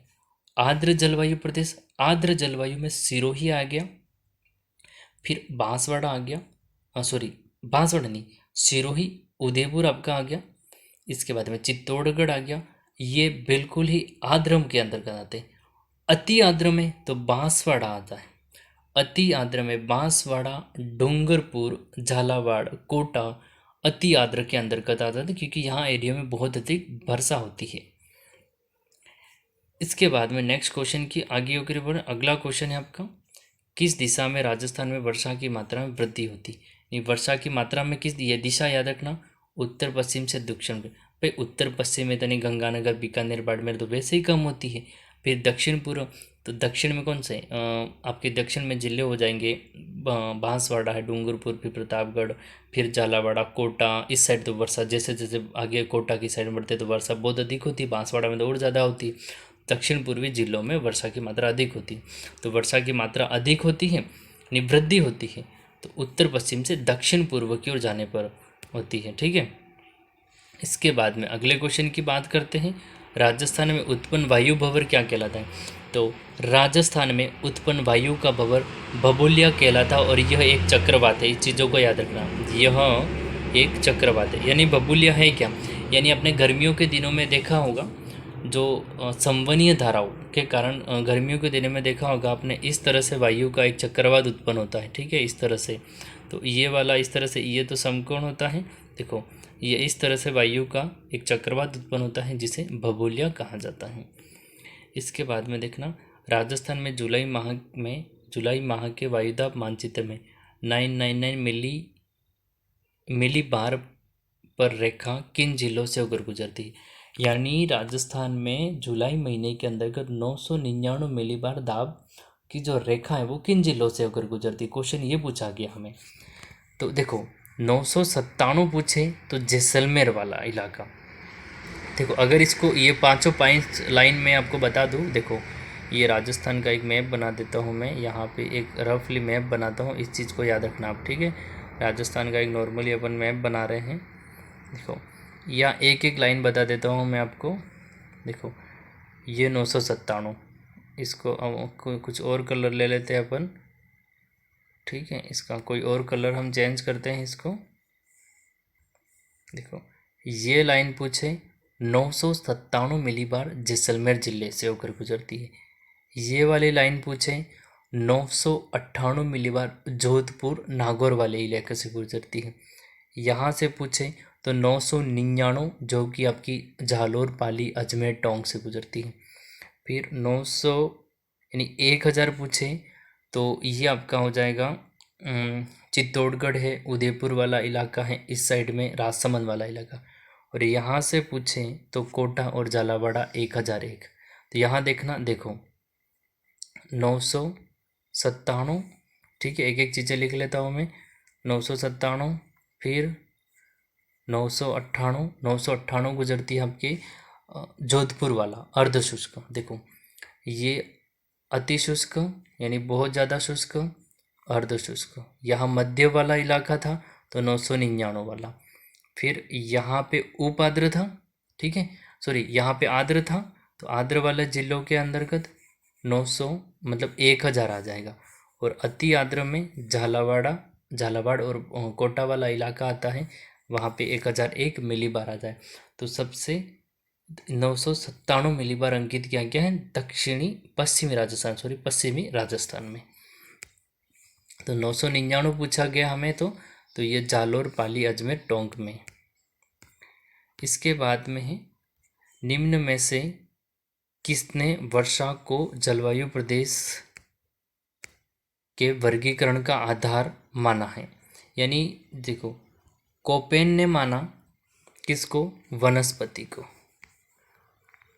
आर्द्र जलवायु प्रदेश, आर्द्र जलवायु में सिरोही आ गया, फिर बांसवाड़ा आ गया, सॉरी बांसवाड़ा नहीं, सिरोही, उदयपुर आपका आ गया। इसके बाद में चित्तौड़गढ़ आ गया, ये बिल्कुल ही आर्द्र के अंतर्गत आते हैं। अति आर्द्र में तो बांसवाड़ा आता है, अति आर्द्र में बांसवाड़ा, डूंगरपुर, झालावाड़, कोटा अति आर्द्र के अंतर्गत आता है, क्योंकि यहाँ एरिया में बहुत अधिक वर्षा होती है। इसके बाद में नेक्स्ट क्वेश्चन की आगे होकर अगला क्वेश्चन है आपका, किस दिशा में राजस्थान में वर्षा की मात्रा में वृद्धि होती है। वर्षा की मात्रा में किस, ये दिशा याद रखना, उत्तर पश्चिम से दक्षिण में। भाई उत्तर पश्चिम में तो नहीं, गंगानगर, बीकानेर, बाड़मेर तो वैसे ही कम होती है। फिर दक्षिण पूर्व, तो दक्षिण में कौन से आपके दक्षिण में जिले हो जाएंगे, बांसवाड़ा है, डूंगरपुर, फिर प्रतापगढ़, फिर झालावाड़ा, कोटा, इस साइड तो वर्षा जैसे जैसे आगे कोटा की साइड बढ़ते तो वर्षा बहुत अधिक होती है, बांसवाड़ा में तो और ज़्यादा होती है। दक्षिण पूर्वी जिलों में वर्षा की मात्रा अधिक होती है। तो वर्षा की मात्रा अधिक होती है, वृद्धि होती है, तो उत्तर पश्चिम से दक्षिण पूर्व की ओर जाने पर होती है। ठीक है। इसके बाद में अगले क्वेश्चन की बात करते हैं, राजस्थान में उत्पन्न वायु भंवर क्या कहलाता है। तो राजस्थान में उत्पन्न वायु का भंवर भभूलिया कहलाता है, और यह एक चक्रवात है। इस चीज़ों को याद रखना, यह एक चक्रवात है। यानी भभूलिया है क्या, यानी अपने गर्मियों के दिनों में देखा होगा, जो संवहनीय धाराओं के कारण गर्मियों के दिनों में देखा होगा आपने, इस तरह से वायु का एक चक्रवात उत्पन्न होता है। ठीक है, इस तरह से, तो ये वाला इस तरह से, ये तो समकोण होता है, देखो ये इस तरह से वायु का एक चक्रवात उत्पन्न होता है, जिसे भभूलिया कहा जाता है। इसके बाद में देखना, राजस्थान में जुलाई माह के वायुदाब मानचित्र में 999 मिलीबार पर रेखा किन जिलों से होकर गुजरती है? यानी राजस्थान में जुलाई महीने के अंतर्गत 999 मिलीबार दाब की जो रेखा है वो किन जिलों से होकर गुजरती है? क्वेश्चन ये पूछा गया हमें। तो देखो 997 पूछे तो जैसलमेर वाला इलाका। देखो अगर इसको ये पांचों पॉइंट्स लाइन में आपको बता दूँ, देखो ये राजस्थान का एक मैप बना देता हूँ मैं, यहाँ पे एक रफली मैप बनाता हूँ, इस चीज़ को याद रखना आप, ठीक है। राजस्थान का एक नॉर्मली अपन मैप बना रहे हैं। देखो या एक एक लाइन बता देता हूँ मैं आपको। देखो ये 997, इसको कुछ और कलर ले लेते हैं अपन, ठीक है। इसका कोई और कलर हम चेंज करते हैं इसको। देखो ये लाइन पूछे 997 मिलीबार जैसलमेर जिले से होकर गुजरती है। ये वाली लाइन पूछे 998 मिलीबार जोधपुर नागौर वाले इलाके से गुजरती है। यहाँ से पूछे तो 999 जो कि आपकी जालोर पाली अजमेर टोंक से गुजरती है। फिर 900 यानी 1000 पूछे तो ये आपका हो जाएगा चित्तौड़गढ़ है, उदयपुर वाला इलाका है, इस साइड में राजसमंद वाला इलाका। और यहाँ से पूछें तो कोटा और झालावाड़ 1001। तो यहाँ देखना, देखो 997, ठीक है, एक एक चीज़ें लिख लेता हूँ मैं। 997 फिर 998 गुजरती है आपकी जोधपुर वाला अर्ध शुष्क। देखो ये अति शुष्क यानी बहुत ज़्यादा शुष्क, अर्ध शुष्क। यहाँ मध्य वाला इलाका था तो 999 वाला। फिर यहाँ पे उप आर्द्र था, ठीक है, सॉरी यहाँ पे आर्द्र था तो आर्द्र वाले जिलों के अंतर्गत 900 मतलब 1000 आ जाएगा। और अति आर्द्र में झालावाड़ और कोटा वाला इलाका आता है, वहाँ पे 1001 मिलीबार आ जाए। तो सबसे 997 मिलीबार अंकित किया गया है पश्चिमी राजस्थान में। तो 999 पूछा गया हमें, तो ये जालोर पाली अजमेर टोंक में। इसके बाद में है निम्न में से किसने वर्षा को जलवायु प्रदेश के वर्गीकरण का आधार माना है? यानी देखो कोपेन ने माना किसको?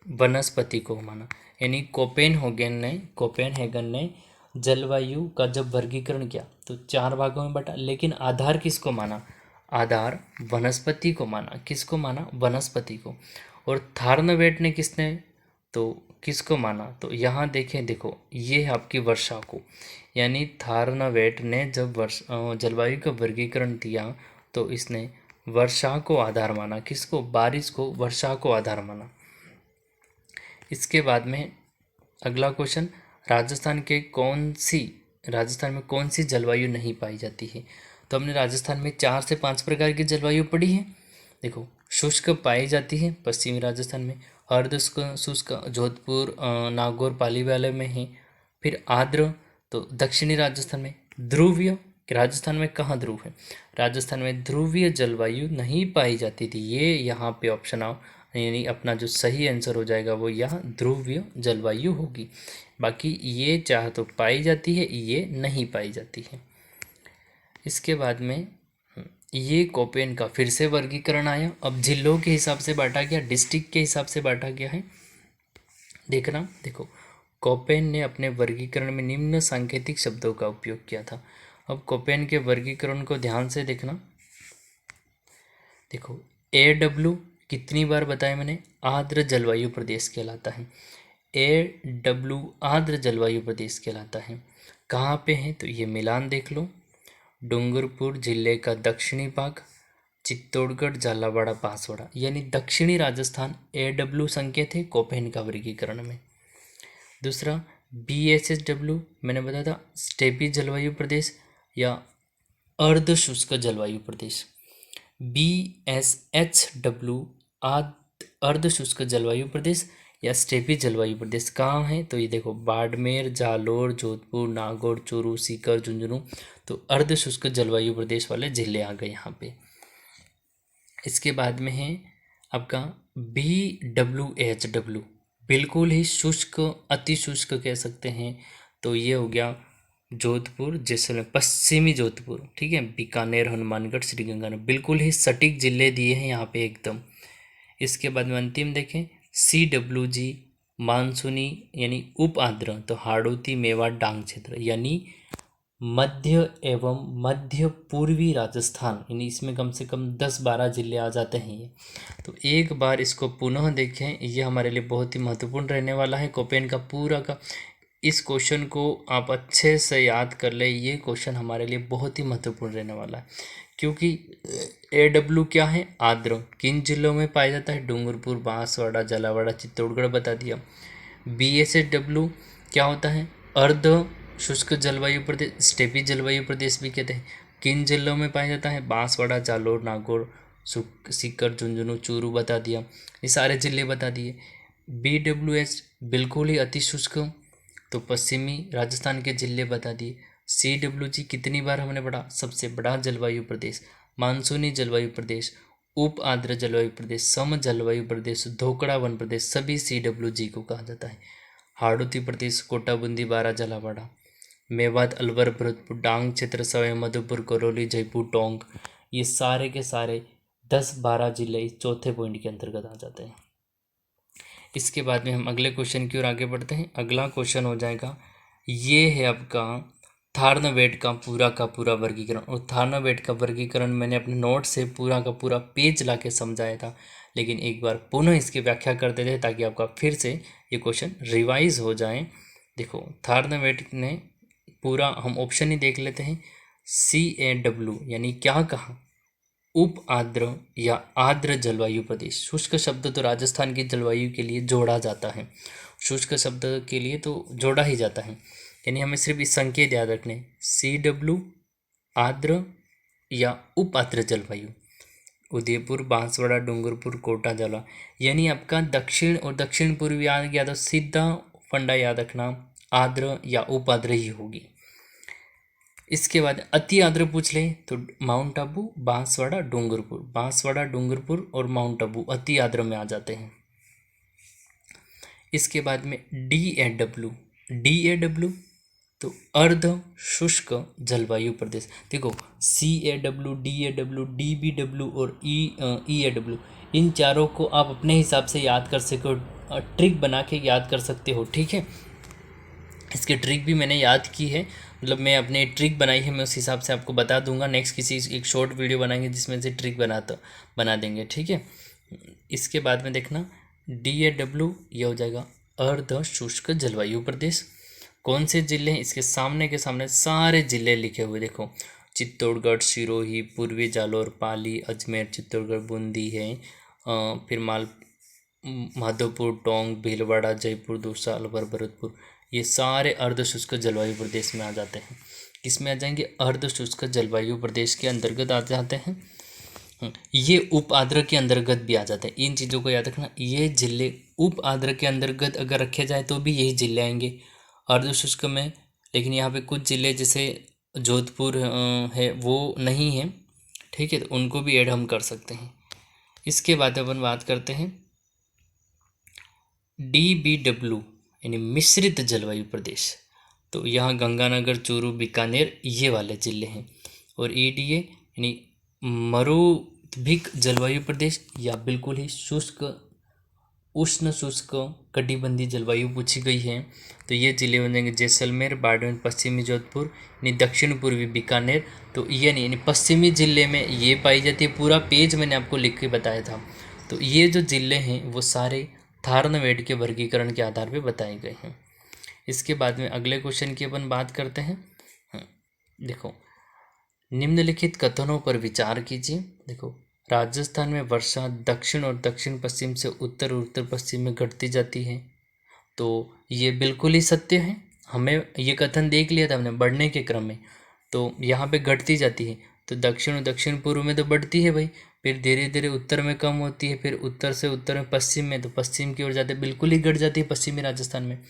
वनस्पति को माना। यानी कोपेनहेगन ने जलवायु का जब वर्गीकरण किया तो 4 भागों में बटा, लेकिन आधार किसको माना? आधार वनस्पति को माना। किसको माना? वनस्पति को। और थार्नवेट ने किसको माना? तो यहाँ देखें, देखो ये है आपकी वर्षा को। यानी थार्नवेट ने जब जलवायु का वर्गीकरण दिया तो इसने वर्षा को आधार माना। किसको? बारिश को, वर्षा को आधार माना। इसके बाद में अगला क्वेश्चन, राजस्थान में कौन सी जलवायु नहीं पाई जाती है? तो हमने राजस्थान में 4 से 5 प्रकार की जलवायु पढ़ी है। देखो शुष्क पाई जाती है पश्चिमी राजस्थान में, अर्ध शुष्क जोधपुर नागौर पाली वाले में है। फिर आर्द्र तो दक्षिणी राजस्थान में। ध्रुवीय, राजस्थान में कहाँ ध्रुव है? राजस्थान में ध्रुवीय जलवायु नहीं पाई जाती थी। ये यहाँ पे ऑप्शन यानी अपना जो सही आंसर हो जाएगा वो यहाँ ध्रुवीय जलवायु होगी। बाकी ये चाहे तो पाई जाती है, ये नहीं पाई जाती है। इसके बाद में ये कोपेन का फिर से वर्गीकरण आया। अब जिलों के हिसाब से बांटा गया, डिस्ट्रिक्ट के हिसाब से बांटा गया है। देखना, देखो कोपेन ने अपने वर्गीकरण में निम्न सांकेतिक शब्दों का उपयोग किया था। अब कोपेन के वर्गीकरण को ध्यान से देखना। देखो AW कितनी बार बताया मैंने? आर्द्र जलवायु प्रदेश कहलाता है। AW आर्द्र जलवायु प्रदेश कहलाता है। कहाँ पे है? तो ये मिलान देख लो, डूंगरपुर जिले का दक्षिणी भाग, चित्तौड़गढ़, झालावाड़, बांसवाड़ा, यानी दक्षिणी राजस्थान AW संकेत है कोपेन का वर्गीकरण में। दूसरा BSHW मैंने बताया था स्टेपी जलवायु प्रदेश या अर्ध शुष्क जलवायु प्रदेश। BSHW अर्ध शुष्क जलवायु प्रदेश या स्टेपी जलवायु प्रदेश कहाँ है? तो ये देखो बाड़मेर, जालोर, जोधपुर, नागौर, चूरू, सीकर, झुंझुनू, तो अर्ध शुष्क जलवायु प्रदेश वाले जिले आ गए यहाँ पे। इसके बाद में है आपका BWHW, बिल्कुल ही शुष्क, अति शुष्क कह सकते हैं। तो ये हो गया जोधपुर, जैसलमेर, पश्चिमी जोधपुर, ठीक है, बीकानेर, हनुमानगढ़, श्रीगंगानगर, बिल्कुल ही सटीक जिले दिए हैं यहाँ पे एकदम। इसके बाद में अंतिम देखें, CWG मानसूनी यानी उप आर्द्र, तो हाड़ौती, मेवाड़, डांग क्षेत्र, यानी मध्य एवं मध्य पूर्वी राजस्थान, यानी इसमें कम से कम 10-12 जिले आ जाते हैं ये। तो एक बार इसको पुनः देखें, ये हमारे लिए बहुत ही महत्वपूर्ण रहने वाला है। कोपेन का पूरा का इस क्वेश्चन को आप अच्छे से याद कर ले, ये क्वेश्चन हमारे लिए बहुत ही महत्वपूर्ण रहने वाला है, क्योंकि AW क्या है, आर्द्र, किन जिलों में पाया जाता है, डूंगरपुर, बांसवाड़ा, झालावाड़, चित्तौड़गढ़ बता दिया। BSW क्या होता है, अर्ध शुष्क जलवायु प्रदेश, स्टेपी जलवायु प्रदेश भी कहते हैं, किन जिलों में पाया जाता है, बांसवाड़ा, जालोर, नागौर, सीकर, झुंझुनू, चूरू बता दिया, ये सारे जिले बता दिए। BWH बिल्कुल ही अति शुष्क, तो पश्चिमी राजस्थान के जिले बता दिए। CWG कितनी बार हमने पढ़ा, सबसे बड़ा जलवायु प्रदेश, मानसूनी जलवायु प्रदेश, उप आर्द्र जलवायु प्रदेश, सम जलवायु प्रदेश, धोकड़ा वन प्रदेश, सभी CWG को कहा जाता है। हाड़ौती प्रदेश, कोटा, बूंदी, बारा, झालावाड़ा, मेवात, अलवर, भरतपुर, डांग क्षेत्र, सवाई माधोपुर, करौली, जयपुर, टोंक, ये सारे के सारे 10-12 जिले इस चौथे पॉइंट के अंतर्गत आ जाते हैं। इसके बाद में हम अगले क्वेश्चन की ओर आगे बढ़ते हैं। अगला क्वेश्चन हो जाएगा, ये है आपका थार्नवेट का पूरा वर्गीकरण। और थार्नवेट का वर्गीकरण मैंने अपने नोट से पूरा का पूरा पेज ला के समझाया था, लेकिन एक बार पुनः इसकी व्याख्या कर देते हैं ताकि आपका फिर से ये क्वेश्चन रिवाइज हो जाए। देखो, थार्नवेट ने पूरा, हम ऑप्शन ही देख लेते हैं। CAW यानी क्या कहा, उप आर्द्र या आर्द्र जलवायु प्रदेश। शुष्क शब्द तो राजस्थान की जलवायु के लिए जोड़ा जाता है, शुष्क शब्द के लिए तो जोड़ा ही जाता है, यानी हमें सिर्फ इस संकेत याद रखने, CW आर्द्र या उप आर्द्र जलवायु। उदयपुर, बांसवाड़ा, डूंगरपुर, कोटा, झाला, यानी आपका दक्षिण और दक्षिण पूर्वी आ गया तो सीधा फंडा याद रखना, आर्द्र या उप आर्द्र ही होगी। इसके बाद अति आर्द्र पूछ ले तो माउंट आबू, बांसवाड़ा, डूंगरपुर और माउंट आबू अति आर्द्र में आ जाते हैं। इसके बाद में DAW तो अर्ध शुष्क जलवायु प्रदेश। देखो, CAW, DAW, DBW और EAW, इन चारों को आप अपने हिसाब से याद कर सको, ट्रिक बना के याद कर सकते हो, ठीक है। इसकी ट्रिक भी मैंने याद की है, मतलब मैं अपने ट्रिक बनाई है, मैं उस हिसाब से आपको बता दूंगा। नेक्स्ट किसी एक शॉर्ट वीडियो बनाएंगे जिसमें से ट्रिक बना देंगे, ठीक है। इसके बाद में देखना, DAW ये हो जाएगा अर्ध शुष्क जलवायु प्रदेश। कौन से जिले हैं, इसके सामने के सामने सारे जिले लिखे हुए, देखो, चित्तौड़गढ़, सिरोही, पूर्वी जालौर, पाली, अजमेर, चित्तौड़गढ़, बूंदी है, फिर माधोपुर, टोंक, भीलवाड़ा, जयपुर, दौसा, अलवर, भरतपुर, ये सारे अर्ध शुष्क जलवायु प्रदेश में आ जाते हैं। किसमें आ जाएंगे, अर्ध शुष्क जलवायु प्रदेश के अंतर्गत आ जाते हैं। ये उप आर्द्र के अंतर्गत भी आ जाते हैं। इन चीज़ों को याद रखना, ये जिले उप आर्द्र के अंतर्गत अगर रखे जाए तो भी यही जिले आएंगे अर्ध शुष्क में, लेकिन यहाँ पे कुछ जिले जैसे जोधपुर है वो नहीं है, ठीक है, तो उनको भी ऐड हम कर सकते हैं। इसके बाद अपन बात करते हैं DBW यानी मिश्रित जलवायु प्रदेश। तो यहाँ गंगानगर, चूरू, बीकानेर ये वाले जिले हैं। और EDA यानी मरुद्भिक जलवायु प्रदेश या बिल्कुल ही शुष्क, उष्ण शुष्क कटिबंधीय जलवायु पूछी गई है, तो ये जिले बन जाएंगे जैसलमेर, बाड़मेर, पश्चिमी जोधपुर यानी दक्षिण पूर्वी बीकानेर। तो ये नहीं, यानी पश्चिमी जिले में ये पाई जाती है। पूरा पेज मैंने आपको लिख के बताया था। तो ये जो जिले हैं वो सारे थार्नवेट के वर्गीकरण के आधार पर बताए गए हैं। इसके बाद में अगले क्वेश्चन की अपन बात करते हैं। देखो, निम्नलिखित कथनों पर विचार कीजिए। देखो, राजस्थान में वर्षा दक्षिण और दक्षिण पश्चिम से उत्तर और उत्तर पश्चिम में घटती जाती है, तो ये बिल्कुल ही सत्य है। हमें ये कथन देख लिया था हमने बढ़ने के क्रम में, तो यहाँ पे घटती जाती है, तो दक्षिण और दक्षिण पूर्व में तो बढ़ती है भाई, फिर धीरे धीरे उत्तर में कम होती है, फिर उत्तर से उत्तर में पश्चिम में, तो पश्चिम की ओर जाते बिल्कुल ही घट जाती है पश्चिमी राजस्थान में।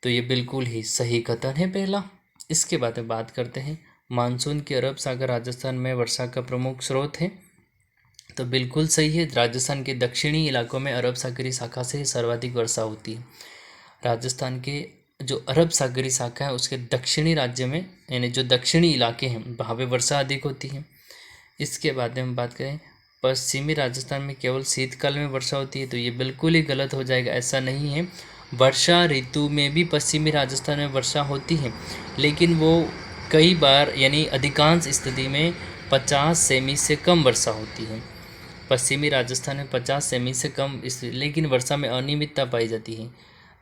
तो ये बिल्कुल ही सही कथन है पहला। इसके बाद में बात करते हैं, मानसून के अरब सागर राजस्थान में वर्षा का प्रमुख स्रोत है, तो बिल्कुल सही है। राजस्थान के दक्षिणी इलाकों में अरब सागरीय शाखा से सर्वाधिक वर्षा होती है। राजस्थान के जो अरब सागरी शाखा है उसके दक्षिणी राज्य में, यानी जो दक्षिणी इलाके हैं वहाँ पे वर्षा अधिक होती है। इसके बाद में हम बात करें पश्चिमी राजस्थान में केवल शीतकाल में वर्षा होती है, तो ये बिल्कुल ही गलत हो जाएगा, ऐसा नहीं है। वर्षा ऋतु में भी पश्चिमी राजस्थान में वर्षा होती है, लेकिन वो कई बार यानी अधिकांश स्थिति में 50 सेमी से कम वर्षा होती है। पश्चिमी राजस्थान में 50 सेमी से कम लेकिन वर्षा में अनियमितता पाई जाती है।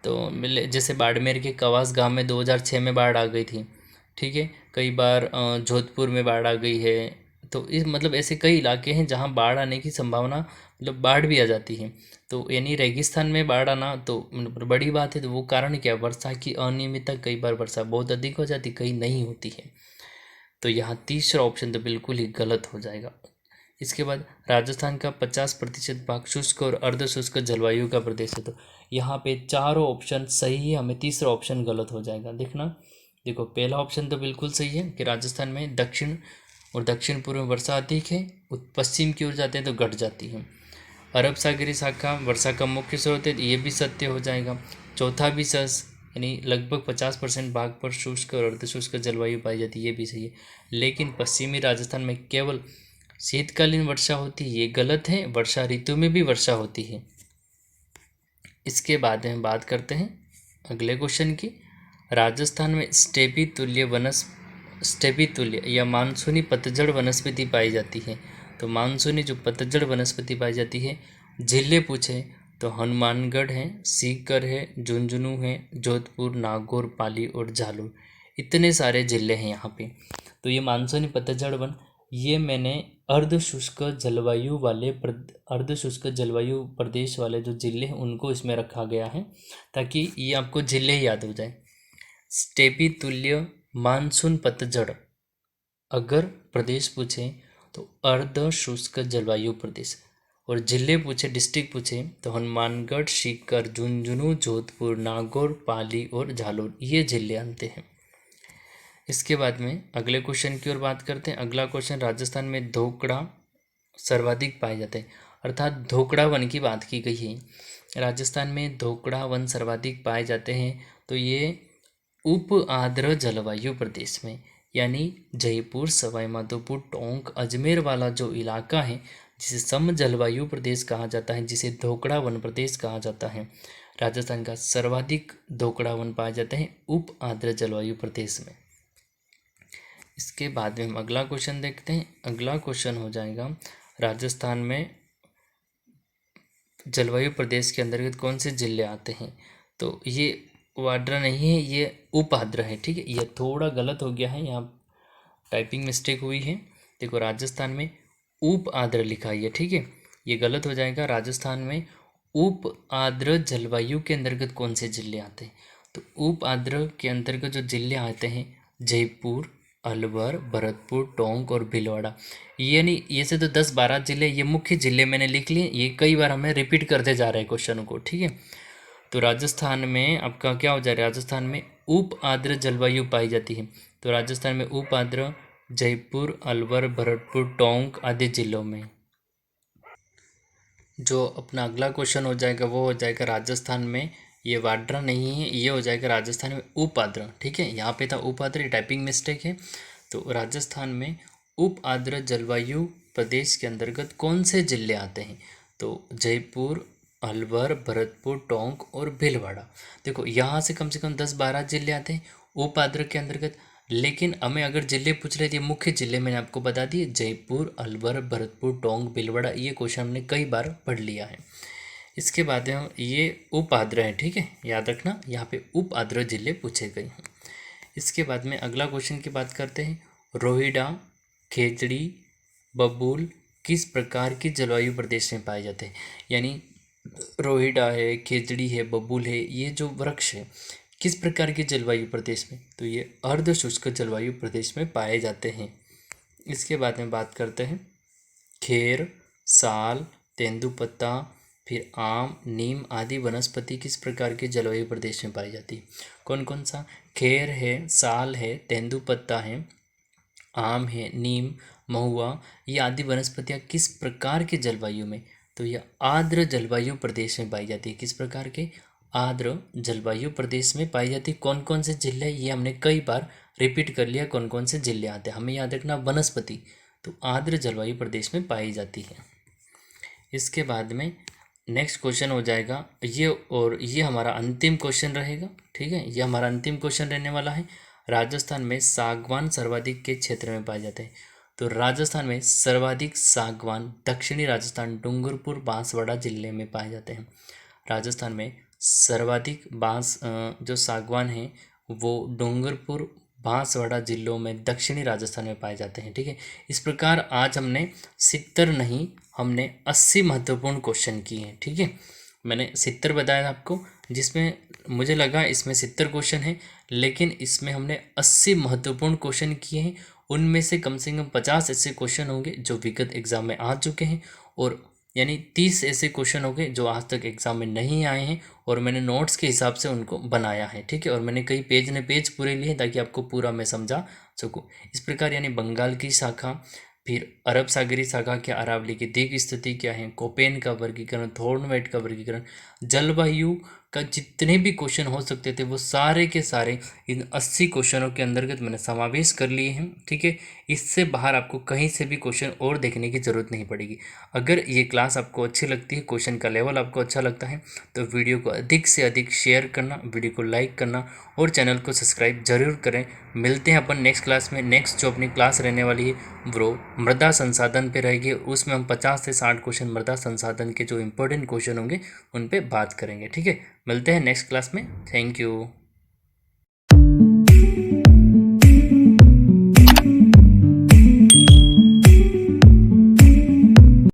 तो जैसे बाड़मेर के कवास गांव में 2006 में बाढ़ आ गई थी, ठीक है। कई बार जोधपुर में बाढ़ आ गई है। तो इस मतलब ऐसे कई इलाके हैं जहां बाढ़ आने की संभावना, मतलब बाढ़ भी आ जाती है। तो यानी रेगिस्तान में बाढ़ आना तो मतलब बड़ी बात है। तो वो कारण क्या है? वर्षा की अनियमितता, कई बार वर्षा बहुत अधिक हो जाती, कहीं नहीं होती है। तो यहाँ तीसरा ऑप्शन तो बिल्कुल ही गलत हो जाएगा। इसके बाद राजस्थान का 50% भाग शुष्क और अर्ध शुष्क जलवायु का प्रदेश है। तो यहाँ पे चारों ऑप्शन सही है, हमें तीसरा ऑप्शन गलत हो जाएगा। देखना, देखो पहला ऑप्शन तो बिल्कुल सही है कि राजस्थान में दक्षिण और दक्षिण पूर्व में वर्षा अधिक है, पश्चिम की ओर जाते हैं तो घट जाती है। अरब सागरी शाखा वर्षा का मुख्य स्रोत है, ये भी सत्य हो जाएगा। चौथा भी सस, यानी लगभग 50% भाग पर शुष्क और अर्धशुष्क जलवायु पाई जाती है, ये भी सही है। लेकिन पश्चिमी राजस्थान में केवल शीतकालीन वर्षा होती है, ये गलत है। वर्षा ऋतु में भी वर्षा होती है। इसके बाद में बात करते हैं अगले क्वेश्चन की। राजस्थान में स्टेपी तुल्य या मानसूनी पतझड़ वनस्पति पाई जाती है। तो मानसूनी जो पतझड़ वनस्पति पाई जाती है, जिले पूछे तो हनुमानगढ़ है, सीकर है, झुंझुनू है, जोधपुर, नागौर, पाली और झालुर, इतने सारे जिले हैं यहाँ पे। तो ये मानसूनी पतझड़ वन, ये मैंने अर्ध शुष्क जलवायु प्रदेश वाले जो जिले हैं उनको इसमें रखा गया है, ताकि ये आपको जिले याद हो जाए। स्टेपी तुल्य मानसून पतझड़ अगर प्रदेश पूछे तो अर्ध शुष्क जलवायु प्रदेश, और जिले पूछे, डिस्ट्रिक्ट पूछे तो हनुमानगढ़, सीकर, झुंझुनू, जोधपुर, नागौर, पाली और झालोर, ये जिले आते हैं। इसके बाद में अगले क्वेश्चन की ओर बात करते हैं। अगला क्वेश्चन, राजस्थान में धोकड़ा सर्वाधिक पाए जाते हैं, अर्थात धोकड़ा वन की बात की गई है। राजस्थान में धोकड़ा वन सर्वाधिक पाए जाते हैं, तो ये उप आर्द्र जलवायु प्रदेश में, यानी जयपुर, सवाई माधोपुर, टोंक, अजमेर वाला जो इलाका है, जिसे सम जलवायु प्रदेश कहा जाता है, जिसे धोकड़ा वन प्रदेश कहा जाता है, राजस्थान का सर्वाधिक धोकड़ा वन पाए जाते हैं उप आर्द्र जलवायु प्रदेश में। इसके बाद में हम अगला क्वेश्चन देखते हैं। अगला क्वेश्चन हो जाएगा, राजस्थान में जलवायु प्रदेश के अंतर्गत कौन से जिले आते हैं? तो ये वाड्रा नहीं है, ये उपाद्र है, ठीक है। ये थोड़ा गलत हो गया है, यहाँ टाइपिंग मिस्टेक हुई है। देखो राजस्थान में उप आर्द्र लिखा है, ठीक है, ये गलत हो जाएगा। राजस्थान में उप आर्द्र जलवायु के अंतर्गत कौन से जिले आते हैं? तो उप आर्द्र के अंतर्गत जो जिले आते हैं, जयपुर, अलवर, भरतपुर, टोंक और भीलवाड़ा, यानी ये से तो 10-12 जिले, ये मुख्य जिले मैंने लिख लिए। ये कई बार हमें रिपीट करते जा रहे हैं क्वेश्चन को, ठीक है। तो राजस्थान में आपका क्या हो जाएगा? राजस्थान में उप आर्द्र जलवायु पाई जाती है। तो राजस्थान में उप आर्द्र जयपुर, अलवर, भरतपुर, टोंक आदि जिलों में। जो अपना अगला क्वेश्चन हो जाएगा वो हो जाएगा, राजस्थान में ये वाड्रा नहीं है, ये हो जाएगा राजस्थान में उप आर्द्र, ठीक है। यहाँ पे था उप आर्द्र, टाइपिंग मिस्टेक है। तो राजस्थान में उप आर्द्र जलवायु प्रदेश के अंतर्गत कौन से जिले आते हैं? तो जयपुर, अलवर, भरतपुर, टोंक और भीलवाड़ा। देखो यहाँ से कम 10-12 जिले आते हैं उप आर्द्र के अंतर्गत, लेकिन हमें अगर जिले पूछ रहे थे, मुख्य जिले मैंने आपको बता दिए, जयपुर, अलवर, भरतपुर, टोंक, भीलवाड़ा, ये क्वेश्चन हमने कई बार पढ़ लिया है। इसके बाद हम ये उप आर्द्र है, ठीक है, याद रखना, यहाँ पे उप आर्द्र जिले पूछे गए हैं। इसके बाद में अगला क्वेश्चन की बात करते हैं। रोहिड़ा, खेजड़ी, बबूल किस प्रकार की जलवायु प्रदेश में पाए जाते हैं? यानी रोहिड़ा है, खेजड़ी है, बबूल है, ये जो वृक्ष है किस प्रकार के जलवायु प्रदेश में? तो ये अर्ध शुष्क जलवायु प्रदेश में पाए जाते हैं। इसके बाद में बात करते हैं खेर, साल, तेंदुपत्ता, फिर आम, नीम आदि वनस्पति किस प्रकार के जलवायु प्रदेश में पाई जाती है? कौन कौन सा? खेर है, साल है, तेंदुपत्ता है, आम है, नीम, महुआ, ये आदि वनस्पतियाँ किस प्रकार के जलवायु में? तो यह आर्द्र जलवायु प्रदेश में पाई जाती है। किस प्रकार के? आर्द्र जलवायु प्रदेश में पाई जाती कौन कौन से जिले, ये हमने कई बार रिपीट कर लिया कौन कौन से जिले आते हैं। हमें याद रखना वनस्पति तो आर्द्र जलवायु प्रदेश में पाई जाती है। इसके बाद में नेक्स्ट क्वेश्चन हो जाएगा ये, और ये हमारा अंतिम क्वेश्चन रहेगा। ठीक है, ये हमारा अंतिम क्वेश्चन रहने वाला है। राजस्थान में सागवान सर्वाधिक के क्षेत्र में पाए जाते हैं। तो राजस्थान में सर्वाधिक सागवान दक्षिणी राजस्थान डूंगरपुर बांसवाड़ा जिले में पाए जाते हैं। राजस्थान में सर्वाधिक बांस जो सागवान हैं वो डूंगरपुर बांसवाड़ा जिलों में दक्षिणी राजस्थान में पाए जाते हैं। ठीक है, इस प्रकार आज हमने 70 नहीं, हमने 80 महत्वपूर्ण क्वेश्चन किए हैं। ठीक है, मैंने 70 बताया आपको, जिसमें मुझे लगा इसमें 70 क्वेश्चन हैं, लेकिन इसमें हमने 80 महत्वपूर्ण क्वेश्चन किए हैं। उनमें से कम 50 ऐसे क्वेश्चन होंगे जो विगत एग्जाम में आ चुके हैं, और यानी 30 ऐसे क्वेश्चन हो गए जो आज तक एग्जाम में नहीं आए हैं, और मैंने नोट्स के हिसाब से उनको बनाया है। ठीक है, और मैंने कई पेज ने पेज पूरे लिए ताकि आपको पूरा मैं समझा सकूं। इस प्रकार यानी बंगाल की शाखा, फिर अरब सागरी शाखा के अरावली की दिग स्थिति क्या है, कोपेन का वर्गीकरण, थॉर्नवेट का वर्गीकरण, जलवायु का जितने भी क्वेश्चन हो सकते थे वो सारे के सारे इन 80 क्वेश्चनों के अंतर्गत मैंने समावेश कर लिए हैं। ठीक है, इससे बाहर आपको कहीं से भी क्वेश्चन और देखने की ज़रूरत नहीं पड़ेगी। अगर ये क्लास आपको अच्छी लगती है, क्वेश्चन का लेवल आपको अच्छा लगता है, तो वीडियो को अधिक से अधिक शेयर करना, वीडियो को लाइक करना और चैनल को सब्सक्राइब जरूर करें। मिलते हैं अपन नेक्स्ट क्लास में। नेक्स्ट जो अपनी क्लास रहने वाली है वो मृदा संसाधन पे रहेगी, उसमें हम 50 से 60 क्वेश्चन मृदा संसाधन के जो इंपॉर्टेंट क्वेश्चन होंगे उन पे बात करेंगे। ठीक है, मिलते हैं नेक्स्ट क्लास में। Thank you.